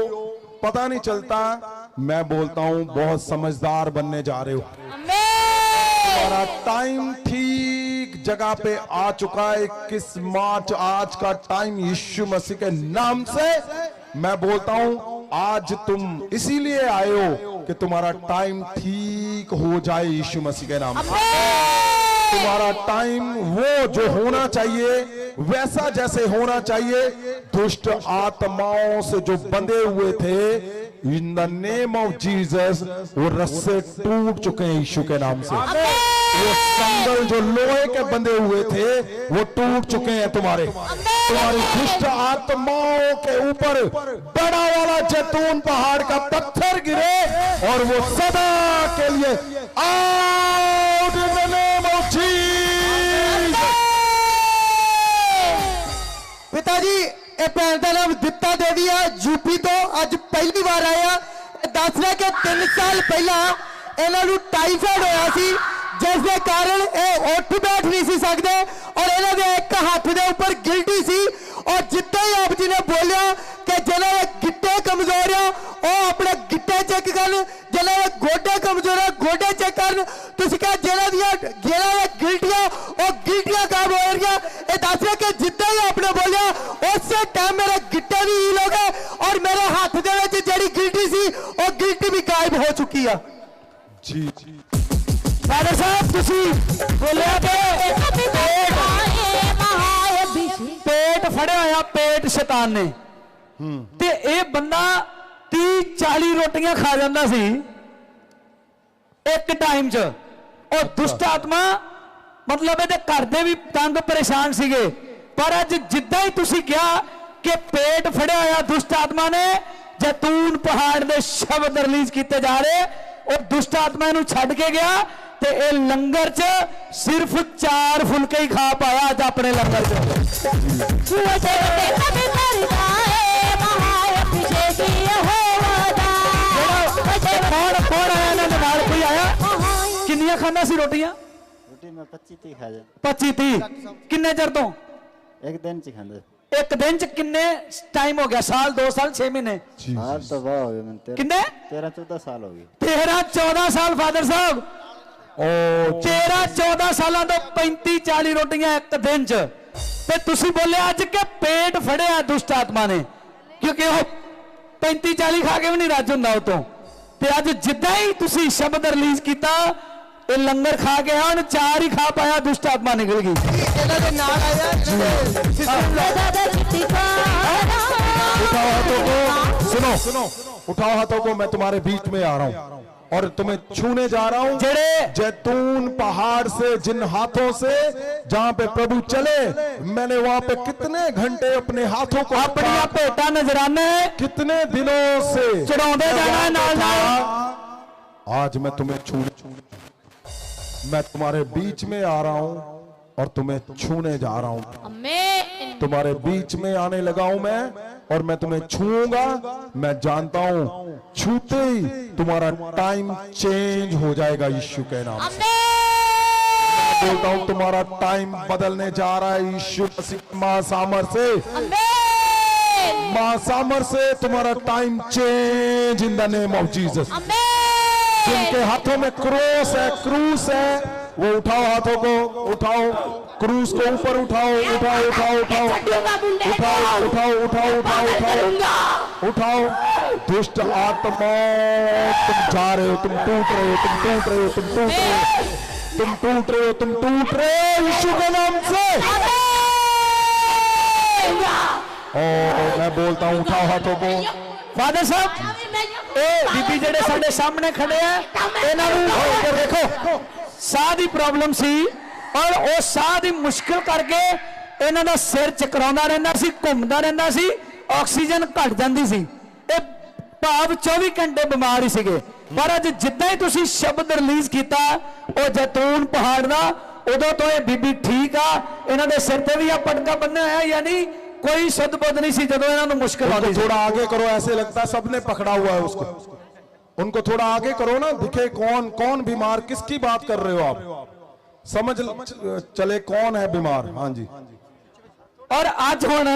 पता नहीं चलता। मैं बोलता हूं बहुत समझदार बनने जा रहे हो। तुम्हारा टाइम ठीक जगह पे आ चुका है। 21 मार्च आज का टाइम यीशु मसीह के नाम से मैं बोलता हूं आज तुम इसीलिए आए हो कि तुम्हारा टाइम ठीक हो जाए यीशु मसीह के नाम से। तुम्हारा टाइम वो जो होना चाहिए वैसा जैसे होना चाहिए। दुष्ट आत्माओं से जो बंधे हुए थे इन द नेम ऑफ जीसस वो रस्से टूट चुके हैं यीशु के नाम से। वो संगल जो लोहे के बंधे हुए थे वो टूट चुके हैं। तुम्हारी दुष्ट आत्माओं के ऊपर बड़ा वाला जैतून पहाड़ का पत्थर गिरे और वो सदा के लिए out in the name of Jesus. पिताजी ये भैन का नाम दित्ता देवी है, यूपी तो अज पहली बार आया। दस रहा कि 3 साल पहला इन्हों टाइफाइड होया सी, जिसके कारण ये उठ बैठ नहीं सी सकते और इन्होंने एक हाथ के ऊपर गिल्टी सी। और जितना ही आप जी ने बोलिया कि जिन्होंने गिट्टे कमजोर है वो अपने गिट्टे चेक कर, जिन्होंने गोडे कमजोर है गोडे चेक कर। तुम क्या जिन्होंने गिल्टियां और गिल्टियां काम हो रही है। ये दस रहे कि जितना ही आपने बोलिया उस टाइम मेरे गिट्टे भी हील हो गए और मेरे हाथ के जी गिल्टी सी वो गिल्टी भी गायब हो चुकी है। जी फादर साहब तुसी बोलिया पेट फड़िया होया पेट शैतान ने ते ए बंदा 30-40 रोटियां खा जाता सी एक टाइम च। और दुष्ट आत्मा मतलब ये घर दे भी तंग परेशान सीगे। पर अज जिद्दां ही तुसी कहा कि पेट फड़िया होया दुष्ट आत्मा ने जैतून पहाड़ दे शब्द रिलीज किए जा रहे और दुष्ट आत्मा इनू छड़ के गया ते ए लंगर च सिर्फ 4 फुलके ही खा पाया अज अपने लंगर च। कौन आया ना नाल कोई आया? किन्नियां खाना सी रोटियां? रोटी मैं 25-30 खा जा। 25-30 किन्ने चर तो? एक दिन च खांदे। एक दिन च किन्ने टाइम हो गया? साल 2 साल 6 महीने? साल तो बहुत हो गए मैंने। किन्ने? 13-14 साल हो गए। 13-14 साल फादर साहब। 13-14 साल तो 35-40 रोटियां एक दिन च। ते तुसी बोले अज के पेट फड़िया दुष्ट आत्मा ने क्योंकि वो 35-40 खा के भी नहीं रज हुंदा उतों। ते अज जिद्दां ही तुसी शब्द रिलीज किया ये लंगर खा के आन 4 ही खा पाया दुष्ट आत्मा निकल गई। उठाओ हाथों को, सुनो उठाओ हाथों को। मैं तुम्हारे बीच में आ रहा हूं और तुम्हें छूने जा रहा हूं जैतून पहाड़ से। जिन हाथों से जहां पे प्रभु चले मैंने वहां पे कितने घंटे अपने हाथों को अपनी भेटा नजराने कितने दिनों से चढ़ाते जाना है नाल आज मैं तुम्हें मैं तुम्हारे बीच में आ रहा हूं और तुम्हें छूने जा रहा हूं। तुम्हारे बीच में आने लगा हूं मैं और मैं तुम्हें छूऊंगा। मैं जानता हूं छूते ही तुम्हारा टाइम चेंज हो जाएगा यीशु के नाम से। मैं बोलता हूं तुम्हारा टाइम बदलने जा रहा है यीशु मसीह महासामर से तुम्हारा time change in the name of Jesus. जिनके हाथों में क्रूस है वो उठाओ हाथों को, उठाओ क्रूस को ऊपर उठाओ उठाओ। दुष्ट आत्मा तुम जा रहे हो, तुम टूट रहे हो यीशु के नाम से। मैं बोलता हूं उठाओ हाथों को। फादर साहब बीबी जेडे साडे सामने खड़े हैं इन्हों देखो साह की प्रॉब्लम सी और वो साह की मुश्किल करके इन्हों का सिर चकराउंदा रहिंदा सी, घूमदा रहिंदा सी, ऑक्सीजन घट जाती सी। भाव 24 घंटे बीमार ही सीगे। पर अज जिद्दां ही तुसीं शब्द रिलीज किया वो जैतून पहाड़ का उदों तो ये बीबी ठीक आ। इन्हों के सिर ते भी पटका बन्ना है यानी कोई शुद्ध बुद्ध नहीं सी। जब इन्होंने मुश्किल आती थोड़ा आगे करो, ऐसे लगता है सबने पकड़ा हुआ है उसको। उनको थोड़ा आगे करो ना, दिखे कौन कौन बीमार, किसकी बात कर रहे हो आप, समझ चले कौन है बीमार। हाँ जी और अज हुण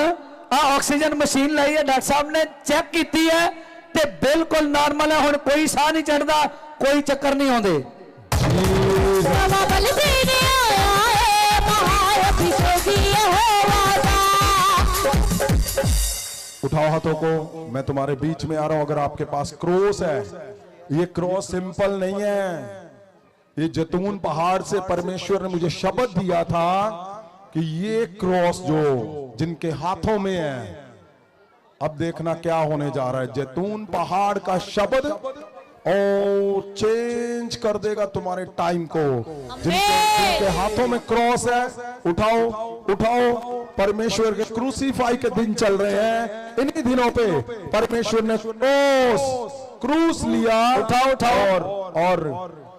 ऑक्सीजन मशीन लाई है, डॉक्टर साहब ने चेक की है ते बिल्कुल नॉर्मल है, हुण कोई साह नहीं चढ़ता, कोई चक्कर नहीं आउंदे। उठाओ हाथों को, मैं तुम्हारे बीच में आ रहा हूं। अगर आपके पास क्रॉस है, ये क्रॉस सिंपल नहीं है, ये जैतून पहाड़ से परमेश्वर ने मुझे शब्द दिया था कि ये क्रॉस जो जिनके हाथों में है, अब देखना क्या होने जा रहा है। जैतून पहाड़ का शब्द और चेंज कर देगा तुम्हारे टाइम को। जिनके हाथों में क्रॉस है, उठाओ उठाओ। परमेश्वर के क्रूसीफाई के दिन चल रहे हैं, इन्हीं दिनों पे परमेश्वर ने क्रूस लिया। उठाओ उठाओ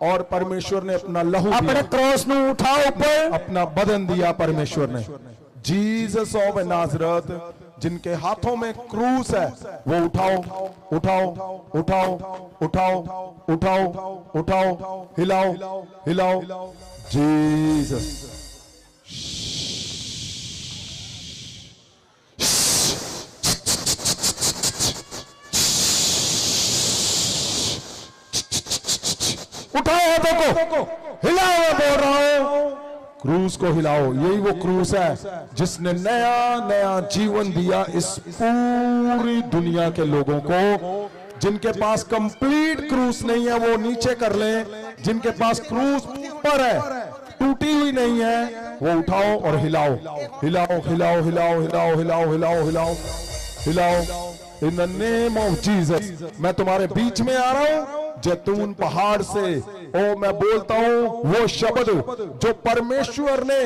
और परमेश्वर ने अपना लहू अपने क्रॉस ਨੂੰ उठाओ ऊपर, अपना बदन दिया परमेश्वर ने। जीसस ऑफ नाजरत, जिनके हाथों में क्रूस है, वो उठाओ उठाओ उठाओ उठाओ उठाओ उठाओ, हिलाओ हिलाओ। जीसस उठाओ हाथों को, हिलाओ, मैं बोल रहा हूं क्रूस को हिलाओ। यही वो क्रूस है जिसने नया नया जीवन दिया इस पूरी दुनिया के लोगों को। जिनके पास कंप्लीट क्रूस नहीं है वो नीचे कर ले, जिनके पास क्रूस ऊपर है, टूटी हुई नहीं है, वो उठाओ और हिलाओ हिलाओ हिलाओ हिलाओ हिलाओ हिलाओ हिलाओ हिलाओ हिलाओ। इन द नेम ऑफ जीसस मैं तुम्हारे बीच में आ रहा हूं। जैतून पहाड़ से ओ मैं बोलता हूं वो शब्द जो परमेश्वर ने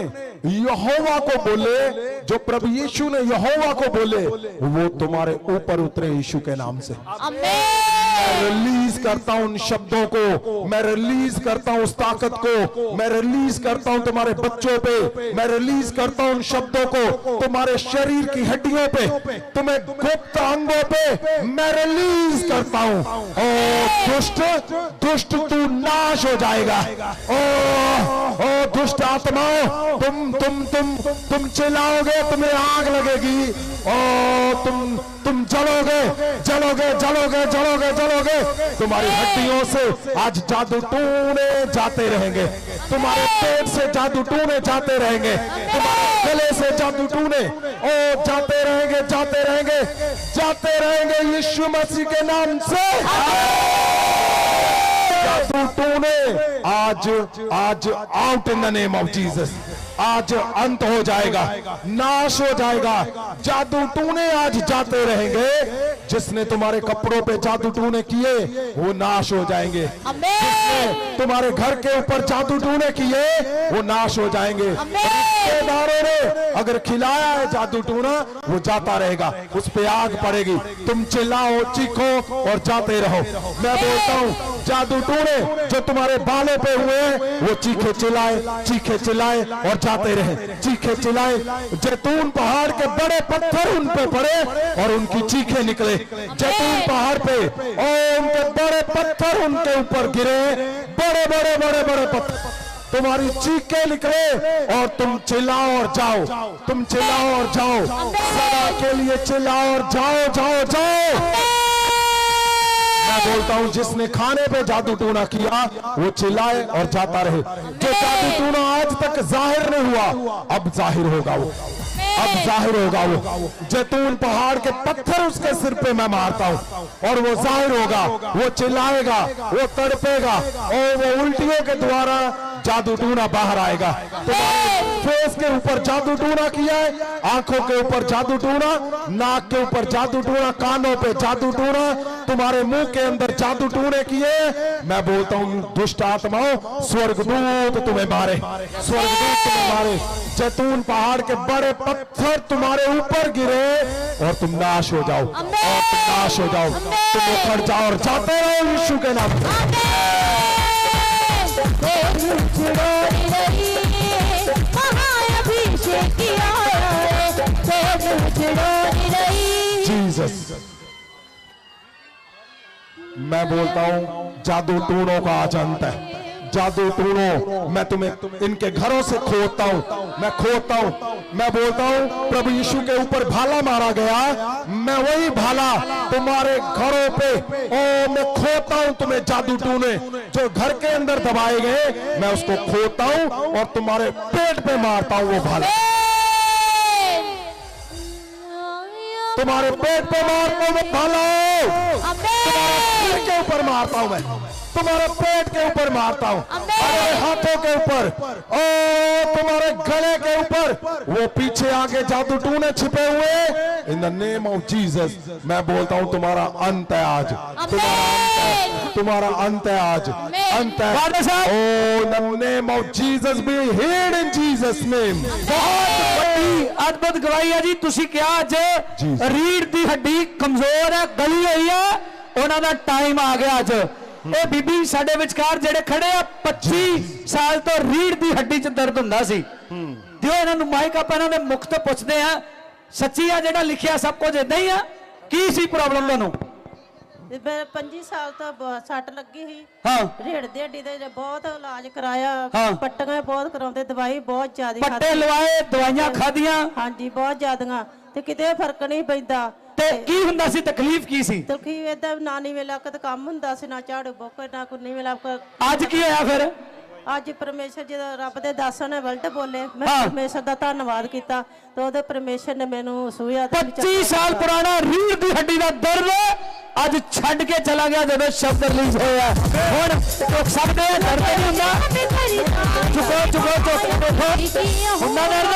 यहोवा को बोले, जो प्रभु यीशु ने यहोवा को बोले, वो तुम्हारे ऊपर उतरे यीशु के नाम से। मैं रिलीज करता हूं उन शब्दों को, मैं रिलीज करता हूं उस ताकत को, मैं रिलीज करता हूं तुम्हारे बच्चों पे, मैं रिलीज करता हूं उन शब्दों को तुम्हारे शरीर की हड्डियों पे, तुम्हें गुप्त अंगों पे मैं रिलीज करता हूं। ओ दुष्ट दुष्ट तू नाश हो जाएगा। ओ दुष्ट आत्माओं, तुम चिल्लाओगे, तुम्हें आग लगेगी। ओ तुम जलोगे जलोगे जलोगे जलोगे जलोगे। तुम्हारी हड्डियों से आज जादू टूने जाते रहेंगे, तुम्हारे पेट से जादू टूने जाते रहेंगे, तुम्हारे गले से जादू टूने ओ जाते रहेंगे जाते रहेंगे जाते रहेंगे यीशु मसीह के नाम से। जादू टूने आज आज out in the name of Jesus. आज अंत हो जाएगा, नाश हो जाएगा। जादू टूने आज जाते रहेंगे। जिसने तुम्हारे कपड़ों पे जादू टूने किए वो नाश हो जाएंगे। जिसने तुम्हारे घर के ऊपर जादू टूने किए वो नाश हो जाएंगे। रिश्तेदारों ने अगर खिलाया है जादू टूना, वो जाता रहेगा, उस पे आग पड़ेगी। तुम चिल्लाओ, चीखो और जाते रहो। मैं बोलता हूँ जादू टूने जो तुम्हारे बालों पे हुए वो चीखे चिल्लाए और जाते रहे, चीखे चिल्लाए। जैतून पहाड़ के बड़े पत्थर उन पे पड़े और उनकी चीखें निकले। जैतून पहाड़ पे और उनके बड़े पत्थर उनके ऊपर गिरे, बड़े बड़े बड़े बड़े पत्थर, तुम्हारी चीखें निकले और तुम चिल्लाओ और जाओ, तुम चिल्लाओ और जाओ, सदा के लिए चिल्लाओ और जाओ जाओ जाओ। मैं बोलता हूं जिसने खाने पे जादू टूना किया वो चिल्लाए और जाता रहे। जो जादू टूना आज तक जाहिर नहीं हुआ, अब जाहिर होगा वो, अब जाहिर होगा वो। जैतून पहाड़ के पत्थर उसके सिर पे मैं मारता हूं और वो जाहिर होगा, वो चिल्लाएगा, वो तड़पेगा और वो उल्टियों के द्वारा जादू टूना बाहर आएगा। तुम्हारे फेस के ऊपर जादू टूना किया है, आंखों के ऊपर जादू टूना, नाक के ऊपर जादू टूना, कानों पे जादू टूना, तुम्हारे मुंह के अंदर जादू टूने किए। मैं बोलता हूं दुष्ट आत्माओं, स्वर्गदूत तुम्हें मारे, स्वर्गदूत तुम्हें मारे। जैतून पहाड़ के बड़े पत्थर तुम्हारे ऊपर गिरे और तुम नाश हो जाओ, और तुम नाश हो जाओ, तुम उखड़ जाओ और जाते रहो यीशु के नाम से। जीसस, मैं बोलता हूं जादू टूनों का आज अंत है, जादू टूनो, मैं तुम्हें इनके घरों से खोता हूं, मैं खोता हूं, मैं बोलता हूं प्रभु यीशु के ऊपर भाला मारा गया, मैं वही भाला तुम्हारे घरों पे ओ मैं खोता हूं, तुम्हें जादू टूने जो घर के अंदर दबाए गए मैं उसको खोता हूं और तुम्हारे पेट पे मारता हूं वो भाला, तुम्हारे पेट पे मारता हूं वो भाला, तुम्हारे पेट के ऊपर मारता हूं मैं, तुम्हारे पेट के ऊपर मारता हूं, तुम्हारे हाथों के ऊपर, ओ तुम्हारे गले के ऊपर, वो पीछे आगे जादू टूने छिपे हुए इन द नेम ऑफ जीसस मैं बोलता हूं तुम्हारा अंत है आज, तुम्हारा अंत है आज, अंत है। Oh in the name of Jesus be healed in Jesus name. बहुत बड़ी अद्भुत गवाही है जी। तुसी क्या आज रीढ़ दी हड्डी कमजोर है, गली हुई है, ਉਹਨਾਂ ਦਾ ਟਾਈਮ ਆ ਗਿਆ ਅੱਜ। ਇਹ ਬੀਬੀ ਸਾਡੇ ਵਿਚਕਾਰ ਜਿਹੜੇ ਖੜੇ ਆ 25 ਸਾਲ ਤੋਂ ਰੀੜ ਦੀ ਹੱਡੀ 'ਚ ਦਰਦ ਹੁੰਦਾ ਸੀ। ਦਿਓ ਇਹਨਾਂ ਨੂੰ ਮਾਈਕ ਆਪਾਂ ਇਹਨਾਂ ਦੇ ਮੁਖ ਤੋਂ ਪੁੱਛਦੇ ਆ, ਸੱਚੀ ਆ ਜਿਹੜਾ ਲਿਖਿਆ ਸਭ ਕੁਝ ਇਦਾਂ ਹੀ ਆ? ਕੀ ਸੀ ਪ੍ਰੋਬਲਮ ਤੁਹਾਨੂੰ? 25 ਸਾਲ ਤੋਂ ਸੱਟ ਲੱਗੀ ਸੀ। ਹਾਂ ਰੀੜ ਦੀ ਹੱਡੀ ਦੇ ਬਹੁਤ ਇਲਾਜ ਕਰਾਇਆ, ਪੱਟੀਆਂ ਬਹੁਤ ਕਰਾਉਂਦੇ, ਦਵਾਈ ਬਹੁਤ ਜ਼ਿਆਦਾ ਪੱਟੇ ਲਵਾਏ, ਦਵਾਈਆਂ ਖਾਧੀਆਂ? ਹਾਂਜੀ ਬਹੁਤ ਜ਼ਿਆਦੀਆਂ, ਤੇ ਕਿਤੇ ਫਰਕ ਨਹੀਂ ਪੈਂਦਾ। ਤੇ ਕੀ ਹੁੰਦਾ ਸੀ, ਤਕਲੀਫ ਕੀ ਸੀ? ਤਕਲੀਫ ਏਦਾਂ ਨਾ ਨਹੀਂ ਵੇਲਾ ਕਦ ਕੰਮ ਹੁੰਦਾ ਸੀ, ਨਾ ਝਾੜੂ ਬੋਕੇ ਨਾ ਕੋਈ ਨਹੀਂ ਵੇਲਾ। ਅੱਜ ਕੀ ਹੋਇਆ ਫਿਰ? ਅੱਜ ਪਰਮੇਸ਼ਰ ਜਦੋਂ ਰੱਬ ਦੇ ਦਾਸਾਂ ਨੇ ਵਲਟ ਬੋਲੇ, ਮੈਂ ਪਰਮੇਸ਼ਰ ਦਾ ਧੰਨਵਾਦ ਕੀਤਾ ਤੇ ਉਹਦੇ ਪਰਮੇਸ਼ਰ ਨੇ ਮੈਨੂੰ ਸੂਇਆ। 25 ਸਾਲ ਪੁਰਾਣਾ ਰੀੜ ਦੀ ਹੱਡੀ ਦਾ ਦਰਦ ਅੱਜ ਛੱਡ ਕੇ ਚਲਾ ਗਿਆ ਜਦੋਂ ਸ਼ਬਦ ਰਿਲੀਜ਼ ਹੋਇਆ। ਹੁਣ ਚੁੱਕ ਸਕਦੇ ਆ, ਦਰਦ ਨਹੀਂ ਹੁੰਦਾ। ਚੁੱਕੋ ਚੁੱਕੋ ਚੁੱਕੋ, ਹੁੰਦਾ ਦਰਦ?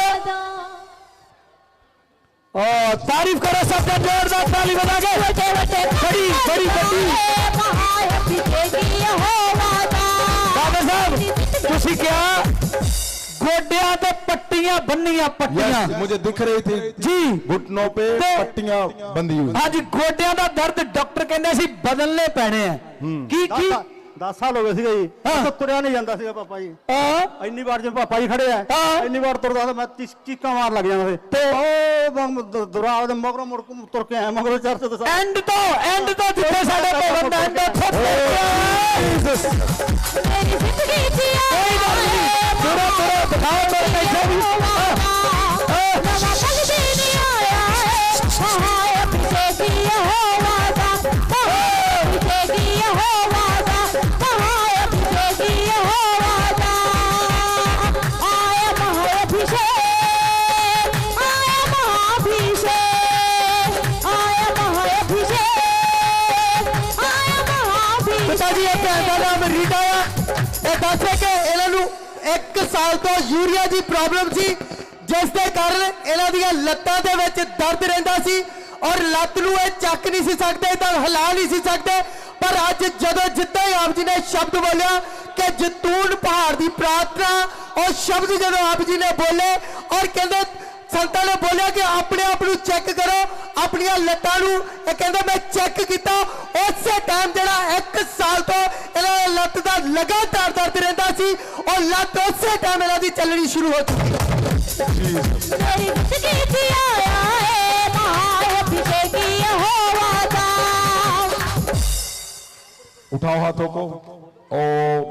तारीफ करो सबका जोरदार ताली बजा के। बड़ी बड़ी बड़ी बाबा साहब तुसी क्या गोडियां ते पट्टियां बन्नियां? पट्टियां मुझे दिख रही थी जी, घुटनों पे पट्टियां बंधी हुई। आज गोडियां दा दर्द डॉक्टर कहंदे सी बदलने पैने हैं। की 10 साल हो गए सी जी, तो तुरया नहीं जाता सी पापा जी। ਇੰਨੀ ਵਾਰ ਜੇ ਪਾਪਾ ਜੀ ਖੜੇ ਆ, ਇੰਨੀ ਵਾਰ ਤੁਰਦਾ ਤਾਂ ਮੈਂ ਚੀਕਾਂ ਮਾਰ ਲੱਗ ਜਾਂਦਾ ਸੀ ਤੇ ਉਹ ਦੁਰਾ ਦੇ ਮਗਰੋਂ ਮੁੜ ਤੁਰ ਕੇ ਆਇਆ ਮਗਰੋਂ ਚਰਚ ਤੋਂ ਐਂਡ ਤੋਂ ਜਿੱਥੇ ਸਾਡੇ ਭਵਨ ਦਾ ਐਂਡ ਜੀਸਸ ਮੇਰੀ ਜ਼ਿੰਦਗੀ ਦੀ ਕੋਈ ਗੱਲ ਨਹੀਂ, ਤੁਰੋ ਤੁਰੋ ਦਿਖਾਓ ਮੇਰੇ ਪੈਸੇ ਵੀ ਨਵਾਂ ਪਲ ਵੀ ਨਹੀਂ ਆਇਆ ਹੈ, ਹਾਏ ਪਿੱਛੇ ਕੀ ਹੋਵਾ ਦਾ, ਪਿੱਛੇ ਕੀ ਹੋਵਾ ਦਾ, ਹਾਏ ਪਿੱਛੇ ਕੀ ਹੋਵਾ ਦਾ, ਆਇਆ ਮਹਾਅਭਿਸ਼ੇਕ, ਆਇਆ ਮਹਾਅਭਿਸ਼ੇਕ, ਆਇਆ ਮਹਾਅਭਿਸ਼ੇਕ, ਆਇਆ ਮਹਾਅਭਿਸ਼ੇਕ। ਪਿਤਾ ਜੀ ਇਹ ਭੈਣ ਦਾ ਨਾਮ ਰੀਟਾ ਆ, ਇਹ ਦੱਸੇ ਕਿ ਇਹਨਾਂ ਨੂੰ 1 ਸਾਲ ਤੋਂ ਯੂਰੀਆ ਦੀ ਪ੍ਰੋਬਲਮ ਸੀ, ਜਿਸ ਦੇ ਕਾਰਨ ਇਹਨਾਂ ਦੀਆਂ ਲੱਤਾਂ ਦੇ ਵਿੱਚ ਦਰਦ ਰਹਿੰਦਾ ਸੀ ਔਰ ਲੱਤ ਨੂੰ ਇਹ ਚੱਕ ਨਹੀਂ ਸੀ ਸਕਦੇ, ਤਾਂ ਹਿਲਾ ਨਹੀਂ ਸੀ ਸਕਦੇ। ਪਰ ਅੱਜ ਜਦੋਂ ਜਿੱਦਾਂ ਹੀ ਆਪ ਜੀ ਨੇ ਸ਼ਬਦ ਬੋਲਿਆ ਕਿ ਜੈਤੂਨ ਪਹਾੜ ਦੀ ਪ੍ਰਾਰਥਨਾ, ਉਹ ਸ਼ਬਦ ਜਦੋਂ ਆਪ ਜੀ ਨੇ ਬੋਲੇ ਔਰ ਕਹਿੰਦੇ ਸੰਤਾਂ ਨੇ ਬੋਲਿਆ ਕਿ ਆਪਣੇ ਆਪ ਨੂੰ ਚੈੱਕ ਕਰੋ, ਆਪਣੀਆਂ ਲੱਤਾਂ ਨੂੰ, ਇਹ ਕਹਿੰਦਾ ਮੈਂ ਚੈੱਕ ਕੀਤਾ, ਉਸੇ ਟਾਈਮ ਜਿਹੜਾ 1 ਸਾਲ ਤੋਂ ਇਹਨਾਂ ਦੀ ਲੱਤ ਦਾ ਲਗਾਤਾਰ ਦਰਦ ਰਹਿੰਦਾ ਸੀ, ਉਹ ਲੱਤ ਉਸੇ ਟਾਈਮ ਇਹਨਾਂ ਦੀ ਚੱਲਣੀ ਸ਼ੁਰੂ ਹੋ ਚੁੱਕੀ ਹੈ। ਮੇਰੀ ਜ਼ਿੰਦਗੀ ਦੀ ਆਇਆ ਹੈ ਮਹਾਅਭਿਸ਼ੇਕ ਯਹੋਵਾ ਦਾ। उठाओ हाथों को।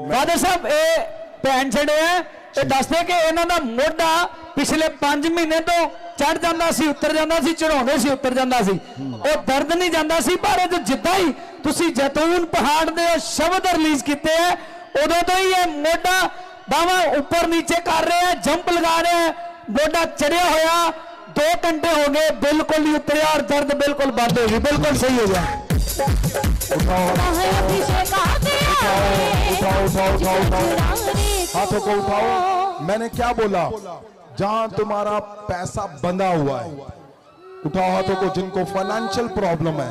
फादर साहब ये भैन छड़े है, ये दसदे कि इन्हां दा मोढा पिछले 5 महीने तो चढ़ जाता सी, उतर जाता सी, चढ़ाउंदे सी, उतर जाता सी, वो दर्द नहीं जाता सी। पर जिद्दां ही तुसी जैतून पहाड़ दे शब्द रिलीज किए हैं, उदों तो ही ये मोढा बावां ऊपर नीचे कर रहे हैं, जंप लगा रहे हैं, मोढा चढ़िया होया 2 घंटे हो गए, बिल्कुल नहीं उतरिया और दर्द बिल्कुल बंद हो गई, बिल्कुल सही हो गया। उठाओ हाथों को उठाओ। मैंने क्या बोला? जहां तुम्हारा पैसा बंधा हुआ है, उठाओ हाथों को। जिनको फाइनेंशियल प्रॉब्लम है,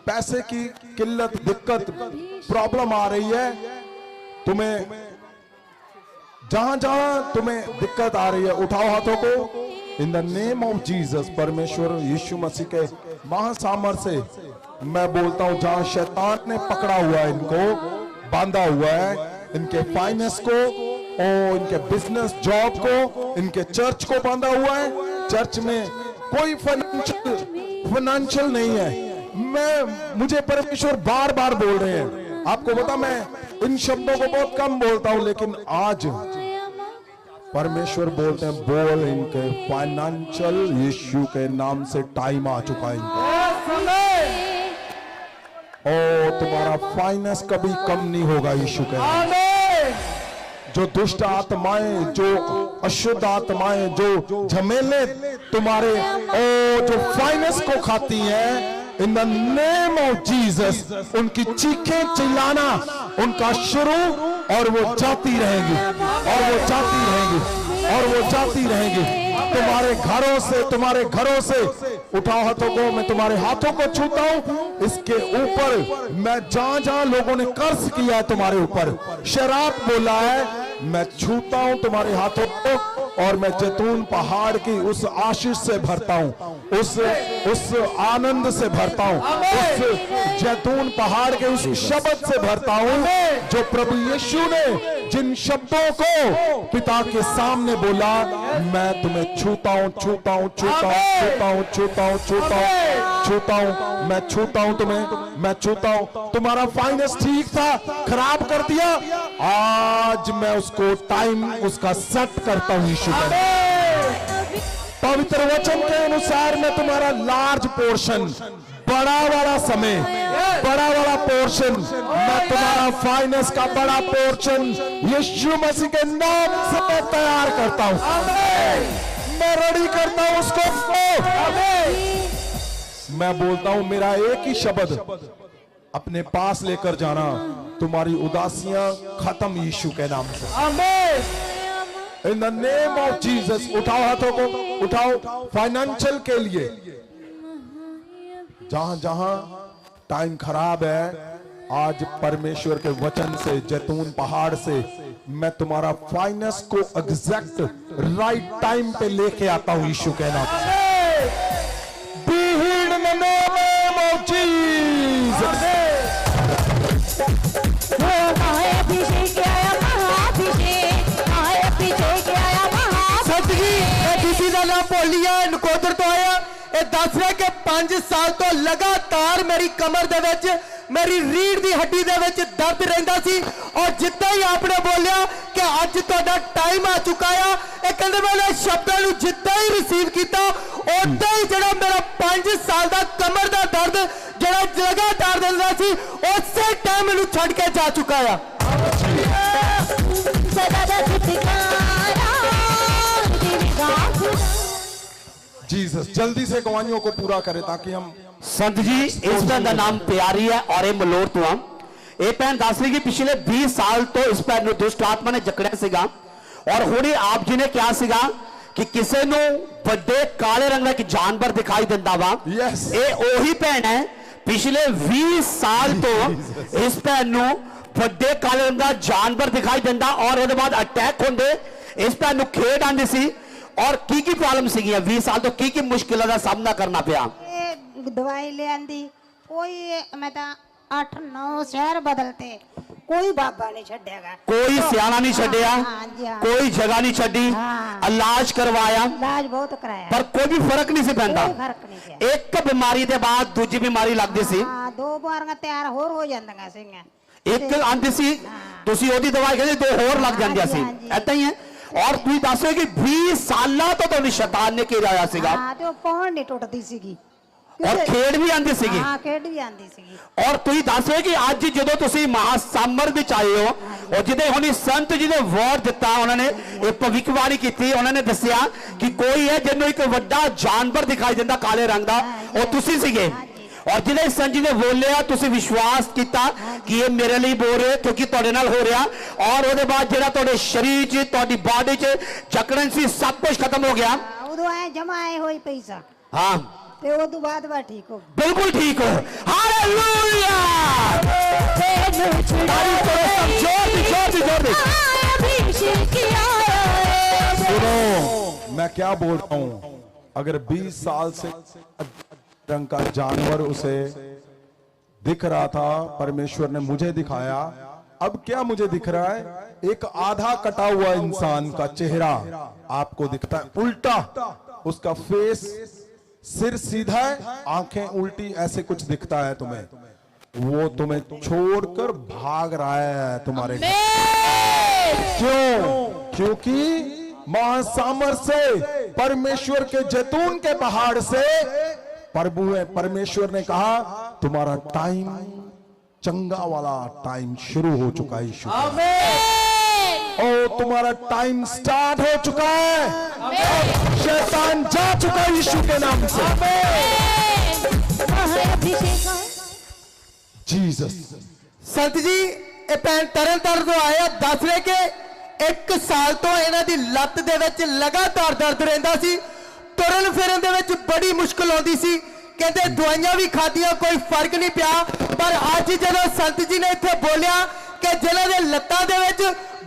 पैसे की किल्लत, दिक्कत, प्रॉब्लम आ रही है तुम्हें, जहां जहां तुम्हें दिक्कत आ रही है, उठाओ हाथों को। इन द नेम ऑफ जीसस, परमेश्वर यीशु मसीह के महासामर्थ से मैं बोलता हूं, जहां शैतान ने पकड़ा हुआ है, इनको बांधा हुआ है, इनके फाइनेंस को और इनके बिजनेस, जॉब को, इनके चर्च को बांधा हुआ है। चर्च में कोई फाइनेंशियल नहीं है। मुझे परमेश्वर बार बार बोल रहे हैं आपको पता मैं इन शब्दों को बहुत कम बोलता हूं, लेकिन आज परमेश्वर बोलते हैं बोल इनके फाइनेंशियल इश्यू के नाम से टाइम आ चुका है। ओ तुम्हारा फाइनेंस कभी कम नहीं होगा यीशु के नाम। जो दुष्ट आत्माएं, जो अशुद्ध आत्माएं, जो झमेले तुम्हारे जो फाइनेंस को खाती हैं, इन द नेम ऑफ जीसस उनकी चीखें चिल्लाना उनका शुरू, और वो जाती रहेंगी, और वो जाती रहेंगी, और वो जाती रहेंगी। तुम्हारे घरों से उठाओ हाथों को, मैं तुम्हारे हाथों को छूता हूं। इसके ऊपर मैं जहां लोगों ने कर्ज किया है तुम्हारे ऊपर, शराब बोला है, मैं छूता हूं तुम्हारे हाथों को, और मैं जैतून पहाड़ की उस आशीष से भरता हूं, उस आनंद से भरता हूं, उस जैतून पहाड़ के उस शब्द से भरता हूं जो प्रभु यीशु ने जिन शब्दों को पिता के सामने बोला, मैं तुम्हें छूता हूं, छूता हूं, छूता हूं, छूता हूं, छूता हूं, छूता हूं, छूता हूं, मैं छूता हूं तुम्हें, मैं छूता हूं। तुम्हारा फाइनेंस ठीक था, खराब कर दिया, आज मैं उसको टाइम उसका सेट करता हूं यीशु का। पवित्र वचन के अनुसार मैं तुम्हारा लार्ज पोर्शन, बड़ा वाला समय, बड़ा वाला पोर्शन, मैं तुम्हारा फाइनेंस का बड़ा पोर्शन यीशु मसीह के नाम से मैं तैयार करता हूं, मैं रेडी करता हूं उसको। मैं बोलता हूं मेरा एक ही शब्द अपने पास लेकर जाना, तुम्हारी उदासियां खत्म यीशु के नाम से। इन द नेम ऑफ जीसस उठाओ हाथों को, उठाओ फाइनेंशियल के लिए। जहां जहां टाइम खराब है, आज परमेश्वर के वचन से, जैतून पहाड़ से मैं तुम्हारा फाइनेंस को एग्जैक्ट राइट टाइम पे लेके आता हूं यीशु के नाम से। Be healed in the name of Jesus. भोलिया नकोदर तो आया, ये दस रहा कि 5 साल तो लगातार मेरी कमर दे विच, मेरी रीढ़ दी हड्डी दे विच दर्द रहिंदा सी, और जिद्दां ही आपने बोलिया कि अज तुहाडा टाइम आ चुका है, ये कहंदे मैं शब्दां नूं जिद्दां ही रिसीव कीता, उद्दां ही जिहड़ा मेरा 5 साल दा कमर दा दर्द जिहड़ा लगातार दिंदा सी, उसे टाइम मैनूं छड्ड के जा चुका है। जीसस जल्दी से गवाहियों को पूरा करे ताकि हम संत जी, इस भैन का नाम प्यारी है और ये मलोर तो हम ये भैन दस रही कि पिछले 20 साल तो इस भैन ਨੂੰ दुष्ट आत्मा ने जकड़िया सीगा, और हुणे आप जी ने क्या सीगा कि किसी ਨੂੰ ਵੱਡੇ ਕਾਲੇ रंग का जानवर दिखाई दिंदा वा। ये ओही भैन है पिछले 20 साल तो इस भैन ਨੂੰ ਵੱਡੇ ਕਾਲੇ रंग का जानवर दिखाई दिंदा, और ਉਹਦੇ बाद अटैक होंदे, इस भैन ਨੂੰ खेड आंदी सी, और की प्रॉब्लम सी 20 साल तो की मुश्किलों का सामना करना पिया। दवाई ले आंदी, कोई मैं 8-9 शहर बदलते, कोई बाबा नहीं छड़ेगा, कोई सियाना नहीं छड़िया, कोई जगह नहीं छड़ी, इलाज करवाया, इलाज बहुत कराया, पर कोई भी फर्क नहीं सी पैंदा। एक बीमारी के बाद दूजी बीमारी लगती सी, 2 बार तैयार होर हो जांदियां सीगीਆਂ, एक आंदी सी तुसी ओदी दवाई कहंदे 2 होर लग जांदियां सी, ऐदा ही है। और तुम दसो कि 20 साल तो शैतान ने घेराया सीगा, कौन नहीं टुटदी सीगी, और खेड भी आंदी सीगी, हां खेड भी आंदी सीगी। और तुम दसो कि अज जो तुसी महासामर विच आए हो, और जिदे हुणी संत जी ने वर्ड दिता, उन्होंने एक भविष्यवाणी की, उन्होंने दसिया कि कोई है जिन्होंने एक वड्डा जानवर दिखाई दिंदा काले रंग का, और तुसी सीगे, और जिन्हें संत जी ने बोलिया तुसी विश्वास किया कि ये मेरे लिए बोल रहे क्योंकि तुहाडे नाल हो रहा, और उसके बाद जिहड़ा तुहाडे शरीर च तुहाडी बॉडी च जकड़न सी सब कुछ खत्म हो गया, उदों आए जमा आए होई पैसा, हाँ ते उदों बाद बा ठीक हो, बिल्कुल ठीक हो। हालेलुया, तारीफ करो सब, जोर दी। सुनो मैं क्या बोलता हूं, अगर 20 साल से रंग का जानवर उसे दिख रहा था, परमेश्वर ने मुझे दिखाया, अब क्या मुझे दिख रहा है, एक आधा कटा हुआ इंसान का चेहरा आपको दिखता है, उल्टा उसका फेस, सिर सीधा है, आंखें उल्टी, ऐसे कुछ दिखता है तुम्हें। वो तुम्हें छोड़कर भाग रहा है तुम्हारे घर। क्यों? क्योंकि महासामर से परमेश्वर के जैतून के पहाड़ से प्रभु है, परमेश्वर ने कहा तुम्हारा टाइम चंगा वाला टाइम शुरू हो चुका है यीशु। ओ तुम्हारा टाइम स्टार्ट हो चुका है। शैतान जा चुका है यीशु के नाम से। जीसस। संत जी ये भैन तरन तारण तो आए दस रहे कि 1 साल तो इन्हां दी लत्त दे विच लगातार दर्द रहिंदा सी, तुरन फिरन दे विच बड़ी मुश्किल आउंदी सी, कहते दवाइयां भी खादियां कोई फर्क नहीं पिया। पर अज जदों संत जी ने इत्थे बोलिया कि जिन्हां दे लत्तां दे विच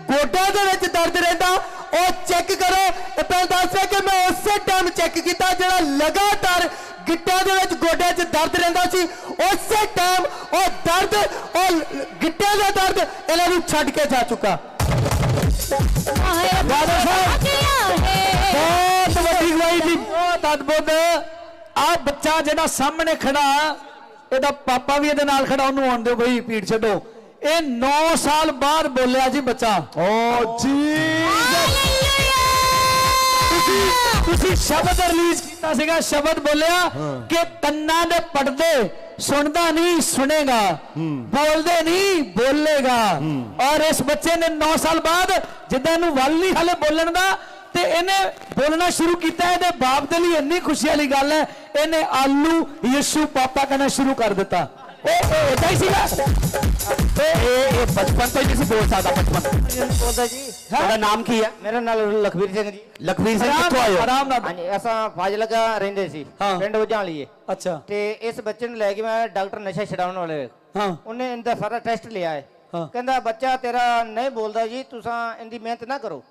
गोड्यां दे विच दर्द रहिंदा ਉਹ चेक करो, भैन दस रहे कि मैं उस टाइम चेक किया जिहड़ा लगातार गिट्टियां दे विच गोड्यां च दर्द रहिंदा सी, उस टाइम ਉਹ दर्द और गिट्टियां दा दर्द इन्हां नूं छड्ड के जा चुका। बहुत वड्डी गवाही दी, बहुत अद्भुत। आ बच्चा जेड़ा सामने खड़ा ਇਹਦਾ पापा भी ਇਹਦੇ ਨਾਲ खड़ा, ਉਹਨੂੰ ਆਉਣ ਦਿਓ ਕੋਈ ਪੀੜ ਛੱਡੋ। ਇਹ 9 ਸਾਲ ਬਾਅਦ ਬੋਲਿਆ ਜੀ ਬੱਚਾ। ਓ ਜੀ ਤੁਸੀਂ ਸ਼ਬਦ ਰਿਲੀਜ਼ ਕੀਤਾ ਸੀਗਾ, ਸ਼ਬਦ ਬੋਲਿਆ ਕਿ ਕੰਨਾਂ ਦੇ ਪਰਦੇ सुनता नहीं सुनेगा, बोलते नहीं बोलेगा। और इस बच्चे ने 9 साल बाद जिद्दां नूं वल नहीं हाले बोलण दा ते इन्हें बोलना शुरू किया। इहदे बाप दे लई इन्नी खुशी वाली गल है, इन्हें आलू यीशु पापा कहना शुरू कर दिता। इदा ही सीगा बचपन तो ही बोल सकता। बचपन बोलदा जी। ਤੁਹਾਡਾ ਨਾਮ ਕੀ ਹੈ? ਮੇਰਾ ਨਾਮ ਲਖਵੀਰ ਸਿੰਘ ਜੀ। ਲਖਵੀਰ ਸਿੰਘ ਕਿੱਥੋਂ ਆਏ ਹੋ? ਆਰਾਮ ਨਾਲ। ਹਾਂਜੀ ਅਸਾਂ ਫਾਜ਼ਿਲਕਾ ਰਹਿੰਦੇ ਸੀ, ਪਿੰਡ ਵਜਾਣ ਲਈਏ। ਅੱਛਾ। ਤੇ ਇਸ ਬੱਚੇ ਨੂੰ ਲੈ ਕੇ ਮੈਂ ਡਾਕਟਰ ਨਸ਼ਾ ਛਡਾਉਣ ਵਾਲੇ, ਉਹਨੇ ਇਹਦਾ ਸਾਰਾ ਟੈਸਟ ਲਿਆ ਹੈ। ਕਹਿੰਦਾ ਬੱਚਾ ਤੇਰਾ ਨਹੀਂ ਬੋਲਦਾ ਜੀ, ਤੁਸੀਂ ਇਹਦੀ ਮਿਹਨਤ ਨਾ ਕਰੋ।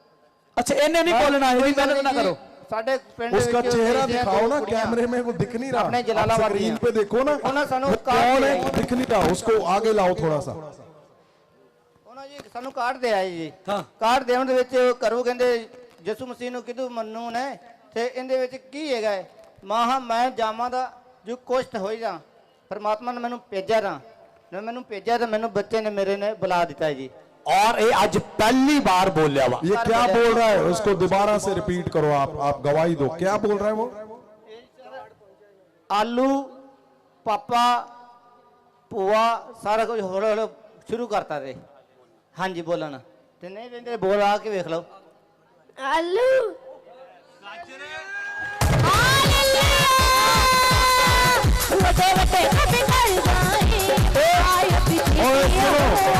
अच्छा इन्हें नहीं बोलना, इसकी मेहनत ना करो। साडे पिंड उसका चेहरा दिखाओ ना, कैमरे में वो दिख नहीं रहा, अपने जलालाबाद स्क्रीन पे देखो ना, कौन है दिख नहीं रहा, उसको आगे लाओ थोड़ा सा। ਉਹਨਾਂ ਜੀ ਸਾਨੂੰ ਕਾਰਡ ਦੇ ਆਏ ਜੀ। ਕਾਰਡ ਦੇਣ ਦੇ ਵਿੱਚ ਘਰੋਂ ਕਹਿੰਦੇ ਯਿਸੂ ਮਸੀਹ ਨੂੰ ਕਿਦੋਂ ਮੰਨੂ ਨੇ, ਤੇ ਇਹਦੇ ਵਿੱਚ ਕੀ ਹੈਗਾ? ਮਾਂ ਮੈਂ ਜਾਵਾਂ ਦਾ ਜੋ ਕੁਛ ਹੋਈ ਜਾ, ਪਰਮਾਤਮਾ ਨੇ ਮੈਨੂੰ ਭੇਜਿਆ ਤਾਂ ਮੈਨੂੰ ਬੱਚੇ ਨੇ ਮੇਰੇ ਨੇ ਬੁਲਾ ਦਿੱਤਾ ਹੈ ਜੀ। और ये आज पहली बार बोल रहा। ये क्या बोल रहा है? उसको दोबारा से रिपीट करो, आप गवाही दो, क्या बोल रहा है वो? आलू पापा भूआ सारा कुछ हौले हौले शुरू करता थे। हाँ जी बोलना ते नहीं कहते बोल आ के देख लो। आलू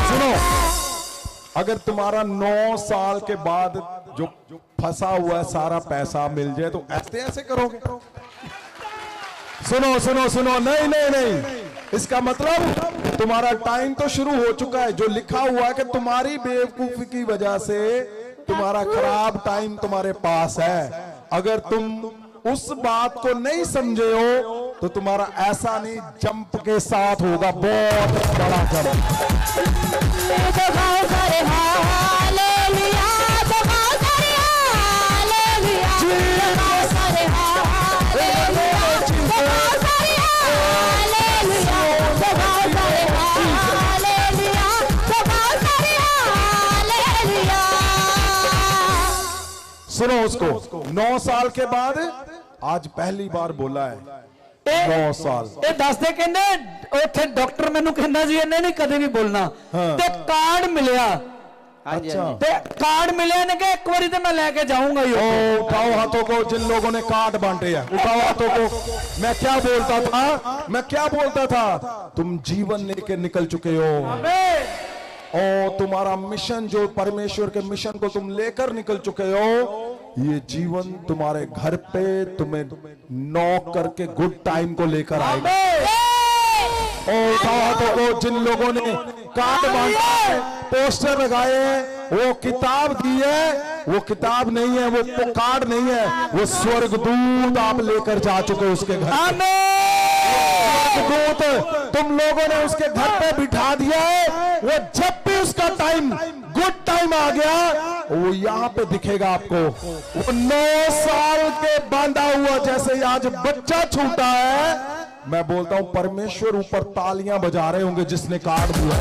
सुनो, अगर तुम्हारा 9 साल के बाद जो फंसा हुआ है सारा पैसा मिल जाए तो ऐसे ऐसे करोगे? सुनो सुनो सुनो, नहीं नहीं नहीं, इसका मतलब तुम्हारा टाइम तो शुरू हो चुका है। जो लिखा हुआ है कि तुम्हारी बेवकूफी की वजह से तुम्हारा खराब टाइम तुम्हारे पास है। अगर तुम उस बात को नहीं समझे हो तो तुम्हारा ऐसा नहीं जंप के साथ होगा, बहुत बड़ा जंप। सुनो उसको, 9 साल के बाद आज पहली बार बोला है। 9 साल ये दसदे कहंदे उत्थे डॉक्टर मैनू कहंदा जी इन्हें नहीं कदे भी बोलना। ते कार्ड मिलिया। अच्छा, ते कार्ड मिले ने कि एक बारी तो मैं लेके जाऊंगा ही। उठाओ हाथों को जिन लोगों ने कार्ड बांटे हैं, उठाओ हाथों को। मैं क्या बोलता था? तुम जीवन लेके निकल चुके हो। और तुम्हारा मिशन, जो परमेश्वर के मिशन को तुम लेकर निकल चुके हो, ये जीवन तुम्हारे घर पे तुम्हें नॉक करके गुड टाइम को लेकर आएगा। और उठाओ हाथों को जिन लोगों ने कार्ड बांटा है, पोस्टर लगाए हैं, वो किताब दी है, वो किताब नहीं है, वो कार्ड नहीं है, वो स्वर्गदूत आप लेकर जा चुके हो उसके घर। स्वर्गदूत तुम लोगों ने उसके घर पे बिठा दिया है। वो जब भी उसका टाइम, गुड टाइम आ गया, वो यहाँ पे दिखेगा आपको। वो 9 साल के बांधा हुआ, जैसे आज बच्चा छूटा है, मैं बोलता हूं परमेश्वर ऊपर तालियां बजा रहे होंगे जिसने कार्ड दिया।